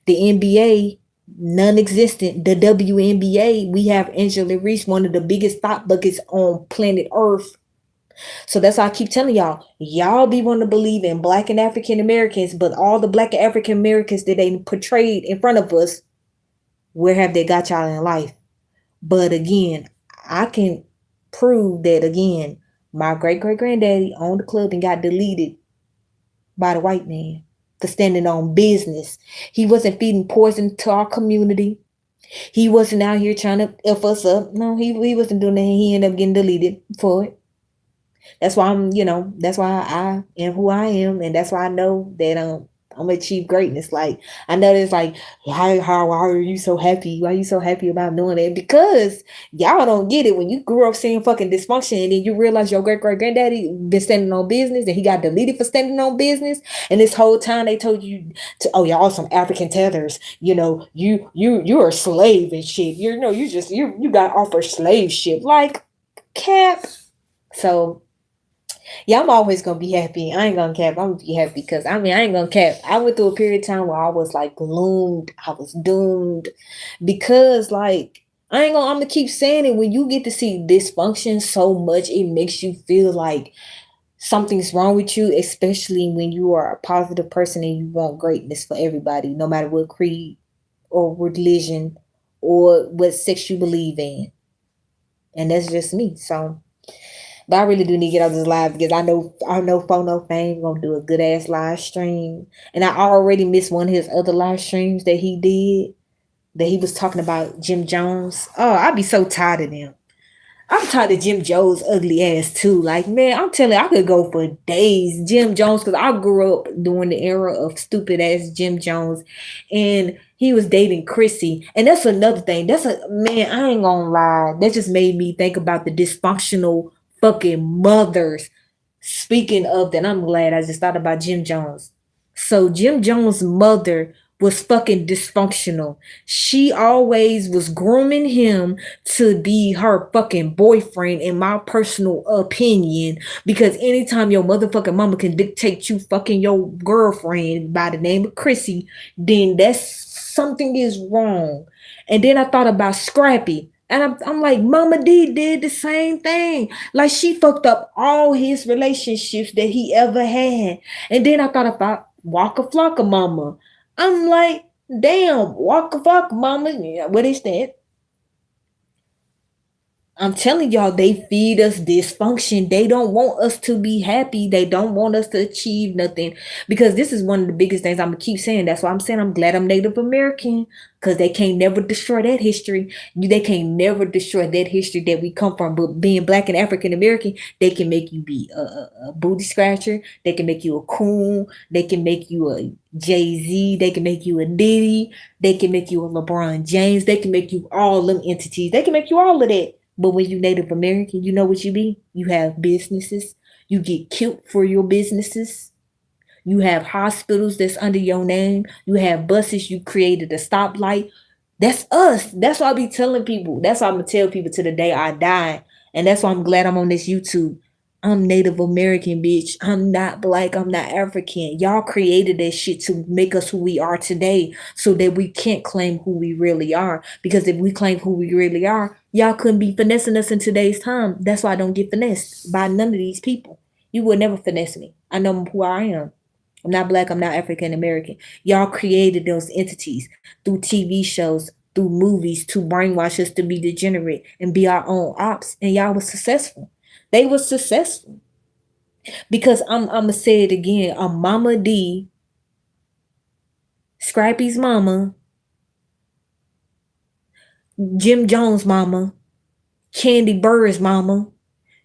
The NBA, non-existent. The WNBA, we have Angela Reese, one of the biggest thought buckets on planet Earth. So that's why I keep telling y'all be wanting to believe in black and African Americans, but all the black and African Americans that they portrayed in front of us, where have they got y'all in life? But again, I can prove that again, my great-great-granddaddy owned the club and got deleted by the white man for standing on business. He wasn't feeding poison to our community. He wasn't out here trying to F us up. No, he wasn't doing that. He ended up getting deleted for it. That's why that's why I am who I am. And that's why I know that I'm gonna achieve greatness. Like I know it's like, how are you so happy? Why are you so happy about doing it? Because y'all don't get it when you grew up seeing fucking dysfunction and then you realize your great granddaddy been standing on business and he got deleted for standing on business. And this whole time they told you to, oh, y'all some African tethers, you're a slave and shit. You got offered slave shit. Like cap. So yeah, I'm always gonna be happy. I ain't gonna cap. I'm gonna be happy because I ain't gonna cap. I went through a period of time where I was like gloomed. I was doomed because like I'm gonna keep saying it. When you get to see dysfunction so much, it makes you feel like something's wrong with you, especially when you are a positive person and you want greatness for everybody, no matter what creed or religion or what sex you believe in. And that's just me. So but I really do need to get on this live because I know Phono Fame gonna do a good ass live stream. And I already missed one of his other live streams that he did that he was talking about Jim Jones. Oh, I'd be so tired of them. I'm tired of Jim Jones' ugly ass too. Like, man, I'm telling you, I could go for days. Jim Jones, because I grew up during the era of stupid ass Jim Jones, and he was dating Chrissy. And that's another thing. Man, I ain't gonna lie. That just made me think about the dysfunctional fucking mothers. Speaking of that, I'm glad I just thought about Jim Jones. So Jim Jones' mother was fucking dysfunctional. She always was grooming him to be her fucking boyfriend, in my personal opinion. Because anytime your motherfucking mama can dictate you fucking your girlfriend by the name of Chrissy, then that's something is wrong. And then I thought about Scrappy. And I'm like, Mama D did the same thing. Like she fucked up all his relationships that he ever had. And then I thought about Waka Flocka Mama. I'm like, damn, Waka Flocka Mama. What is that? I'm telling y'all, they feed us dysfunction. They don't want us to be happy. They don't want us to achieve nothing. Because this is one of the biggest things I'm gonna keep saying. That's why I'm saying I'm glad I'm Native American. Because they can't never destroy that history. They can't never destroy that history that we come from. But being Black and African American, they can make you be a booty scratcher. They can make you a coon. They can make you a Jay-Z. They can make you a Diddy. They can make you a LeBron James. They can make you all them entities. They can make you all of that. But when you Native American, you know what you be? You have businesses. You get killed for your businesses. You have hospitals that's under your name. You have buses. You created a stoplight. That's us. That's why I be telling people. That's why I'm going to tell people to the day I die. And that's why I'm glad I'm on this YouTube. I'm Native American, bitch. I'm not Black. I'm not African. Y'all created that shit to make us who we are today so that we can't claim who we really are. Because if we claim who we really are, y'all couldn't be finessing us in today's time. That's why I don't get finessed by none of these people. You would never finesse me. I know who I am. I'm not Black. I'm not African American. Y'all created those entities through TV shows, through movies to brainwash us to be degenerate and be our own ops. And y'all was successful. They were successful. Because I'm going to say it again. A Mama D, Scrappy's mama, Jim Jones' mama, Candy Burr's mama.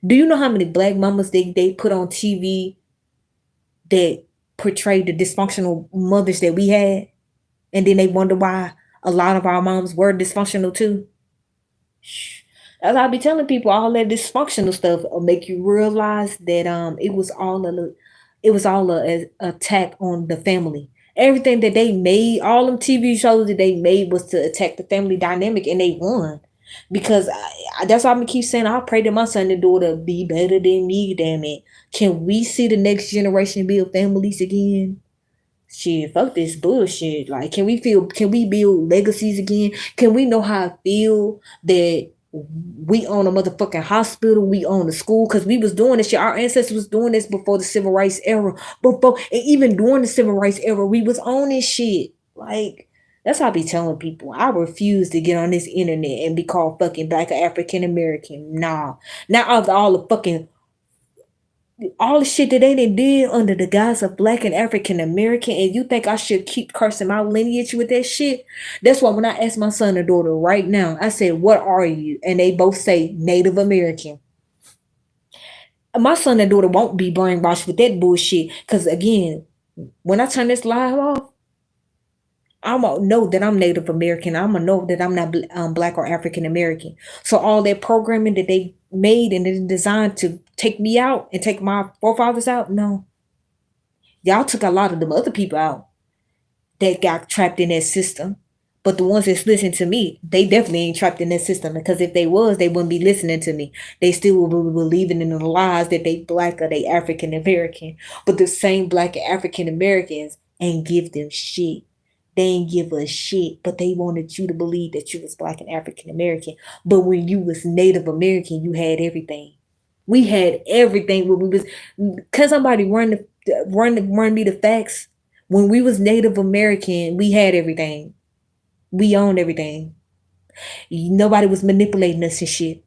Do you know how many Black mamas they put on TV that portrayed the dysfunctional mothers that we had? And then they wonder why a lot of our moms were dysfunctional too. As I be telling people, all that dysfunctional stuff will make you realize that it was all a attack on the family. Everything that they made, all them TV shows that they made was to attack the family dynamic, and they won. Because that's why I'm gonna keep saying I pray that my son and daughter be better than me. Damn it, can we see the next generation build families again? Shit, fuck this bullshit. Like, can we build legacies again? Can we know how I feel that we own a motherfucking hospital, we own a school? Because we was doing this shit. Our ancestors was doing this before the civil rights era. And even during the civil rights era, we was owning shit. Like, that's how I be telling people. I refuse to get on this internet and be called fucking Black or African American. Nah. Not after all the shit that they did under the guise of Black and African American, and you think I should keep cursing my lineage with that shit? That's why when I ask my son and daughter right now, I said, what are you? And they both say Native American. My son and daughter won't be brainwashed with that bullshit. Because again, When I turn this live off, I'm gonna know that I'm Native American. I'm gonna know that I'm not Black or African American. So all that programming that they made and they designed to take me out and take my forefathers out, no, y'all took a lot of them other people out that got trapped in that system. But the ones that's listening to me, they definitely ain't trapped in that system, because if they was, they wouldn't be listening to me. They still would be believing in the lies that they Black or they African American. But the same Black and African Americans ain't give them shit. They ain't give us shit, but they wanted you to believe that you was Black and African American. But when you was Native American, you had everything. We had everything when we was. Cause somebody run me the facts. When we was Native American, we had everything. We owned everything. Nobody was manipulating us and shit.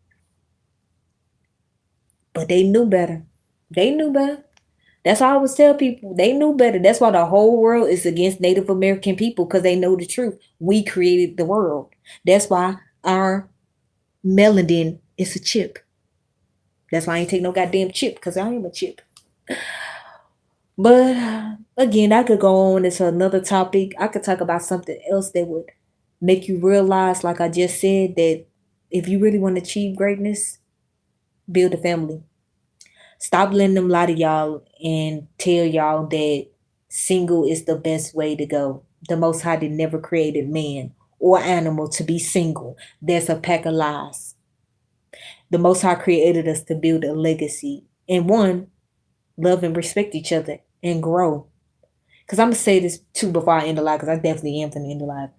But they knew better. They knew better. That's why I always tell people, they knew better. That's why the whole world is against Native American people, because they know the truth. We created the world. That's why our melanin is a chip. That's why I ain't take no goddamn chip, because I am a chip. But again, I could go on into another topic. I could talk about something else that would make you realize, like I just said, that if you really want to achieve greatness, build a family. Stop letting them lie to y'all and tell y'all that single is the best way to go. The Most High did never created man or animal to be single. That's a pack of lies. The Most High created us to build a legacy. And one, love and respect each other and grow. Because I'm going to say this too before I end the live, because I definitely am going to end the live.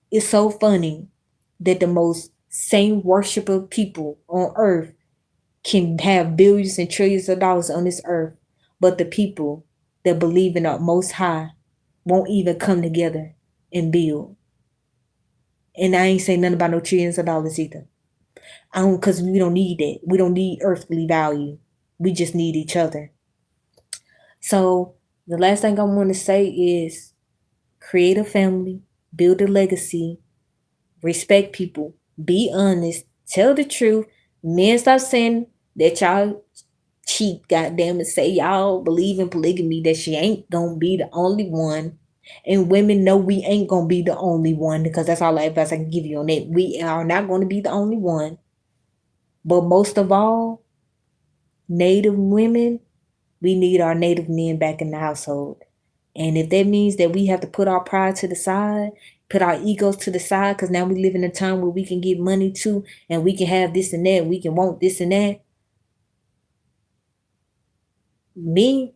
It's so funny that the most same worshiper people on earth can have billions and trillions of dollars on this earth, but the people that believe in the Most High won't even come together and build. And I ain't saying nothing about no trillions of dollars either. I don't, because we don't need that. We don't need earthly value. We just need each other. So the last thing I want to say is create a family, build a legacy, respect people, be honest, tell the truth. Men, stop saying that y'all cheat, goddamn it, say y'all believe in polygamy, that she ain't gonna be the only one. And women know we ain't gonna be the only one, because that's all the advice I can give you on that. We are not gonna be the only one. But most of all, Native women, we need our Native men back in the household. And if that means that we have to put our pride to the side, put our egos to the side, because now we live in a time where we can get money too, and we can have this and that, we can want this and that. Me,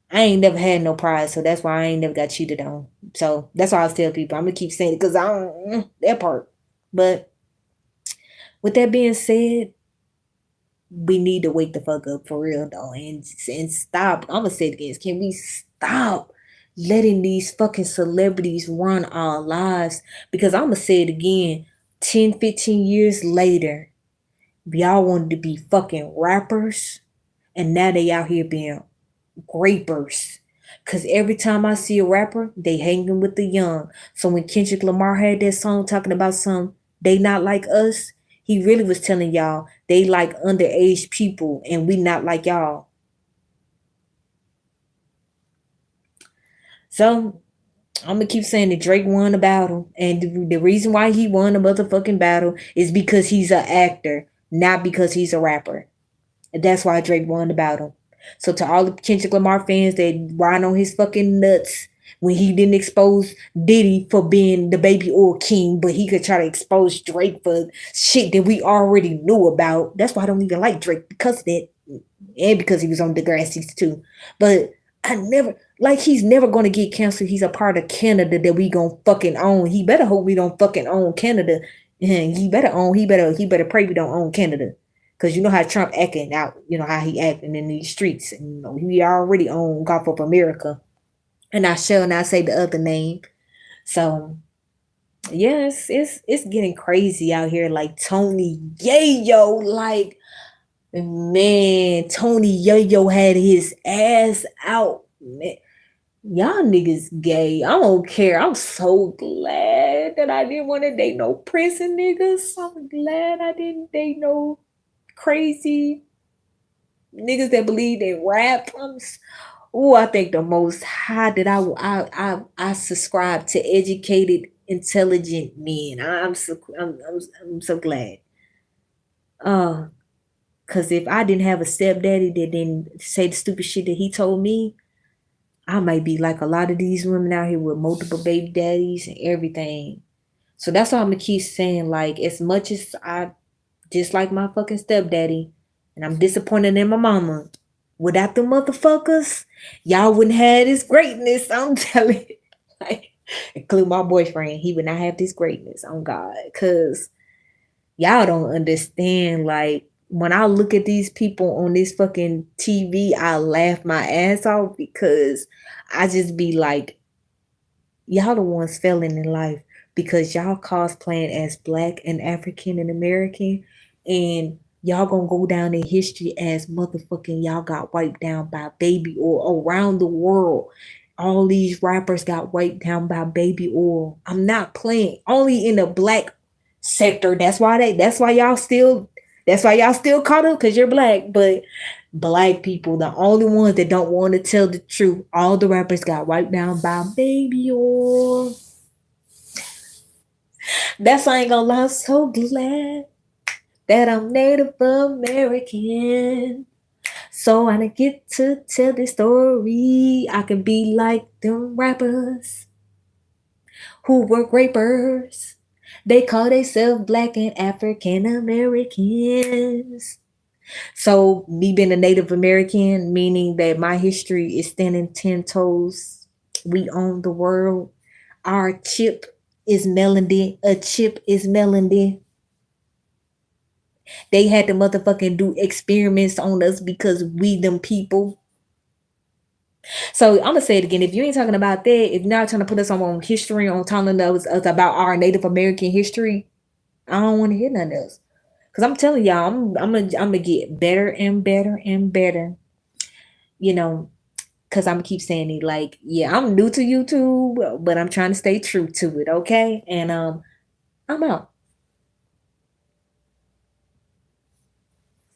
I ain't never had no pride, so that's why I ain't never got cheated on. So that's why I tell people. I'm gonna keep saying it, because I don't that part. But with that being said, we need to wake the fuck up for real though, and stop. I'm gonna say it again. Can we stop letting these fucking celebrities run our lives? Because I'm gonna say it again. 10, 15 years later, y'all wanted to be fucking rappers, and now they out here being grapers. Cause every time I see a rapper, they hanging with the young. So when Kendrick Lamar had that song talking about some they not like us, he really was telling y'all they like underage people and we not like y'all. So I'm gonna keep saying that Drake won a battle, and the reason why he won a motherfucking battle is because he's an actor, not because he's a rapper. And that's why Drake won the battle. So to all the Kendrick Lamar fans that ride on his fucking nuts when he didn't expose Diddy for being the baby oil king, but he could try to expose Drake for shit that we already knew about. That's why I don't even like Drake, because of that. And because he was on Degrassi's too. But I never, like, he's never gonna get canceled. He's a part of Canada that we gonna fucking own. He better hope we don't fucking own Canada. And he better pray we don't own Canada. Cause you know how Trump acting out, you know how he acting in these streets. And you know, he already own Golf of America. And I shall not say the other name. So yes, it's getting crazy out here. Like Tony Yayo, like, man, Tony Yayo had his ass out. Man, y'all niggas gay. I don't care. I'm so glad that I didn't want to date no prison niggas. I'm glad I didn't date no crazy niggas that believe they rap. Oh, I think the most high that I subscribe to educated, intelligent men. I'm so glad. Uh, cause if I didn't have a stepdaddy that didn't say the stupid shit that he told me, I might be like a lot of these women out here with multiple baby daddies and everything. So that's why I'm gonna keep saying, like, as much as I dislike my fucking stepdaddy and I'm disappointed in my mama, without the motherfuckers, y'all wouldn't have this greatness. I'm telling you. Like, include my boyfriend, he would not have this greatness on God. Cause y'all don't understand. Like, when I look at these people on this fucking TV, I laugh my ass off because I just be like, y'all the ones failing in life because y'all cosplaying as Black and African and American, and y'all gonna go down in history as motherfucking y'all got wiped down by baby oil around the world. All these rappers got wiped down by baby oil. I'm not playing. Only in the Black sector. That's why y'all still caught up because you're Black. But Black people, the only ones that don't want to tell the truth. All the rappers got wiped down by baby oil. That's why I ain't gonna lie. I'm so glad that I'm Native American. So when I get to tell this story, I can be like them rappers who were rapers. They call themselves Black and African Americans. So me being a Native American, meaning that my history is standing 10 toes. We own the world. Our chip is melanin. A chip is melanin. They had to motherfucking do experiments on us because we them people. So I'm gonna say it again. If you ain't talking about that, if you're not trying to put us on history, on telling us about our Native American history, I don't want to hear nothing else. Cause I'm telling y'all, I'm gonna get better and better and better. You know, cause I'm gonna keep saying it. Like, yeah, I'm new to YouTube, but I'm trying to stay true to it. Okay, and I'm out.